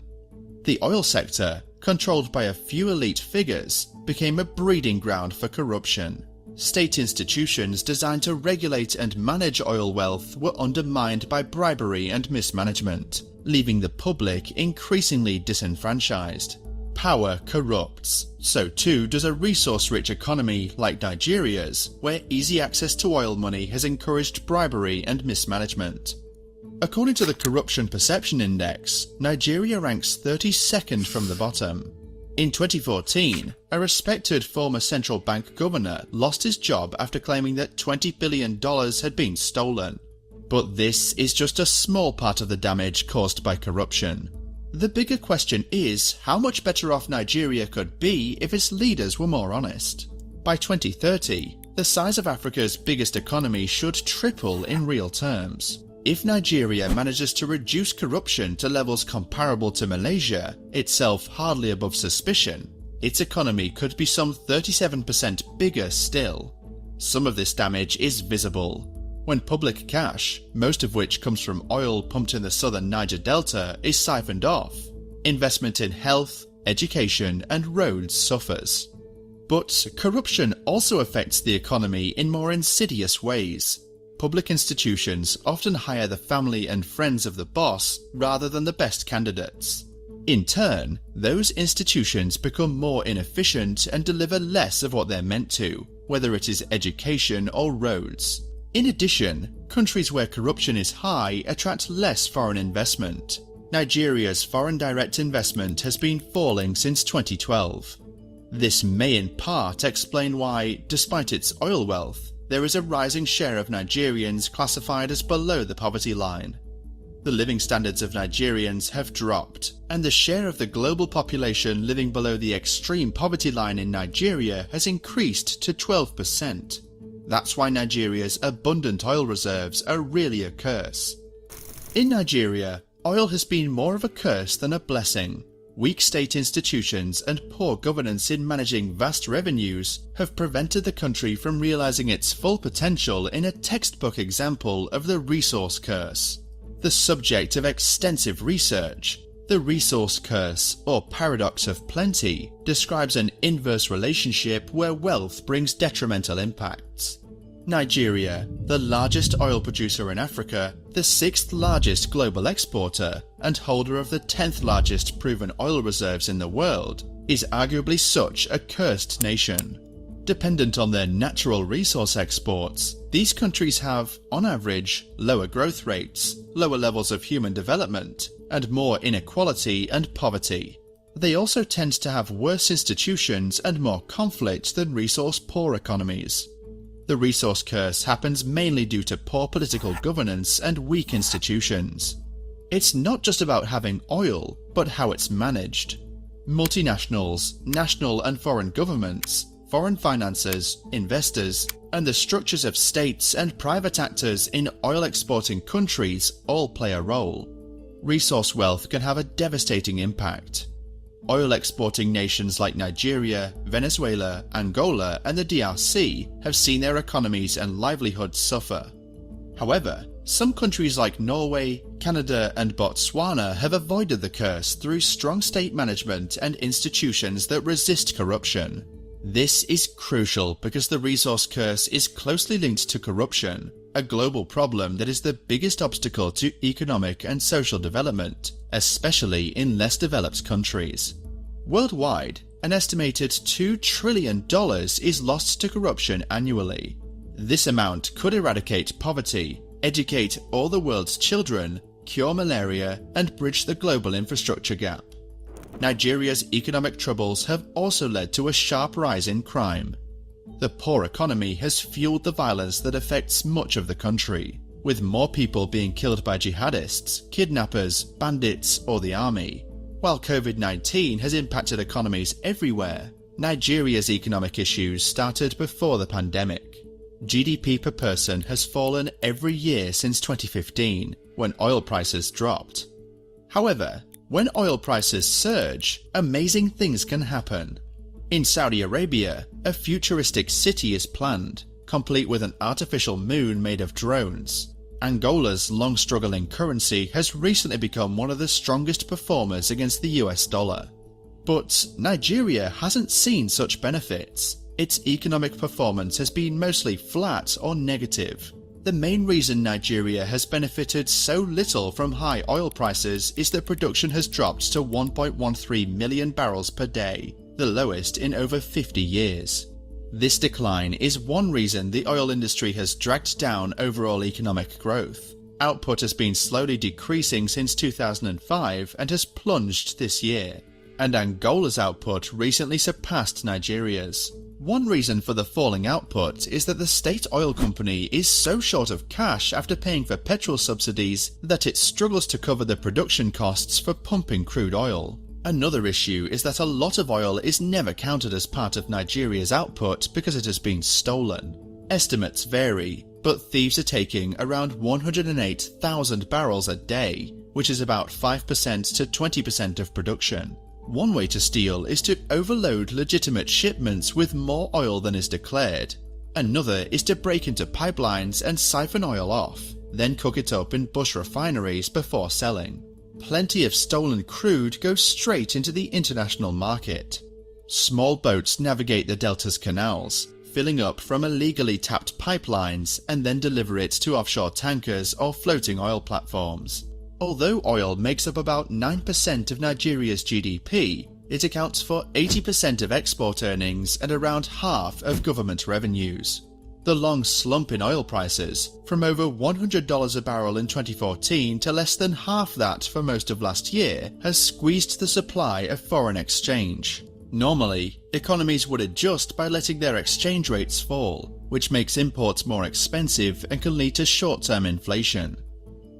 The oil sector, controlled by a few elite figures, became a breeding ground for corruption. State institutions designed to regulate and manage oil wealth were undermined by bribery and mismanagement, leaving the public increasingly disenfranchised. Power corrupts. So too does a resource-rich economy like Nigeria's, where easy access to oil money has encouraged bribery and mismanagement. According to the Corruption Perception Index, Nigeria ranks 32nd from the bottom. In 2014, a respected former central bank governor lost his job after claiming that $20 billion had been stolen. But this is just a small part of the damage caused by corruption. The bigger question is how much better off Nigeria could be if its leaders were more honest. By 2030, the size of Africa's biggest economy should triple in real terms. If Nigeria manages to reduce corruption to levels comparable to Malaysia, itself hardly above suspicion, its economy could be some 37% bigger still. Some of this damage is visible. When public cash, most of which comes from oil pumped in the southern Niger Delta, is siphoned off, investment in health, education, and roads suffers. But corruption also affects the economy in more insidious ways. Public institutions often hire the family and friends of the boss rather than the best candidates. In turn, those institutions become more inefficient and deliver less of what they're meant to, whether it is education or roads. In addition, countries where corruption is high attract less foreign investment. Nigeria's foreign direct investment has been falling since 2012. This may in part explain why, despite its oil wealth, there is a rising share of Nigerians classified as below the poverty line. The living standards of Nigerians have dropped, and the share of the global population living below the extreme poverty line in Nigeria has increased to 12%. That's why Nigeria's abundant oil reserves are really a curse. In Nigeria, oil has been more of a curse than a blessing. Weak state institutions and poor governance in managing vast revenues have prevented the country from realizing its full potential in a textbook example of the resource curse. The subject of extensive research, the resource curse, or paradox of plenty, describes an inverse relationship where wealth brings detrimental impacts. Nigeria, the largest oil producer in Africa, the 6th largest global exporter, and holder of the 10th largest proven oil reserves in the world, is arguably such a cursed nation. Dependent on their natural resource exports, these countries have, on average, lower growth rates, lower levels of human development, and more inequality and poverty. They also tend to have worse institutions and more conflict than resource-poor economies. The resource curse happens mainly due to poor political governance and weak institutions. It's not just about having oil, but how it's managed. Multinationals, national and foreign governments, foreign financiers, investors, and the structures of states and private actors in oil-exporting countries all play a role. Resource wealth can have a devastating impact. Oil-exporting nations like Nigeria, Venezuela, Angola, and the DRC have seen their economies and livelihoods suffer. However, some countries like Norway, Canada, and Botswana have avoided the curse through strong state management and institutions that resist corruption. This is crucial because the resource curse is closely linked to corruption, a global problem that is the biggest obstacle to economic and social development, especially in less developed countries. Worldwide, an estimated $2 trillion is lost to corruption annually. This amount could eradicate poverty, educate all the world's children, cure malaria, and bridge the global infrastructure gap. Nigeria's economic troubles have also led to a sharp rise in crime. The poor economy has fueled the violence that affects much of the country, with more people being killed by jihadists, kidnappers, bandits, or the army. While COVID-19 has impacted economies everywhere, Nigeria's economic issues started before the pandemic. GDP per person has fallen every year since 2015, when oil prices dropped. However, when oil prices surge, amazing things can happen. In Saudi Arabia, a futuristic city is planned, complete with an artificial moon made of drones. Angola's long-struggling currency has recently become one of the strongest performers against the US dollar. But Nigeria hasn't seen such benefits. its economic performance has been mostly flat or negative. The main reason Nigeria has benefited so little from high oil prices is that production has dropped to 1.13 million barrels per day, the lowest in over 50 years. This decline is one reason the oil industry has dragged down overall economic growth. Output has been slowly decreasing since 2005 and has plunged this year, and Angola's output recently surpassed Nigeria's. One reason for the falling output is that the state oil company is so short of cash after paying for petrol subsidies that it struggles to cover the production costs for pumping crude oil. Another issue is that a lot of oil is never counted as part of Nigeria's output because it has been stolen. Estimates vary, but thieves are taking around 108,000 barrels a day, which is about 5% to 20% of production. One way to steal is to overload legitimate shipments with more oil than is declared. Another is to break into pipelines and siphon oil off, then cook it up in bush refineries before selling. Plenty of stolen crude goes straight into the international market. Small boats navigate the delta's canals, filling up from illegally tapped pipelines and then deliver it to offshore tankers or floating oil platforms. Although oil makes up about 9% of Nigeria's GDP, it accounts for 80% of export earnings and around half of government revenues. The long slump in oil prices, from over $100 a barrel in 2014 to less than half that for most of last year, has squeezed the supply of foreign exchange. Normally, economies would adjust by letting their exchange rates fall, which makes imports more expensive and can lead to short-term inflation.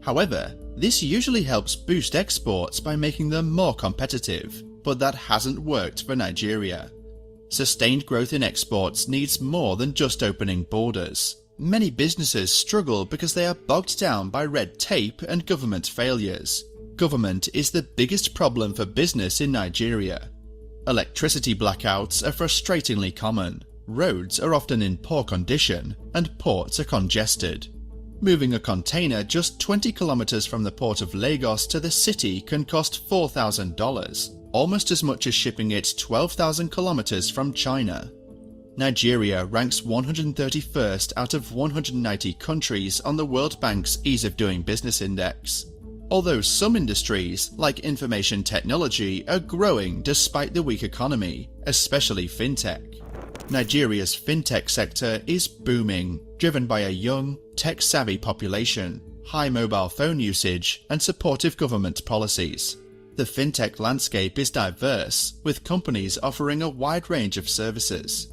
However, this usually helps boost exports by making them more competitive, but that hasn't worked for Nigeria. Sustained growth in exports needs more than just opening borders. Many businesses struggle because they are bogged down by red tape and government failures. Government is the biggest problem for business in Nigeria. Electricity blackouts are frustratingly common, roads are often in poor condition, and ports are congested. Moving a container just 20 kilometers from the port of Lagos to the city can cost $4,000. Almost as much as shipping it 12,000 kilometers from China. Nigeria ranks 131st out of 190 countries on the World Bank's Ease of Doing Business Index. Although some industries, like information technology, are growing despite the weak economy, especially fintech. Nigeria's fintech sector is booming, driven by a young, tech-savvy population, high mobile phone usage, and supportive government policies. The fintech landscape is diverse, with companies offering a wide range of services.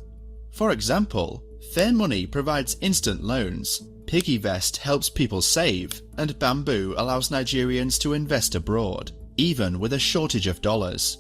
For example, Fair Money provides instant loans, PiggyVest helps people save, and Bamboo allows Nigerians to invest abroad, even with a shortage of dollars.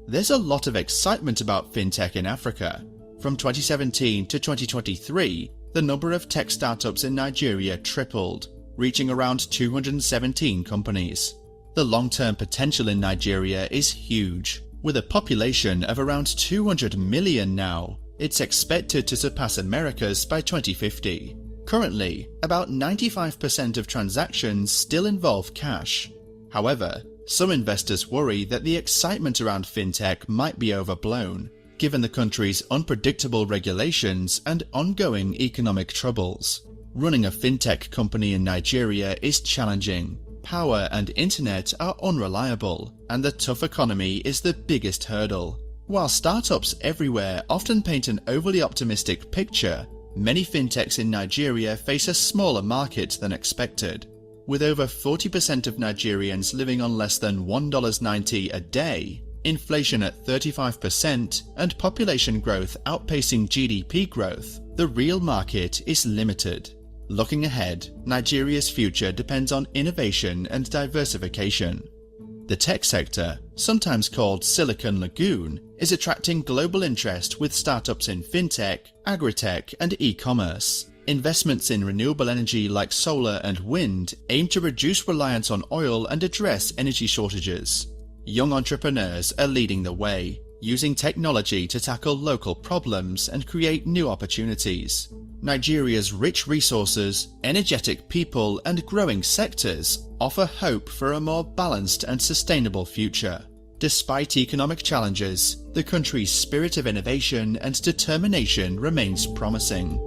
There's a lot of excitement about fintech in Africa. From 2017 to 2023, the number of tech startups in Nigeria tripled, reaching around 217 companies. The long-term potential in Nigeria is huge. With a population of around 200 million now, it's expected to surpass America's by 2050. Currently, about 95% of transactions still involve cash. However, some investors worry that the excitement around fintech might be overblown, given the country's unpredictable regulations and ongoing economic troubles. Running a fintech company in Nigeria is challenging. Power and internet are unreliable, and the tough economy is the biggest hurdle. While startups everywhere often paint an overly optimistic picture, many fintechs in Nigeria face a smaller market than expected. With over 40% of Nigerians living on less than $1.90 a day, inflation at 35%, and population growth outpacing GDP growth, the real market is limited. Looking ahead, Nigeria's future depends on innovation and diversification. The tech sector, sometimes called Silicon Lagoon, is attracting global interest with startups in fintech, agritech, and e-commerce. Investments in renewable energy like solar and wind aim to reduce reliance on oil and address energy shortages. Young entrepreneurs are leading the way, using technology to tackle local problems and create new opportunities. Nigeria's rich resources, energetic people, and growing sectors offer hope for a more balanced and sustainable future. Despite economic challenges, the country's spirit of innovation and determination remains promising.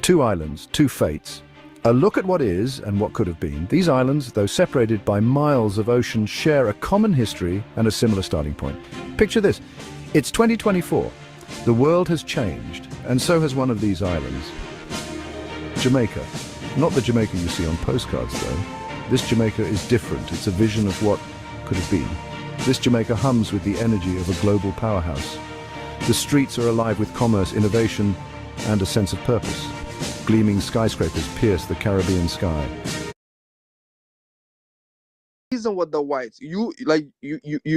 Two islands, two fates. A look at what is and what could have been. These islands, though separated by miles of ocean, share a common history and a similar starting point. Picture this. It's 2024. The world has changed, and so has one of these islands. Jamaica. Not the Jamaica you see on postcards, though. This Jamaica is different. It's a vision of what could have been. This Jamaica hums with the energy of a global powerhouse. The streets are alive with commerce, innovation, and a sense of purpose. Gleaming skyscrapers pierce the Caribbean sky. Reason with the whites, you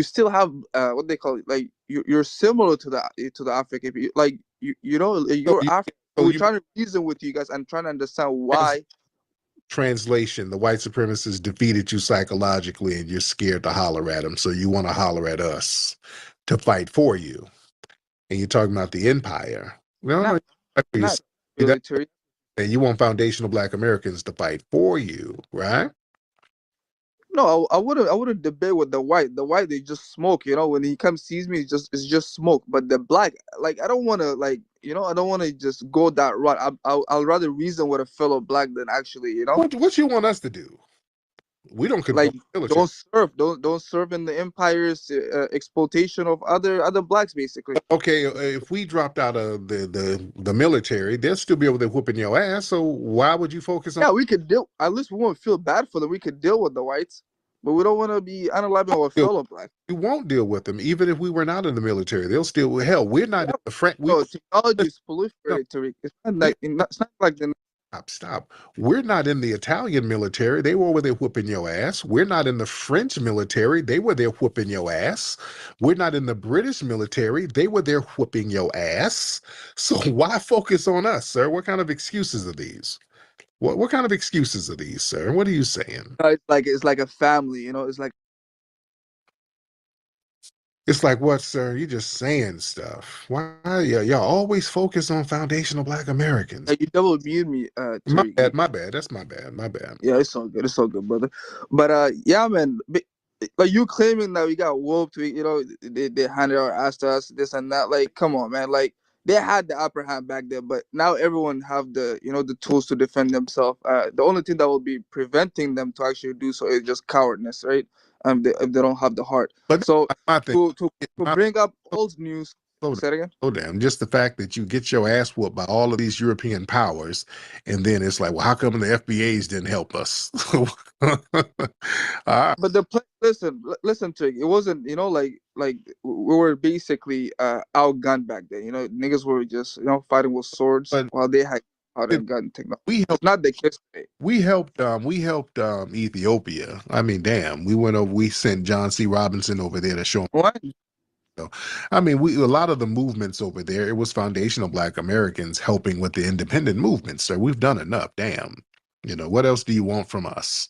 still have what they call it, like you're similar to the African people, like you're African. So we're trying to reason with you guys and trying to understand why. Translation: the white supremacists defeated you psychologically, and you're scared to holler at them, so you want to holler at us to fight for you. And you're talking about the empire. No, military. And you want foundational Black Americans to fight for you, right? No, I wouldn't debate with the white. The white, they just smoke. When he comes sees me, it's just smoke. But the Black, like, I don't want to, like, I don't want to just go that route. I'll rather reason with a fellow Black than actually, What you want us to do? We don't like don't serve in the empire's exploitation of other Blacks, basically. Okay, if we dropped out of the military, they'll still be over there whooping your ass. So why would you focus on? Yeah, we could deal. At least we won't feel bad for them. We could deal with the whites, but we don't want to be analyzing our fellow Black. We won't deal with them, even if we were not in the military. They'll still hell. We're not in the French. Technology is proliferated, Tariq. It's not like the. Stop. We're not in the Italian military. They were over there whooping your ass. We're not in the French military. They were there whooping your ass. We're not in the British military. They were there whooping your ass. So why focus on us, sir? What kind of excuses are these? What kind of excuses are these, sir? What are you saying? It's like a family, It's like. It's like what, sir? You're just saying stuff. Why y'all always focus on foundational Black Americans? You double muted me. My bad. That's my bad. Yeah, it's all good. It's all good, brother. But yeah, man. Like you claiming that we got whooped, they handed our ass to us, this and that. Like, come on, man. Like they had the upper hand back there, but now everyone have the the tools to defend themselves. The only thing that will be preventing them to actually do so is just cowardness, right? If they don't have the heart. But so to bring up old news. Say it again. Oh damn! Just the fact that you get your ass whooped by all of these European powers, and then it's like, well, how come the FBAs didn't help us? But listen to it. It wasn't, like we were basically outgunned back then. Niggas were just fighting with swords while they had gun technology. We helped, not the case today. We helped Ethiopia. I mean, damn, we sent John C. Robinson over there to show them. What? I mean, a lot of the movements over there, it was foundational Black Americans helping with the independent movement. So we've done enough. Damn. What else do you want from us?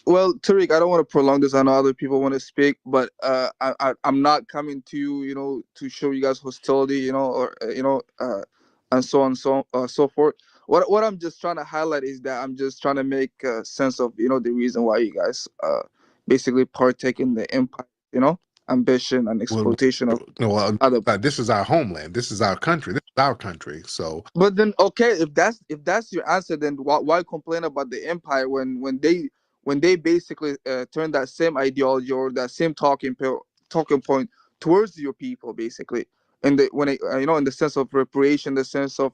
Well, Tariq, I don't want to prolong this. I know other people want to speak, but I'm not coming to you, to show you guys hostility, or and so on, so forth. What I'm just trying to highlight is that I'm just trying to make sense of the reason why you guys basically partake in the empire, ambition and exploitation of other. This is our homeland. This is our country. This is our country. So, but then okay, if that's your answer, then why complain about the empire when they basically turn that same ideology or that same talking point towards your people, basically, in the sense of reparation, the sense of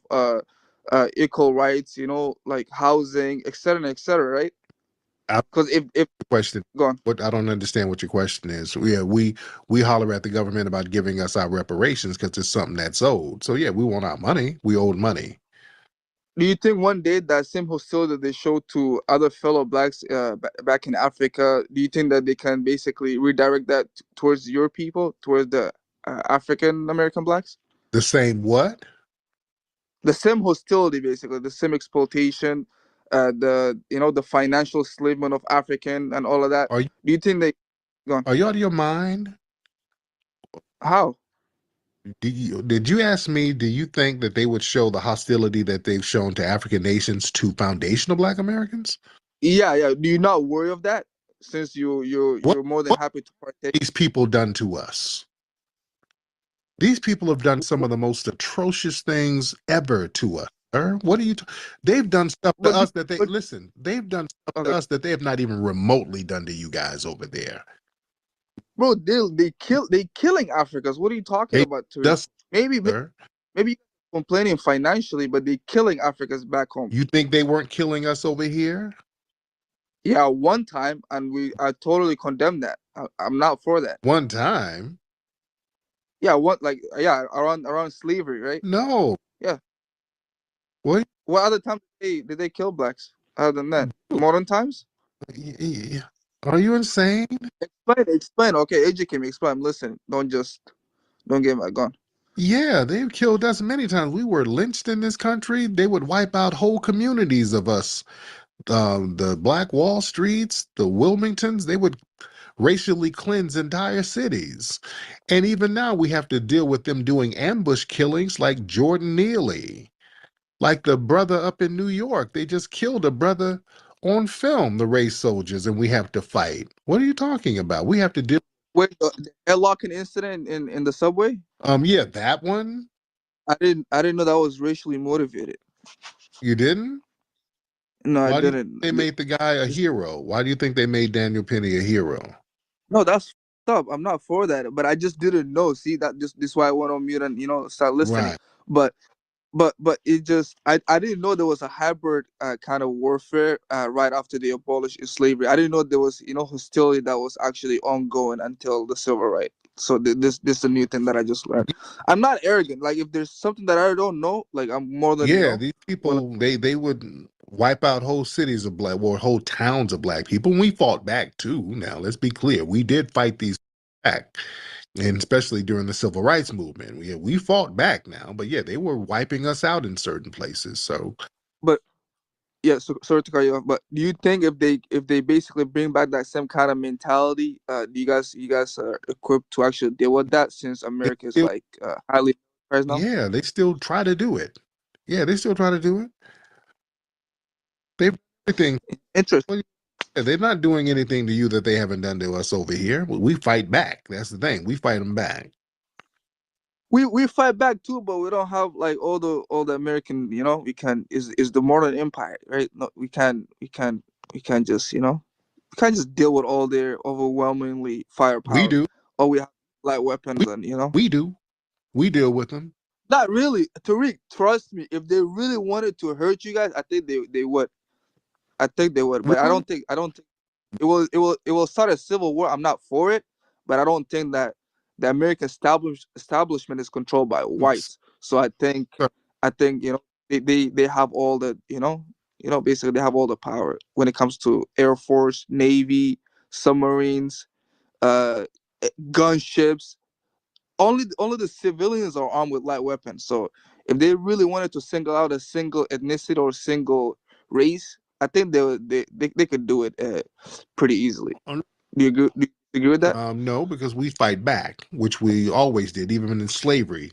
equal rights, like housing, etc., right? Because if question, go on. What I don't understand what your question is. Yeah, we holler at the government about giving us our reparations because it's something that's owed. So yeah, we want our money. We owed money. Do you think one day that same hostility that they show to other fellow Blacks back in Africa, do you think that they can basically redirect that towards your people, towards the African American Blacks? The same what? The same hostility, basically, the same exploitation, the financial enslavement of African and all of that. Do you think they Go on. Are you out of your mind? How? Did you ask me, do you think that they would show the hostility that they've shown to African nations to foundational Black Americans? Yeah. Do you not worry of that? Since you're more than What happy to partake. these people done to us? These people have done some of the most atrocious things ever to us, sir. What are you? They've done stuff to us that they listen. They've done stuff to us that they have not even remotely done to you guys over there. Bro, they killing Africans. What are you talking They about, Tariq? just, Maybe sir. maybe you're complaining financially, but they killing Africans back home. You think they weren't killing us over here? Yeah, one time, and I totally condemn that. I'm not for that. One time? Yeah, around slavery, right? No. Yeah. What? What other time did they kill blacks other than that? Modern times? Are you insane? Explain. Okay, educate me. Explain. Listen, don't get my gun. Yeah, they've killed us many times. We were lynched in this country. They would wipe out whole communities of us. The Black Wall Streets, the Wilmingtons, they would racially cleanse entire cities. And even now we have to deal with them doing ambush killings like Jordan Neely, like the brother up in New York. They just killed a brother on film, the race soldiers, and we have to fight. What are you talking about? We have to deal. Wait, the airlocking incident in the subway? Yeah, that one. I didn't know that was racially motivated. You didn't? No, I Why do you think didn't. they made the guy a hero? Why do you think they made Daniel Penny a hero? No, that's up. I'm not for that, but I just didn't know. See, that just this is why I went on mute and start listening. Right. But it just I didn't know there was a hybrid kind of warfare right after they abolished slavery. I didn't know there was hostility that was actually ongoing until the civil rights. So this is a new thing that I just learned. I'm not arrogant. Like if there's something that I don't know, like I'm more than Yeah, these people they would wipe out whole cities of black or whole towns of black people. And we fought back too. Now let's be clear, we did fight these back, and especially during the civil rights movement. We fought back now, but yeah, they were wiping us out in certain places. So, but yeah, so sorry to cut you off, but do you think if they basically bring back that same kind of mentality, do you guys are equipped to actually deal with that since America is like highly right now? yeah, they still try to do it. Yeah, they still try to do it. They've everything. Interesting. Yeah, they're not doing anything to you that they haven't done to us over here. We fight back. That's the thing. We fight them back. We fight back too, but we don't have like all the American, we can is the modern empire, right? No, we can't just we can't just deal with all their overwhelmingly firepower. We do. Or we have light weapons and We do. We deal with them. Not really. Tariq, trust me, if they really wanted to hurt you guys, I think they would. I think they would. But I don't think it will start a civil war. I'm not for it, but I don't think that the American establishment is controlled by whites. So I think they have all the basically they have all the power when it comes to Air Force, Navy, submarines, gunships. Only the civilians are armed with light weapons. So if they really wanted to single out a single ethnicity or single race, I think they could do it pretty easily. Do you agree with that? No, because we fight back, which we always did, even in slavery.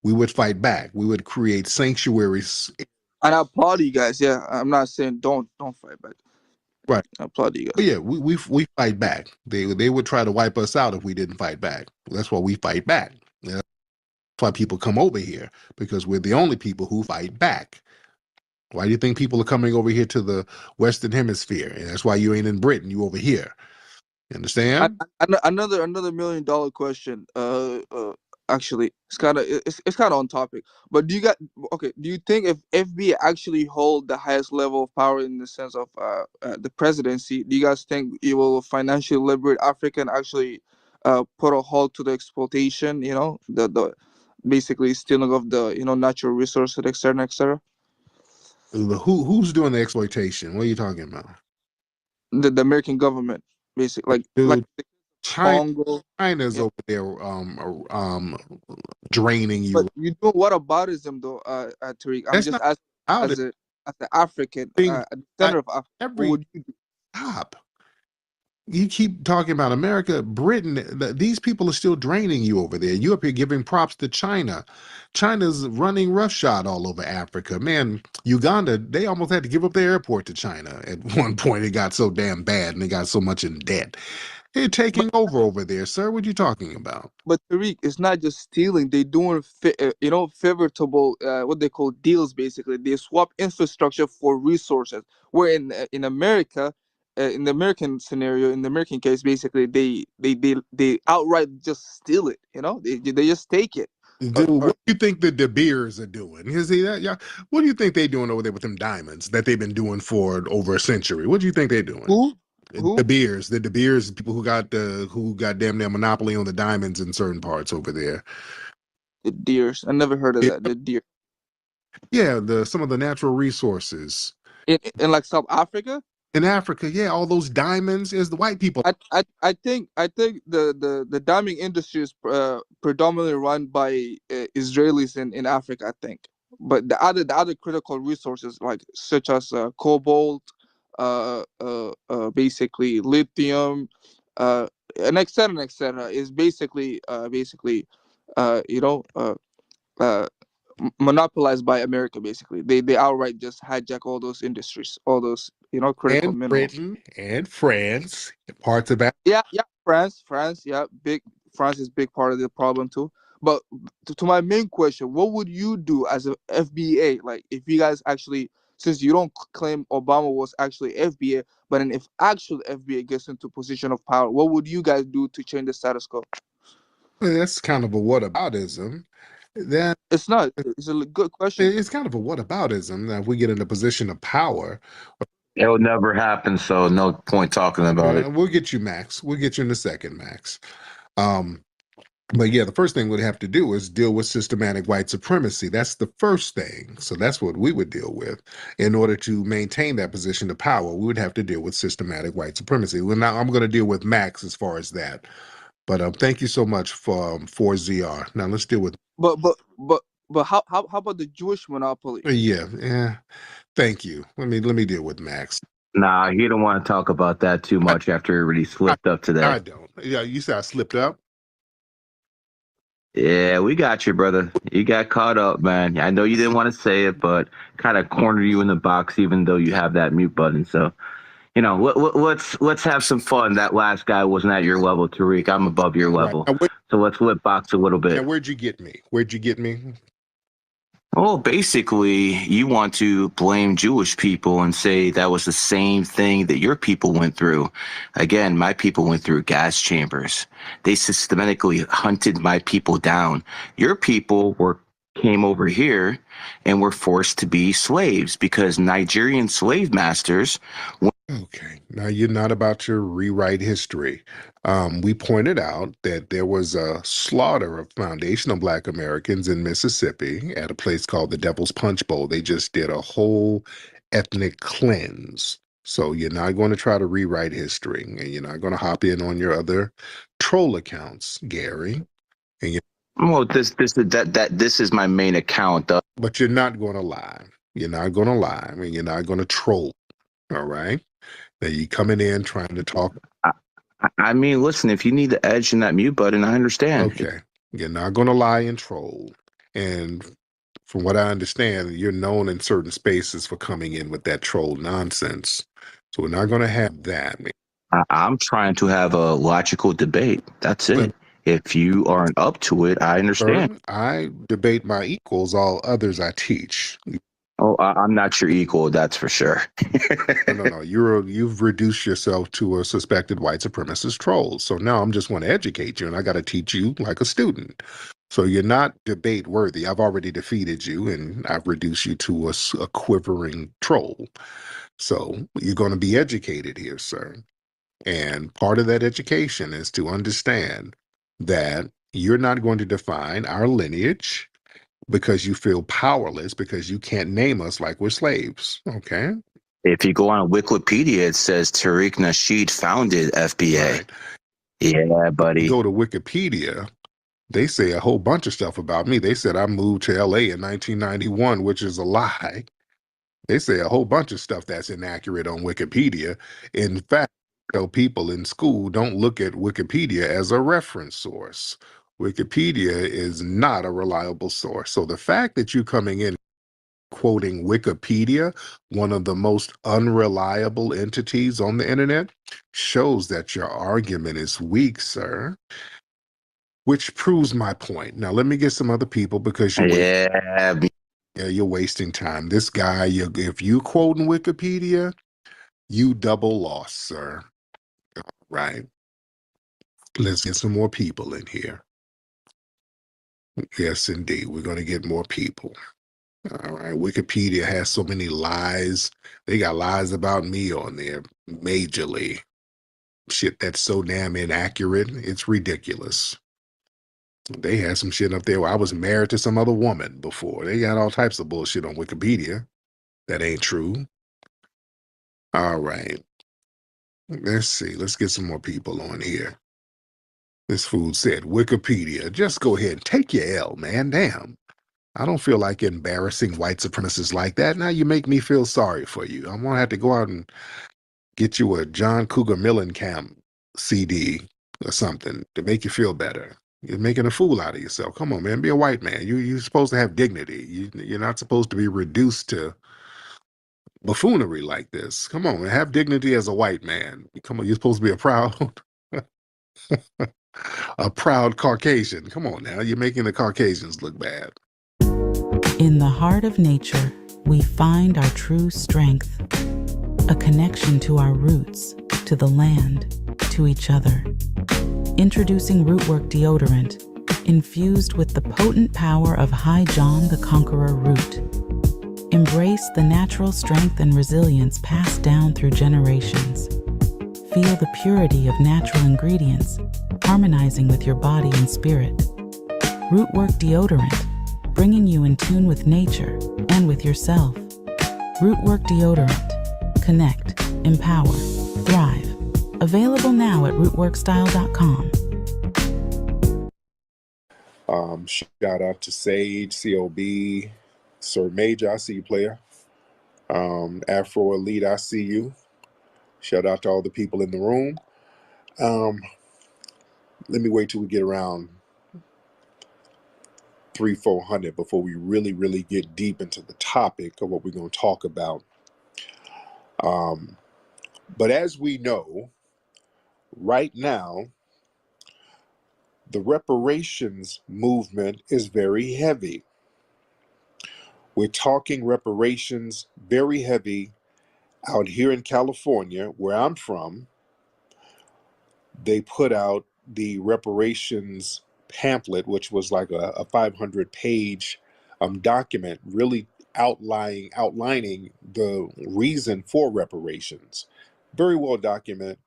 We would fight back. We would create sanctuaries. And I applaud you guys. Yeah, I'm not saying don't fight back. Right. I applaud you guys. But yeah, we fight back. They would try to wipe us out if we didn't fight back. That's why we fight back. That's why people come over here, because we're the only people who fight back. Why do you think people are coming over here to the Western Hemisphere? And that's why you ain't in Britain. You over here. You understand? Another $1 million question. Actually, it's kind of on topic. But do you think if FBA actually hold the highest level of power in the sense of the presidency, do you guys think it will financially liberate Africa and actually put a halt to the exploitation? The basically stealing of the natural resources, etc., etc. Who's doing the exploitation? What are you talking about? The American government, basically, like Congo. China's over there draining you. But you know what aboutism though, Tariq? I'm just asking as an African, at the center of Africa. What would you do? Stop. You keep talking about America, Britain. These people are still draining you over there. You up here giving props to China. China's running roughshod all over Africa. Man, Uganda, they almost had to give up their airport to China at one point. It got so damn bad and they got so much in debt. They're taking over there, sir. What are you talking about? But Tariq, it's not just stealing. They doing favorable what they call deals. Basically, they swap infrastructure for resources. Where in America, in the American scenario, in the American case, basically they outright just steal it. They just take it. Dude, what do you think the De Beers are doing? You see that? Yeah. What do you think they're doing over there with them diamonds that they've been doing for over a century? What do you think they're doing? Who? The De Beers, people who got damn near monopoly on the diamonds in certain parts over there. The Deers. I never heard of that. The Deer. Yeah, some of the natural resources. In like South Africa? In Africa, yeah, all those diamonds is the white people. I think the diamond industry is predominantly run by Israelis in Africa, I think. But the other critical resources such as cobalt, basically lithium, and et cetera, is basically monopolized by America. Basically, they outright just hijack all those industries, all those critical and minerals. Britain and France, parts of that. Yeah, France, yeah, France is big part of the problem too. But to my main question, what would you do as a FBA? Like, if you guys actually, since you don't claim Obama was actually FBA, but then if actual FBA gets into position of power, what would you guys do to change the status quo? Well, that's kind of a whataboutism. That it's not. It's a good question. It's kind of a whataboutism that if we get in a position of power. It'll never happen, so no point talking about it. We'll get you, Max. We'll get you in a second, Max. But yeah, the first thing we'd have to do is deal with systematic white supremacy. That's the first thing. So that's what we would deal with. In order to maintain that position of power, we would have to deal with systematic white supremacy. Well, now I'm going to deal with Max as far as that. But thank you so much for ZR. Now let's deal with. But how about the Jewish monopoly? Yeah. Thank you. Let me deal with Max. Nah, you don't want to talk about that too much after everybody slipped up today. I don't. Yeah, you said I slipped up. Yeah, we got you, brother. You got caught up, man. I know you didn't want to say it, but kind of cornered you in the box, even though you have that mute button. So, let's have some fun. That last guy wasn't at your level, Tariq. I'm above your level. Right. So let's lip box a little bit. Now, where'd you get me? Oh, basically, you want to blame Jewish people and say that was the same thing that your people went through. Again, my people went through gas chambers. They systematically hunted my people down. Your people came over here and were forced to be slaves because Nigerian slave masters. Okay, now you're not about to rewrite history. We pointed out that there was a slaughter of foundational Black Americans in Mississippi at a place called the Devil's Punch Bowl. They just did a whole ethnic cleanse. So you're not going to try to rewrite history, and you're not going to hop in on your other troll accounts, Gary. And well, this is my main account. But you're not going to lie. You're not going to lie. I mean, you're not going to troll. All right. Now you coming in trying to talk. I mean, listen, if you need the edge in that mute button, I understand. Okay. You're not going to lie and troll. And from what I understand, you're known in certain spaces for coming in with that troll nonsense. So we're not going to have that. I'm trying to have a logical debate. That's it. If you aren't up to it, I understand. I debate my equals. All others I teach. Oh, I'm not your equal, that's for sure. No. You've reduced yourself to a suspected white supremacist troll. So now I'm just want to educate you, and I got to teach you like a student. So you're not debate worthy. I've already defeated you, and I've reduced you to a quivering troll. So you're going to be educated here, sir. And part of that education is to understand that you're not going to define our lineage because you feel powerless, because you can't name us like we're slaves, okay? If you go on Wikipedia, it says Tariq Nasheed founded FBA. Right. Yeah, buddy. You go to Wikipedia, they say a whole bunch of stuff about me. They said I moved to LA in 1991, which is a lie. They say a whole bunch of stuff that's inaccurate on Wikipedia. In fact, tell people in school, don't look at Wikipedia as a reference source. Wikipedia is not a reliable source. So the fact that you coming in quoting Wikipedia, one of the most unreliable entities on the internet, shows that your argument is weak, sir. Which proves my point. Now let me get some other people because Yeah. You're wasting time. This guy, if you quoting Wikipedia, you double lost, sir. Right. Let's get some more people in here. Yes, indeed. We're going to get more people. All right. Wikipedia has so many lies. They got lies about me on there, majorly. Shit that's so damn inaccurate. It's ridiculous. They had some shit up there where I was married to some other woman before. They got all types of bullshit on Wikipedia that ain't true. All right. Let's see. Let's get some more people on here. This fool said, Wikipedia, just go ahead and take your L, man. Damn. I don't feel like embarrassing white supremacists like that. Now you make me feel sorry for you. I'm going to have to go out and get you a John Cougar Mellencamp CD or something to make you feel better. You're making a fool out of yourself. Come on, man. Be a white man. You're supposed to have dignity. You're not supposed to be reduced to buffoonery like this. Come on, man. Have dignity as a white man. Come on. You're supposed to be a proud a proud Caucasian. Come on now. You're making the Caucasians look bad. In the heart of nature, we find our true strength, a connection to our roots, to the land, to each other. Introducing Rootwork deodorant, infused with the potent power of High John the Conqueror root. Embrace the natural strength and resilience passed down through generations. Feel the purity of natural ingredients, harmonizing with your body and spirit. Rootwork deodorant, bringing you in tune with nature and with yourself. Rootwork deodorant. Connect, empower, thrive. Available now at rootworkstyle.com. Shout out to Sage, COB, Sir Major, I see you, player. Afro Elite, I see you. Shout out to all the people in the room. Let me wait till we get around 300-400 before we really get deep into the topic of what we're going to talk about. But as we know, right now, the reparations movement is very heavy. We're talking reparations very heavy out here in California, where I'm from. They put out the reparations pamphlet, which was like a 500-page document, really outlining the reason for reparations. Very well documented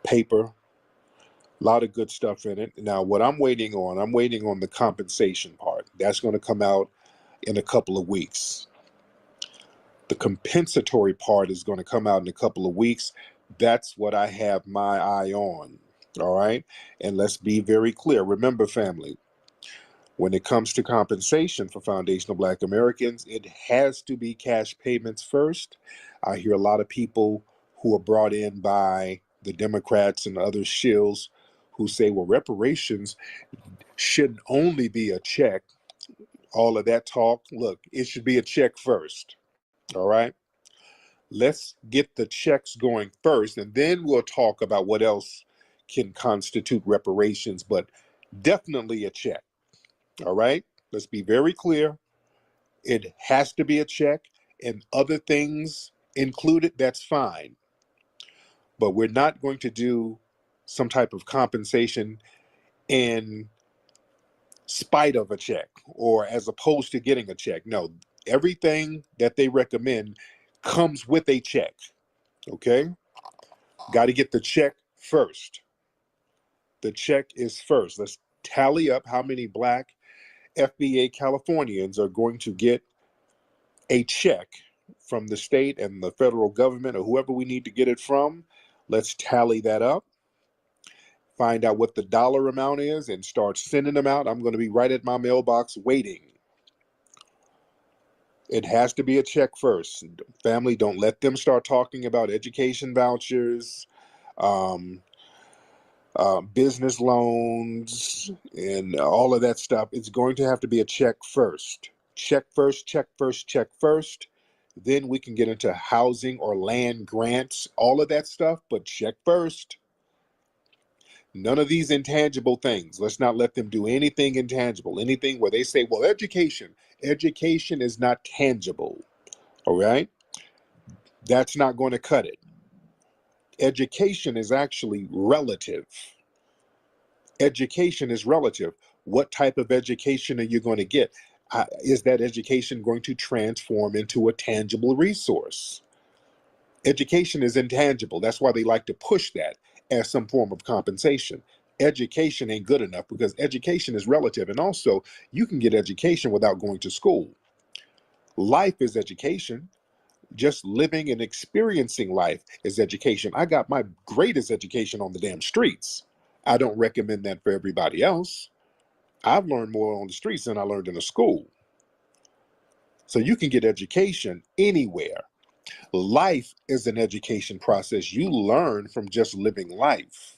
paper. A lot of good stuff in it. Now, what I'm waiting on the compensation part. That's going to come out in a couple of weeks. The compensatory part is going to come out in a couple of weeks. That's what I have my eye on. All right. And let's be very clear. Remember, family, when it comes to compensation for foundational Black Americans, it has to be cash payments first. I hear a lot of people who are brought in by the Democrats and other shills who say, well, reparations shouldn't only be a check. All of that talk, look, it should be a check first. All right. Let's get the checks going first, and then we'll talk about what else can constitute reparations, but definitely a check. All right. Let's be very clear. It has to be a check, and other things included, that's fine. But we're not going to do some type of compensation in spite of a check or as opposed to getting a check. No, everything that they recommend comes with a check. Okay? Got to get the check first. The check is first. Let's tally up how many Black FBA Californians are going to get a check from the state and the federal government or whoever we need to get it from. Let's tally that up. Find out what the dollar amount is and start sending them out. I'm going to be right at my mailbox waiting. It has to be a check first. Family, don't let them start talking about education vouchers, um, business loans, and all of that stuff. It's going to have to be a check first. Check first, check first, check first. Then we can get into housing or land grants, all of that stuff, but check first. None of these intangible things. Let's not let them do anything intangible, anything where they say, well, education is not tangible. All right? That's not going to cut it. Education is actually relative. Education is relative. What type of education are you going to get? Is that education going to transform into a tangible resource? Education is intangible. That's why they like to push that as some form of compensation. Education ain't good enough because education is relative. And also, you can get education without going to school. Life is education. Just living and experiencing life is education. I got my greatest education on the damn streets. I don't recommend that for everybody else. I've learned more on the streets than I learned in a school. So you can get education anywhere. Life is an education process. You learn from just living life.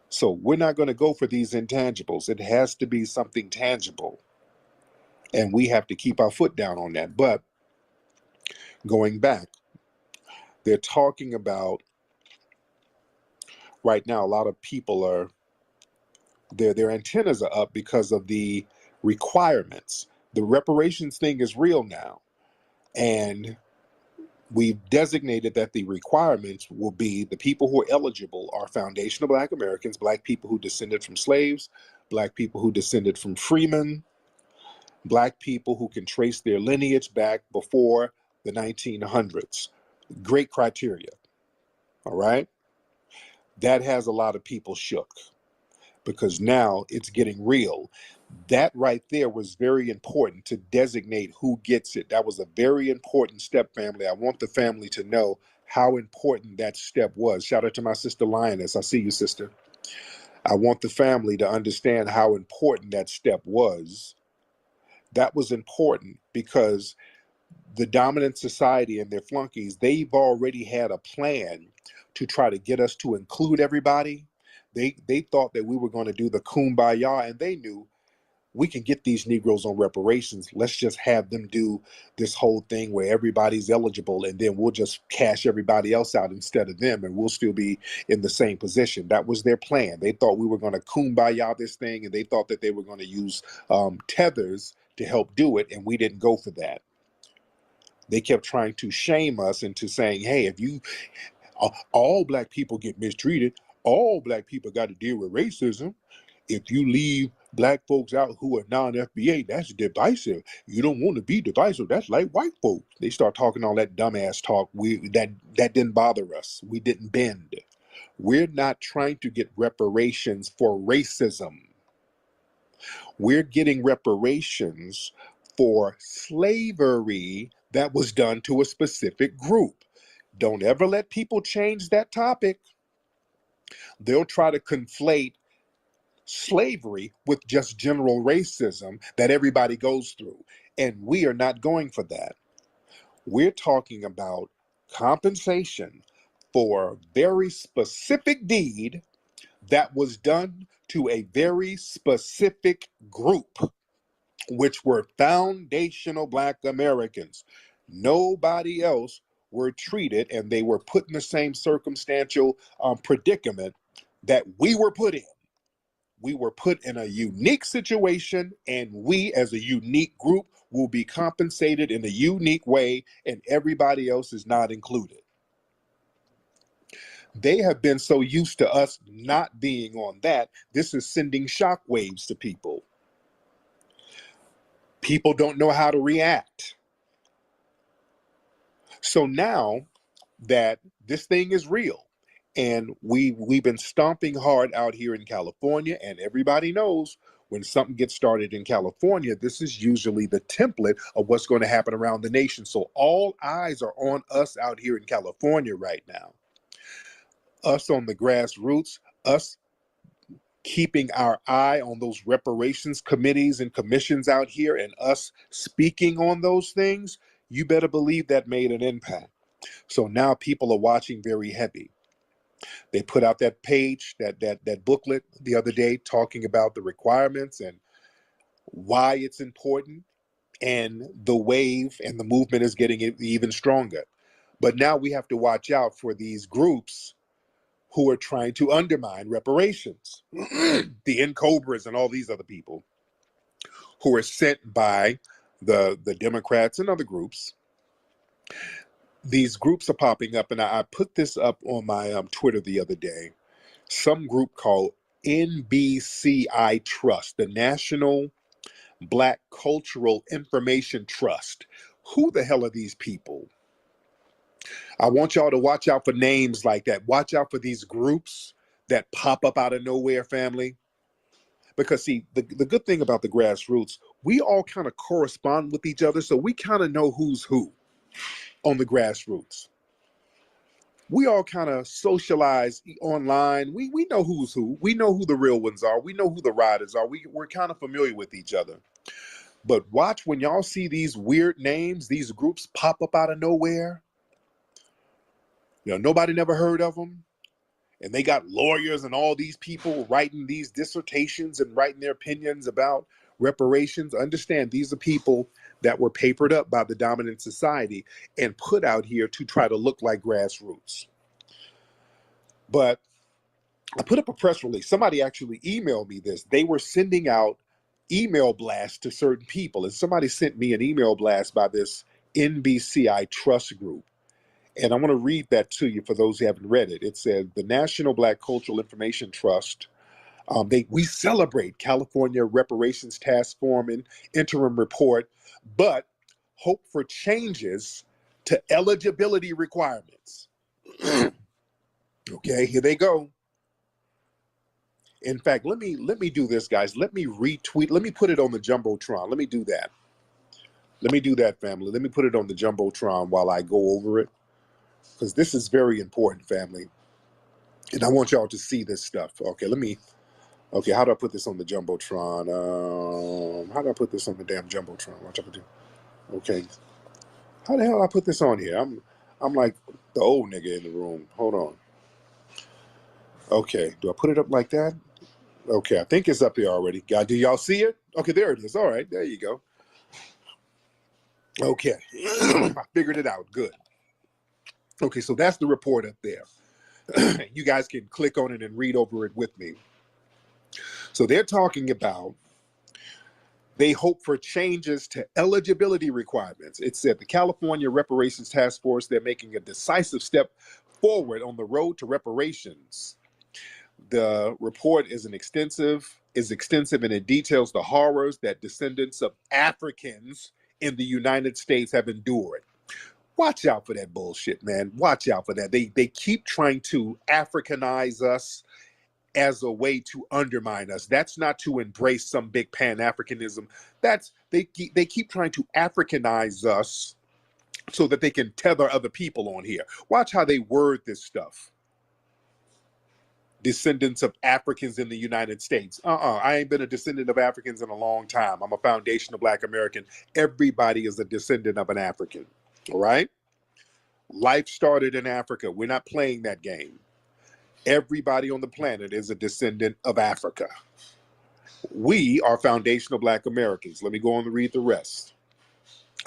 So we're not going to go for these intangibles. It has to be something tangible. And we have to keep our foot down on that. But going back, they're talking about right now, a lot of people are, their antennas are up because of the requirements. The reparations thing is real now. And we've designated that the requirements will be the people who are eligible are foundational Black Americans, Black people who descended from slaves, Black people who descended from freemen, Black people who can trace their lineage back before the 1900s. Great criteria, all right? That has a lot of people shook because now it's getting real. That right there was very important to designate who gets it. That was a very important step, family. I want the family to know how important that step was. Shout out to my sister Lioness. I see you, sister. I want the family to understand how important that step was. That was important because the dominant society and their flunkies, they've already had a plan to try to get us to include everybody. They thought that we were going to do the kumbaya, and they knew we can get these Negroes on reparations. Let's just have them do this whole thing where everybody's eligible, and then we'll just cash everybody else out instead of them, and we'll still be in the same position. That was their plan. They thought we were going to kumbaya this thing, and they thought that they were going to use tethers to help do it, and we didn't go for that. They kept trying to shame us into saying, hey, if you, all Black people get mistreated, all Black people got to deal with racism. If you leave Black folks out who are non-FBA, that's divisive. You don't want to be divisive. That's like white folks. They start talking all that dumbass talk. That didn't bother us. We didn't bend. We're not trying to get reparations for racism. We're getting reparations for slavery that was done to a specific group. Don't ever let people change that topic. They'll try to conflate slavery with just general racism that everybody goes through. And we are not going for that. We're talking about compensation for a very specific deed that was done to a very specific group, which were foundational Black Americans. Nobody else were treated, and they were put in the same circumstantial predicament that we were put in. We were put in a unique situation, and we as a unique group will be compensated in a unique way, and everybody else is not included. They have been so used to us not being on that, this is sending shockwaves to people. People don't know how to react. So now that this thing is real, and we've been stomping hard out here in California, and everybody knows when something gets started in California, this is usually the template of what's going to happen around the nation. So all eyes are on us out here in California right now. Us on the grassroots, us keeping our eye on those reparations committees and commissions out here and us speaking on those things, you better believe that made an impact. So now people are watching very heavy. They put out that page, that booklet the other day talking about the requirements and why it's important, and the wave and the movement is getting even stronger. But now we have to watch out for these groups who are trying to undermine reparations. The N-Cobras and all these other people who are sent by the Democrats and other groups. These groups are popping up, and I put this up on my Twitter the other day. Some group called NBCI Trust, the National Black Cultural Information Trust. Who the hell are these people? I want y'all to watch out for names like that. Watch out for these groups that pop up out of nowhere, family. Because see, the good thing about the grassroots, we all kind of correspond with each other, so we kind of know who's who on the grassroots. We all kind of socialize online. We know who's who. We know who the real ones are. We know who the riders are. We're kind of familiar with each other. But watch when y'all see these weird names, these groups pop up out of nowhere. You know, nobody never heard of them. And they got lawyers and all these people writing these dissertations and writing their opinions about reparations. Understand, these are people that were papered up by the dominant society and put out here to try to look like grassroots. But I put up a press release. Somebody actually emailed me this. They were sending out email blasts to certain people. And somebody sent me an email blast by this NBCI Trust group. And I want to read that to you for those who haven't read it. It said, the National Black Cultural Information Trust, we celebrate California Reparations Task Force and interim report, but hope for changes to eligibility requirements. Okay, here they go. In fact, let me do this, guys. Let me retweet. Let me put it on the Jumbotron. Let me do that. Let me do that, family. Let me put it on the Jumbotron while I go over it, because this is very important, family. And I want y'all to see this stuff. Okay, okay, how do I put this on the Jumbotron? How do I put this on the damn Jumbotron? Watch out. Okay. How the hell I put this on here? I'm like the old nigga in the room. Hold on. Okay, do I put it up like that? Okay, I think it's up there already. Do y'all see it? Okay, there it is. All right, there you go. Okay, I figured it out. Good. Okay, so that's the report up there. You guys can click on it and read over it with me. So they're talking about, they hope for changes to eligibility requirements. It said the California Reparations Task Force, they're making a decisive step forward on the road to reparations. The report is extensive and it details the horrors that descendants of Africans in the United States have endured. Watch out for that bullshit, man. Watch out for that. They keep trying to Africanize us as a way to undermine us. That's not to embrace some big Pan-Africanism. They keep trying to Africanize us so that they can tether other people on here. Watch how they word this stuff. Descendants of Africans in the United States. I ain't been a descendant of Africans in a long time. I'm a foundational Black American. Everybody is a descendant of an African. All right? Life started in Africa. We're not playing that game. Everybody on the planet is a descendant of Africa. We are foundational Black Americans. Let me go on and read the rest.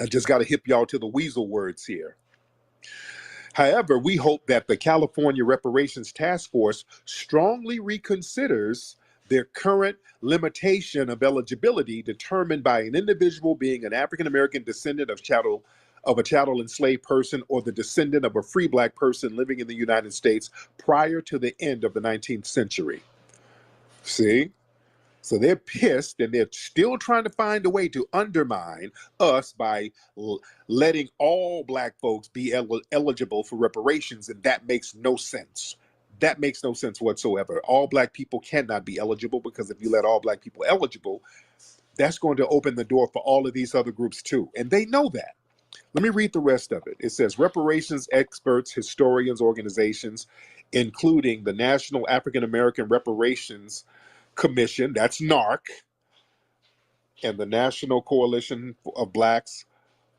I just got to hip y'all to the weasel words here. However, we hope that the California Reparations Task Force strongly reconsiders their current limitation of eligibility determined by an individual being an African-American descendant of a chattel enslaved person or the descendant of a free Black person living in the United States prior to the end of the 19th century. See? So they're pissed and they're still trying to find a way to undermine us by letting all Black folks be eligible for reparations, and that makes no sense. That makes no sense whatsoever. All Black people cannot be eligible, because if you let all Black people eligible, that's going to open the door for all of these other groups too, and they know that. Let me read the rest of it. It says, reparations experts, historians, organizations, including the National African American Reparations Commission, that's NARC, and the National Coalition of Blacks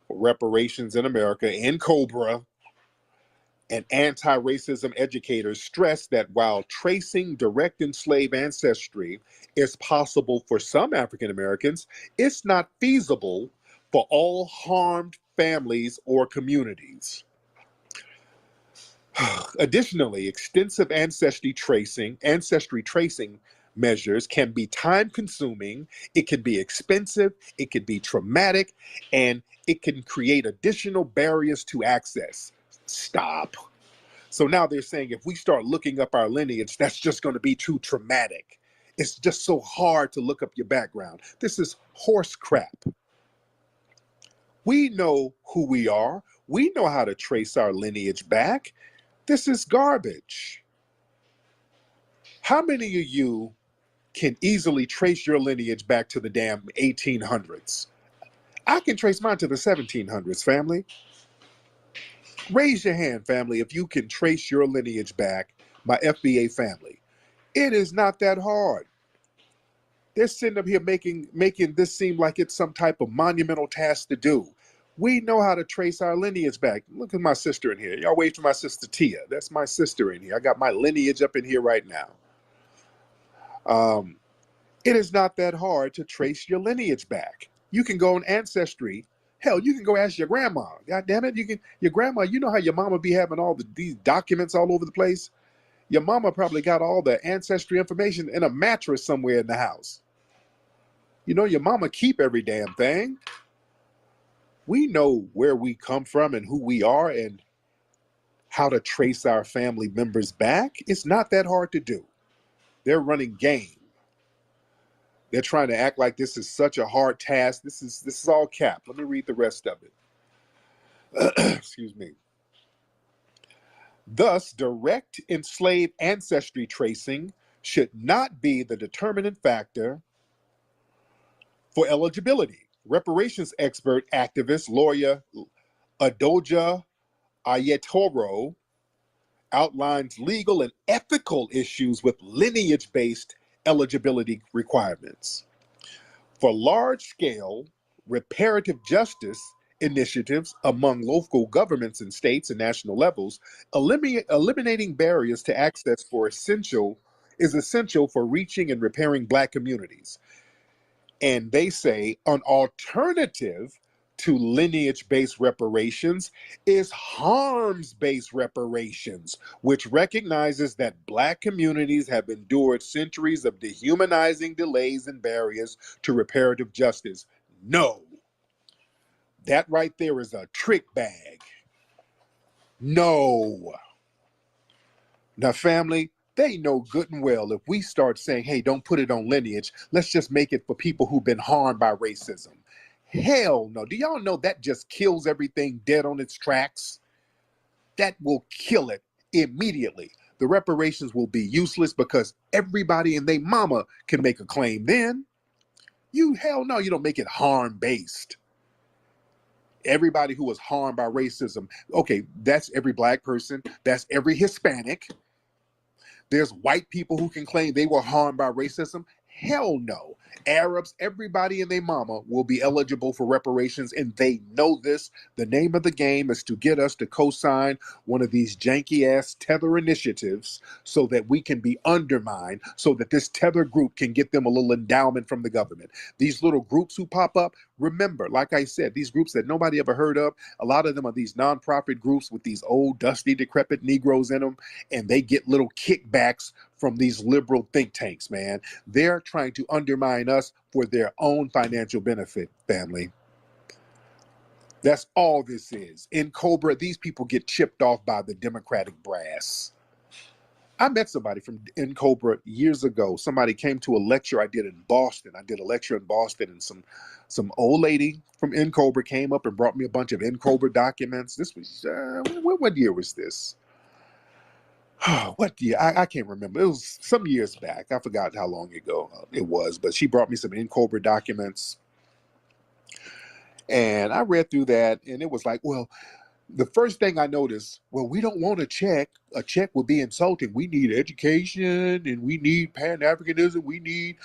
for Reparations in America, and COBRA, and anti-racism educators stress that while tracing direct enslaved ancestry is possible for some African Americans, it's not feasible for all harmed families or communities. Additionally, extensive ancestry tracing measures can be time-consuming, it can be expensive, it can be traumatic, and it can create additional barriers to access. Stop. So now they're saying if we start looking up our lineage, that's just going to be too traumatic. It's just so hard to look up your background. This is horse crap. We know who we are. We know how to trace our lineage back. This is garbage. How many of you can easily trace your lineage back to the damn 1800s? I can trace mine to the 1700s, family. Raise your hand, family, if you can trace your lineage back, my FBA family. It is not that hard. They're sitting up here making this seem like it's some type of monumental task to do. We know how to trace our lineage back. Look at my sister in here. Y'all wave to my sister Tia. That's my sister in here. I got my lineage up in here right now. It is not that hard to trace your lineage back. You can go on Ancestry. Hell, you can go ask your grandma. God damn it, your grandma, you know how your mama be having all these documents all over the place? Your mama probably got all the ancestry information in a mattress somewhere in the house. You know, your mama keep every damn thing. We know where we come from and who we are and how to trace our family members back. It's not that hard to do. They're running game. They're trying to act like this is such a hard task. This is all cap. Let me read the rest of it. Excuse me. Thus, direct enslaved ancestry tracing should not be the determinant factor for eligibility. Reparations expert, activist, lawyer Adoja Ayetoro outlines legal and ethical issues with lineage-based eligibility requirements. For large-scale reparative justice initiatives among local governments and states and national levels, eliminating barriers to access is essential for reaching and repairing Black communities. And they say an alternative to lineage-based reparations is harms-based reparations, which recognizes that Black communities have endured centuries of dehumanizing delays and barriers to reparative justice. No. That right there is a trick bag. No. Now, family, they know good and well if we start saying, hey, don't put it on lineage, let's just make it for people who've been harmed by racism. Hell no. Do y'all know that just kills everything dead on its tracks? That will kill it immediately. The reparations will be useless because everybody and their mama can make a claim then. Hell no, you don't make it harm-based. Everybody who was harmed by racism, okay, that's every Black person, that's every Hispanic. There's white people who can claim they were harmed by racism. Hell no. Arabs, everybody and their mama will be eligible for reparations, and they know this. The name of the game is to get us to co-sign one of these janky-ass tether initiatives so that we can be undermined, so that this tether group can get them a little endowment from the government. These little groups who pop up, remember, like I said, these groups that nobody ever heard of, a lot of them are these nonprofit groups with these old, dusty, decrepit Negroes in them, and they get little kickbacks from these liberal think tanks, man. They're trying to undermine us for their own financial benefit, family. That's all this is. In Cobra, these people get chipped off by the Democratic brass. I met somebody from in Cobra years ago. Somebody came to a lecture I did in Boston. I did a lecture in Boston, and some old lady from in Cobra came up and brought me a bunch of in Cobra documents. This was, what year was this? What year? I can't remember. It was some years back. I forgot how long ago it was, but she brought me some in Cobra documents. And I read through that, and it was like, well, The first thing I noticed, well, we don't want a check. A check would be insulting. We need education and we need Pan-Africanism. We need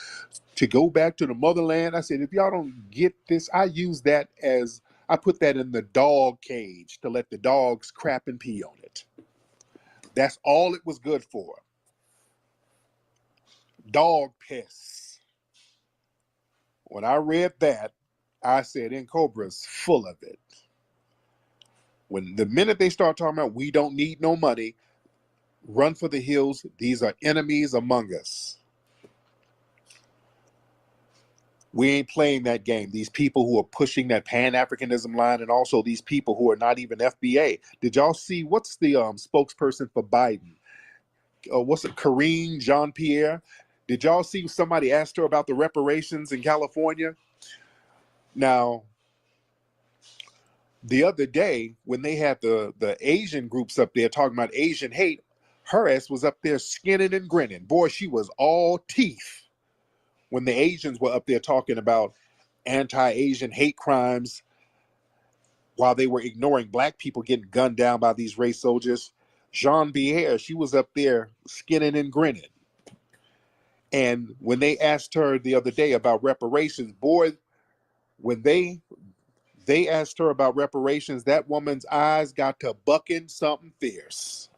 to go back to the motherland. I said, if y'all don't get this, I put that in the dog cage to let the dogs crap and pee on it. That's all it was good for. Dog piss. When I read that, I said, in Cobra's full of it. When the minute they start talking about we don't need no money, run for the hills, these are enemies among us. We ain't playing that game. These people who are pushing that Pan-Africanism line, and also these people who are not even FBA. Did y'all see, what's the spokesperson for Biden? What's it, Karine Jean-Pierre? Did y'all see somebody asked her about the reparations in California? Now, the other day, when they had the Asian groups up there talking about Asian hate, her ass was up there skinning and grinning. Boy, she was all teeth when the Asians were up there talking about anti-Asian hate crimes while they were ignoring black people getting gunned down by these race soldiers. Jean-Pierre, she was up there skinning and grinning. And when they asked her the other day about reparations, boy, when they asked her about reparations, that woman's eyes got to bucking something fierce.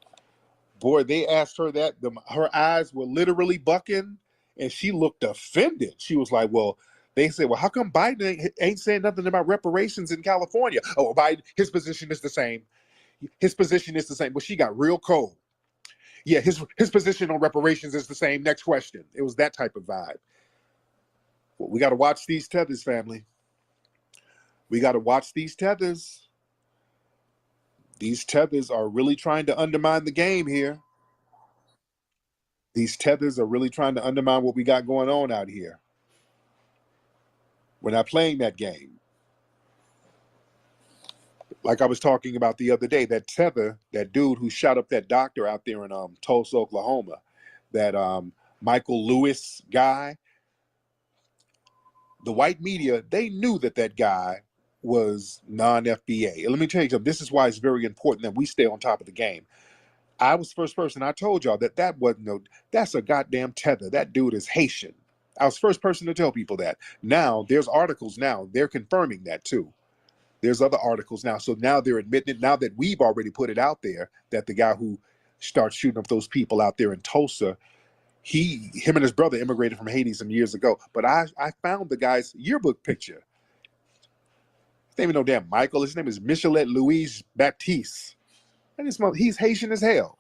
Boy, they asked her that, her eyes were literally bucking, and she looked offended. She was like, well, they said, well, how come Biden ain't saying nothing about reparations in California? Oh, Biden, his position is the same. His position is the same. But she got real cold. Yeah, his position on reparations is the same. Next question. It was that type of vibe. Well, we got to watch these tethers, family. We got to watch these tethers. These tethers are really trying to undermine the game here. These tethers are really trying to undermine what we got going on out here. We're not playing that game. Like I was talking about the other day, that tether, that dude who shot up that doctor out there in Tulsa, Oklahoma, that Michael Lewis guy, the white media, they knew that guy was non-FBA. And let me tell you something, this is why it's very important that we stay on top of the game. I was the first person, I told y'all that wasn't that's a goddamn tether. That dude is Haitian. I was the first person to tell people that. Now, there's articles now, they're confirming that too. There's other articles now. So now they're admitting it, now that we've already put it out there, that the guy who started shooting up those people out there in Tulsa, him and his brother immigrated from Haiti some years ago. But I found the guy's yearbook picture. His name is no damn Michael. His name is Michelet Louise Baptiste. And he's Haitian as hell.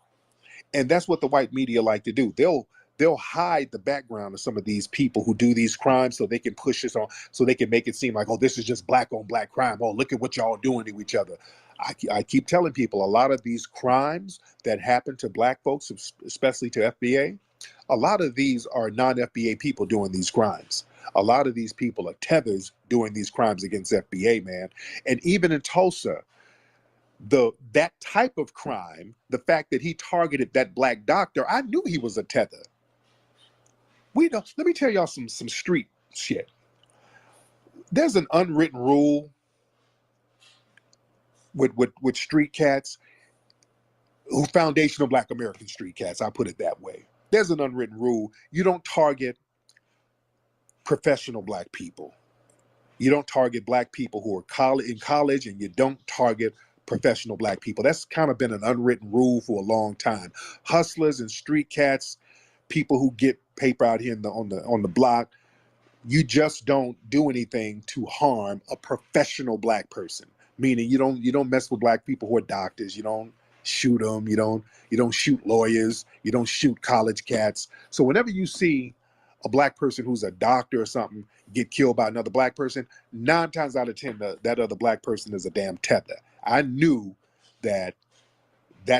And that's what the white media like to do. They'll hide the background of some of these people who do these crimes so they can push this on, so they can make it seem like, oh, this is just black on black crime. Oh, look at what y'all doing to each other. I keep telling people, a lot of these crimes that happen to black folks, especially to FBA, a lot of these are non-FBA people doing these crimes. A lot of these people are tethers doing these crimes against FBA, man. And even in Tulsa, that type of crime, the fact that he targeted that black doctor, I knew he was a tether. Let me tell y'all some street shit. There's an unwritten rule with street cats, who foundational black American street cats, I'll put it that way. There's an unwritten rule. You don't target professional black people. You don't target black people who are in college, and you don't target professional black people. That's kind of been an unwritten rule for a long time. Hustlers and street cats, people who get paper out here on the block, you just don't do anything to harm a professional black person. Meaning you don't mess with black people who are doctors. You don't shoot them. You don't shoot lawyers. You don't shoot college cats. So whenever you see a black person who's a doctor or something get killed by another black person, 9 times out of 10, that other black person is a damn tether. I knew that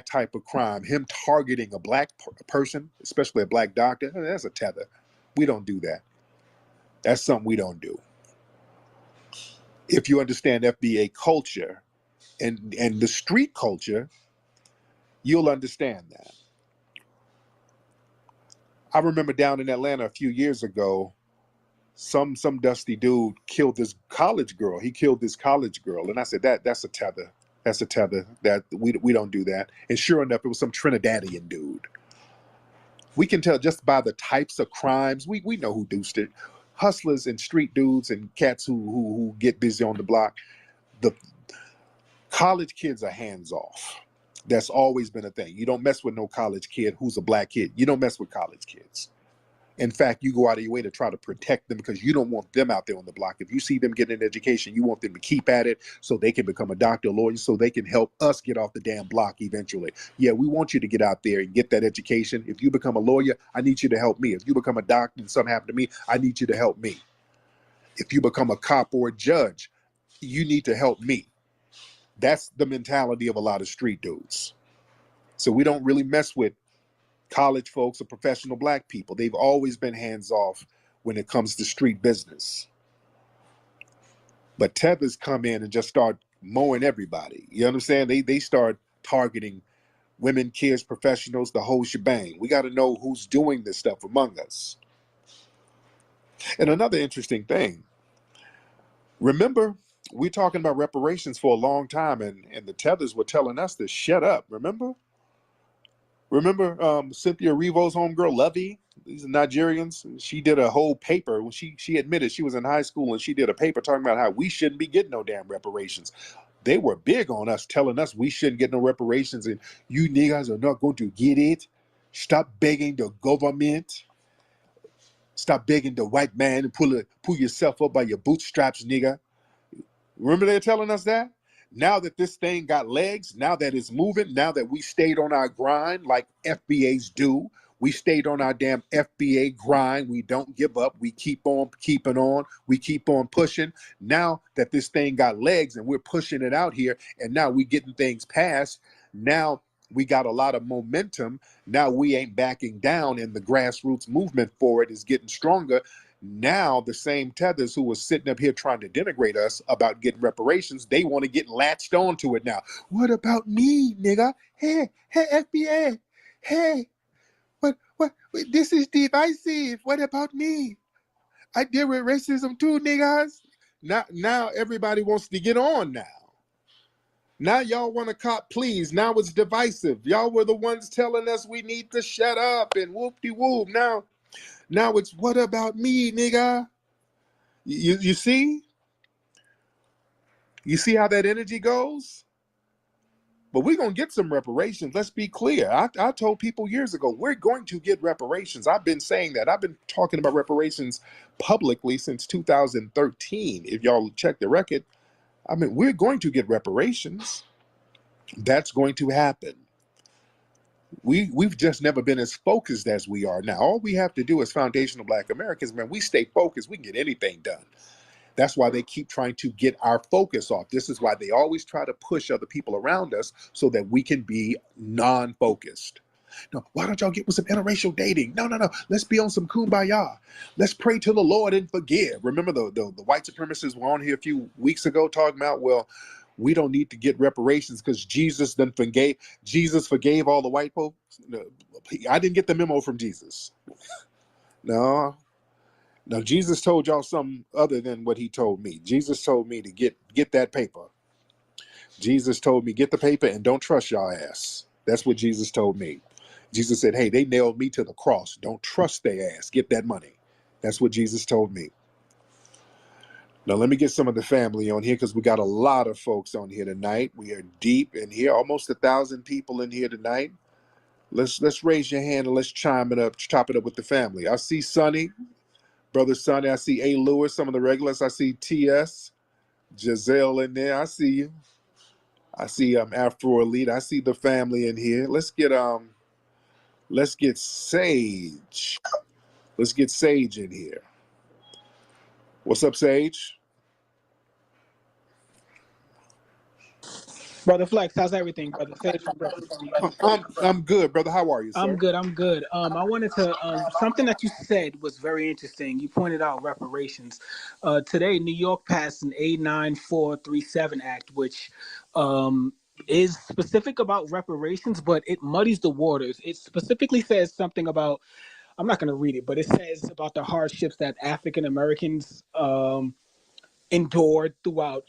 type of crime, him targeting a black person, especially a black doctor, that's a tether. We don't do that. That's something we don't do. If you understand FBA culture and the street culture, you'll understand that. I remember down in Atlanta a few years ago, some dusty dude killed this college girl. He killed this college girl. And I said, that's a tether. That's a tether. That we don't do that. And sure enough, it was some Trinidadian dude. We can tell just by the types of crimes. We know who deuced it. Hustlers and street dudes and cats who get busy on the block. The college kids are hands off. That's always been a thing. You don't mess with no college kid who's a black kid. You don't mess with college kids. In fact, you go out of your way to try to protect them because you don't want them out there on the block. If you see them getting an education, you want them to keep at it so they can become a doctor, a lawyer, so they can help us get off the damn block eventually. Yeah, we want you to get out there and get that education. If you become a lawyer, I need you to help me. If you become a doctor and something happened to me, I need you to help me. If you become a cop or a judge, you need to help me. That's the mentality of a lot of street dudes. So we don't really mess with college folks or professional black people. They've always been hands off when it comes to street business. But tethers come in and just start mowing everybody. You understand? They start targeting women, kids, professionals, the whole shebang. We got to know who's doing this stuff among us. And another interesting thing, remember, we're talking about reparations for a long time, and the tethers were telling us to shut up. Remember Cynthia Erivo's homegirl, Lovey? These are Nigerians. She did a whole paper when she admitted she was in high school, and she did a paper talking about how we shouldn't be getting no damn reparations. They were big on us, telling us we shouldn't get no reparations, and you niggas are not going to get it. Stop begging the government. Stop begging the white man and pull yourself up by your bootstraps, nigga. Remember they're telling us that? Now that this thing got legs, now that it's moving, now that we stayed on our grind like FBAs do, we stayed on our damn FBA grind. We don't give up. We keep on keeping on. We keep on pushing. Now that this thing got legs and we're pushing it out here, and now we getting things passed, now we got a lot of momentum. Now we ain't backing down, and the grassroots movement for it is getting stronger. Now the same tethers who was sitting up here trying to denigrate us about getting reparations, they want to get latched onto it now. What about me, nigga? Hey, FBA. Hey, what? This is divisive. What about me? I deal with racism too, niggas. Now everybody wants to get on now. Now y'all want to cop please. Now it's divisive. Y'all were the ones telling us we need to shut up and whoop-de-whoop. Now it's what about me, nigga? You see? You see how that energy goes? But we're going to get some reparations. Let's be clear. I told people years ago, we're going to get reparations. I've been saying that. I've been talking about reparations publicly since 2013. If y'all check the record, I mean, we're going to get reparations. That's going to happen. We've just never been as focused as we are now. All we have to do as foundational Black Americans, man, we stay focused, we can get anything done. That's why they keep trying to get our focus off. This is why they always try to push other people around us so that we can be non-focused. No, why don't y'all get with some interracial dating? No. Let's be on some kumbaya. Let's pray to the Lord and forgive. Remember the white supremacists were on here a few weeks ago talking about, well, we don't need to get reparations because Jesus forgave all the white folks. No, I didn't get the memo from Jesus. No, Jesus told y'all something other than what he told me. Jesus told me to get that paper. Jesus told me, get the paper and don't trust y'all ass. That's what Jesus told me. Jesus said, hey, they nailed me to the cross. Don't trust their ass. Get that money. That's what Jesus told me. Now, let me get some of the family on here because we got a lot of folks on here tonight. We are deep in here, almost 1,000 people in here tonight. Let's raise your hand and let's chop it up with the family. I see Sonny, Brother Sonny. I see A. Lewis, some of the regulars. I see TS, Giselle in there. I see you. I see Afro Elite. I see the family in here. Let's get Sage. Let's get Sage in here. What's up, Sage? Brother Flex, how's everything, brother? Sage from Brooklyn. I'm good, brother. How are you, sir? I'm good. I wanted to something that you said was very interesting. You pointed out reparations. Today, New York passed an A9437 Act, which is specific about reparations, but it muddies the waters. It specifically says something about, I'm not going to read it, but it says about the hardships that African Americans endured throughout,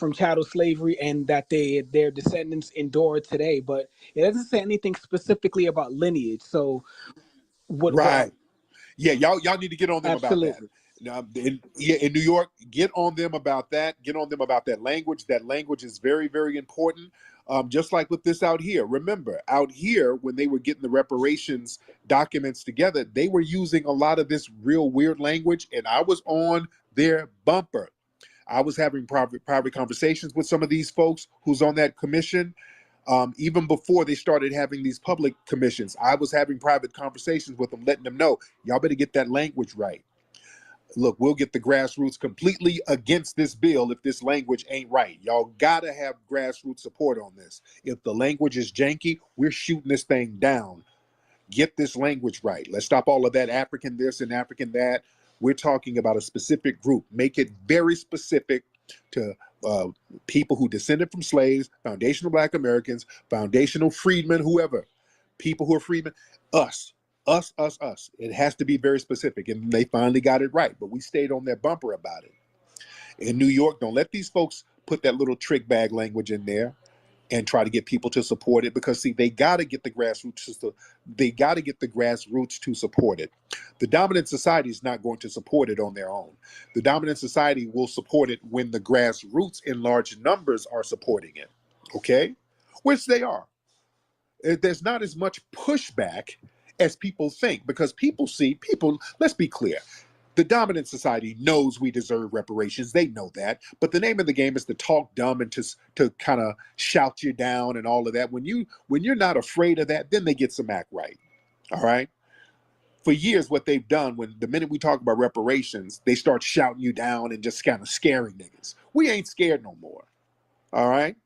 from chattel slavery and that their descendants endure today. But it doesn't say anything specifically about lineage. So what Right. Yeah, y'all need to get on them about that. absolutely. Now, in New York, get on them about that. Get on them about that language. That language is very, very important. Just like with this out here. Remember, out here, when they were getting the reparations documents together, they were using a lot of this real weird language, and I was on their bumper. I was having private conversations with some of these folks who's on that commission. Even before they started having these public commissions, I was having private conversations with them, letting them know, y'all better get that language right. Look, we'll get the grassroots completely against this bill if this language ain't right. Y'all gotta have grassroots support on this. If the language is janky, we're shooting this thing down. Get this language right. Let's stop all of that African this and African that. We're talking about a specific group. Make it very specific to people who descended from slaves, foundational Black Americans, foundational freedmen, whoever, people who are freedmen, us. Us. It has to be very specific. And they finally got it right, but we stayed on their bumper about it. In New York, don't let these folks put that little trick bag language in there and try to get people to support it, because see, they got to get the grassroots to support it. The dominant society is not going to support it on their own. The dominant society will support it when the grassroots in large numbers are supporting it. Okay? Which they are. There's not as much pushback as people think, because let's be clear. The dominant society knows we deserve reparations. They know that. But the name of the game is to talk dumb and to kind of shout you down and all of that. When you're not afraid of that, then they get some act right. All right? For years, what they've done, when the minute we talk about reparations, they start shouting you down and just kind of scaring niggas. We ain't scared no more. All right?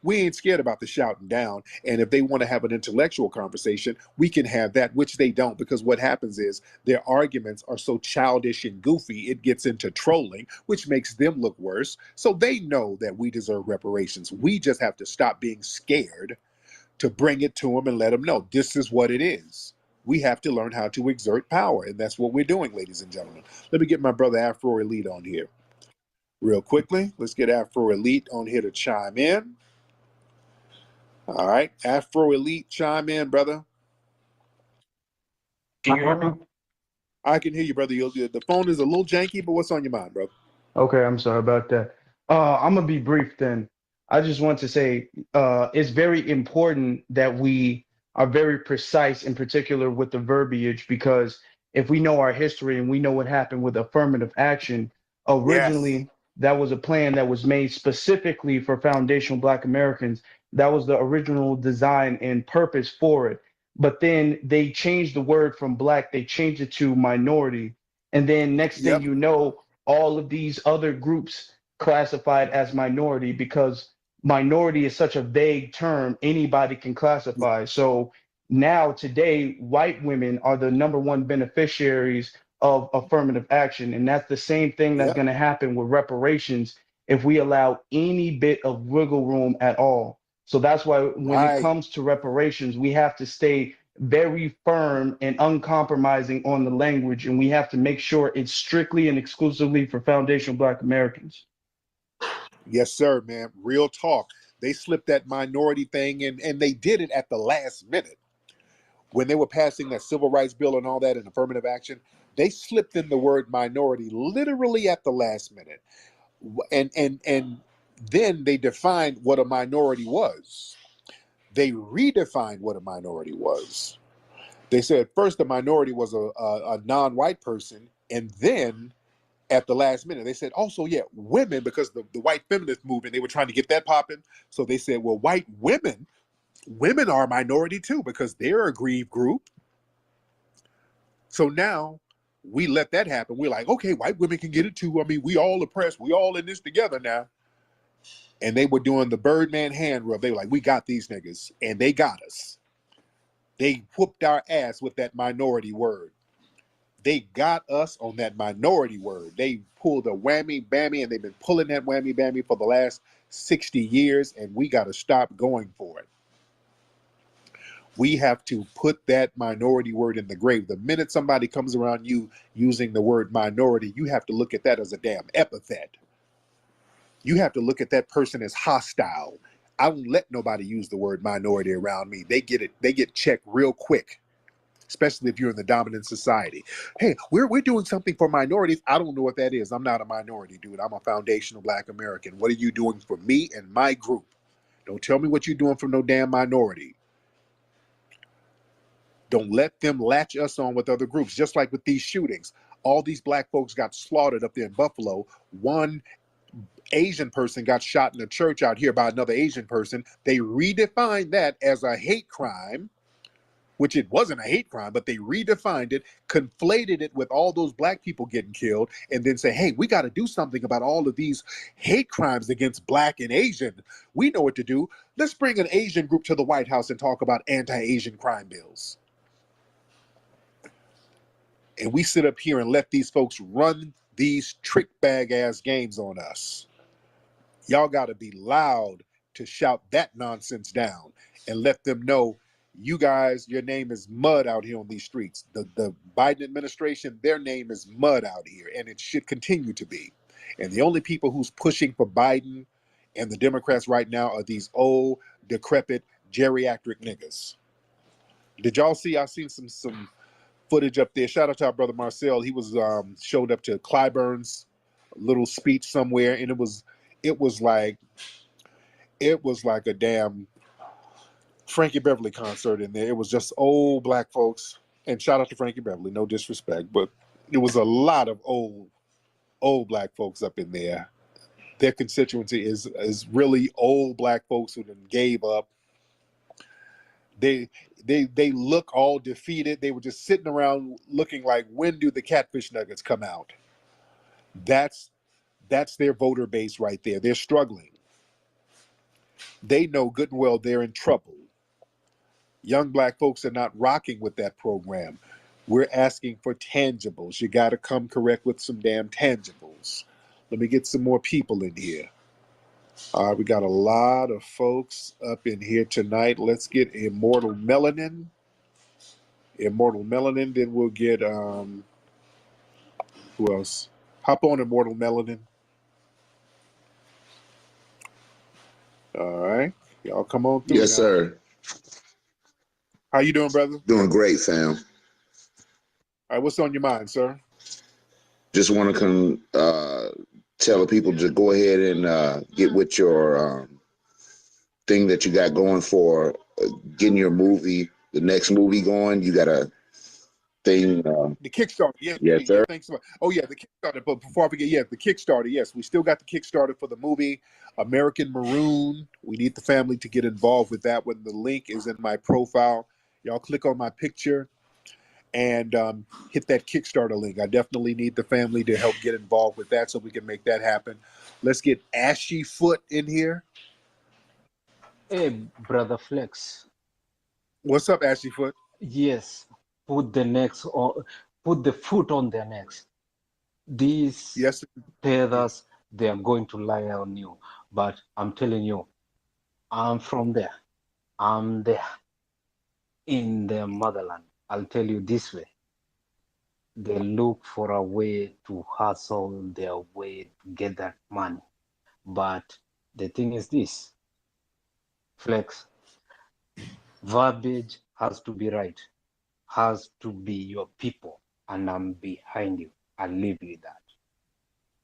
We ain't scared about the shouting down. And if they want to have an intellectual conversation, we can have that, which they don't, because what happens is their arguments are so childish and goofy, it gets into trolling, which makes them look worse. So they know that we deserve reparations. We just have to stop being scared to bring it to them and let them know this is what it is. We have to learn how to exert power. And that's what we're doing, ladies and gentlemen. Let me get my brother Afro Elite on here real quickly. Let's get Afro Elite on here to chime in. All right, Afro Elite, chime in, brother. Can you hear me? I can hear you, brother. The phone is a little janky, but what's on your mind, bro? Okay, I'm sorry about that. I'm gonna be brief then. I just want to say it's very important that we are very precise, in particular with the verbiage, because if we know our history and we know what happened with affirmative action, Yes. originally that was a plan that was made specifically for foundational Black Americans. That was the original design and purpose for it. But then they changed the word from Black, they changed it to minority. And then next thing Yep. you know, all of these other groups classified as minority, because minority is such a vague term, anybody can classify. So now today, white women are the number one beneficiaries of affirmative action. And that's the same thing that's Yep. going to happen with reparations if we allow any bit of wiggle room at all. So that's why when it Right. comes to reparations, we have to stay very firm and uncompromising on the language, and we have to make sure it's strictly and exclusively for foundational Black Americans. Yes, sir, man. Real talk. They slipped that minority thing in, and they did it at the last minute. When they were passing that civil rights bill and all that and affirmative action, they slipped in the word minority literally at the last minute. And then they defined what a minority was. They redefined what a minority was. They said first the minority was a non-white person, and then at the last minute they said also, yeah, women, because the white feminist movement, they were trying to get that popping. So they said, well, white women are a minority too, because they're a grieved group. So now we let that happen. We're like, okay, white women can get it too. I mean, we all oppressed. We all in this together now. And they were doing the Birdman hand rub. They were like, we got these niggas. And they got us. They whooped our ass with that minority word. They got us on that minority word. They pulled a whammy bammy, and they've been pulling that whammy bammy for the last 60 years, and we got to stop going for it. We have to put that minority word in the grave. The minute somebody comes around you using the word minority, you have to look at that as a damn epithet. You have to look at that person as hostile. I don't let nobody use the word minority around me. They get checked real quick, especially if you're in the dominant society. Hey, we're doing something for minorities. I don't know what that is. I'm not a minority, dude. I'm a foundational Black American. What are you doing for me and my group? Don't tell me what you're doing for no damn minority. Don't let them latch us on with other groups. Just like with these shootings, all these Black folks got slaughtered up there in Buffalo. One Asian person got shot in a church out here by another Asian person. They redefined that as a hate crime, which it wasn't a hate crime, but they redefined it, conflated it with all those Black people getting killed, and then say, hey, we got to do something about all of these hate crimes against Black and Asian. We know what to do. Let's bring an Asian group to the White House and talk about anti-Asian crime bills. And we sit up here and let these folks run these trick bag ass games on us. Y'all got to be loud to shout that nonsense down and let them know, you guys, your name is mud out here on these streets. The Biden administration, their name is mud out here, and it should continue to be. And the only people who's pushing for Biden and the Democrats right now are these old, decrepit, geriatric niggas. Did y'all see? I've seen some footage up there. Shout out to our brother Marcel. He was showed up to Clyburn's little speech somewhere, and it was like a damn Frankie Beverly concert in there. It was just old Black folks. And shout out to Frankie Beverly, no disrespect, but it was a lot of old Black folks up in there. Their constituency is really old Black folks who done gave up. They look all defeated. They were just sitting around looking like, when do the catfish nuggets come out? That's their voter base right there. They're struggling. They know good and well they're in trouble. Young Black folks are not rocking with that program. We're asking for tangibles. You got to come correct with some damn tangibles. Let me get some more people in here. All right, we got a lot of folks up in here tonight. Let's get Immortal Melanin. Then we'll get who else? Hop on, Immortal Melanin. All right, y'all come on through. Yes, now. sir. How you doing, brother? Doing great, fam. All right, what's on your mind, sir? Just want to tell the people to go ahead and get with your thing that you got going for getting your movie, the next movie going. You got a thing. The Kickstarter, yes, sir. thanks so much. Oh yeah, the Kickstarter. But before I forget, the Kickstarter. Yes, we still got the Kickstarter for the movie American Maroon. We need the family to get involved with that one. The link is in my profile. Y'all click on my picture and hit that Kickstarter link. I definitely need the family to help get involved with that so we can make that happen. Let's get Ashy Foot in here. Hey, Brother Flex. What's up, Ashy Foot? Yes, put the foot on their necks. These tethers, they are going to lie on you. But I'm telling you, I'm from there. I'm there in their motherland. I'll tell you this way. They look for a way to hustle their way to get that money. But the thing is this, Flex, verbiage has to be right, has to be your people, and I'm behind you. I'll leave you with that.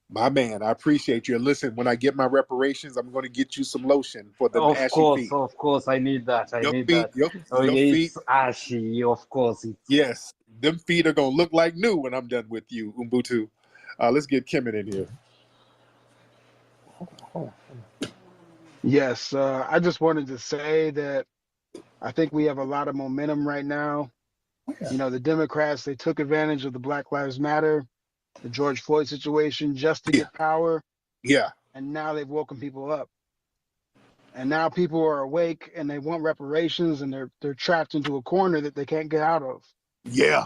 My man, I appreciate you. Listen, when I get my reparations, I'm going to get you some lotion for the ashy feet. Of course, I need that. Your feet. It's ashy, of course. Yes, them feet are going to look like new when I'm done with you, Ubuntu. Let's get Kim in here. Yes, I just wanted to say that I think we have a lot of momentum right now. You know, the Democrats, they took advantage of the Black Lives Matter, the George Floyd situation just to get power. Yeah. And now they've woken people up. And now people are awake and they want reparations and they're trapped into a corner that they can't get out of. Yeah.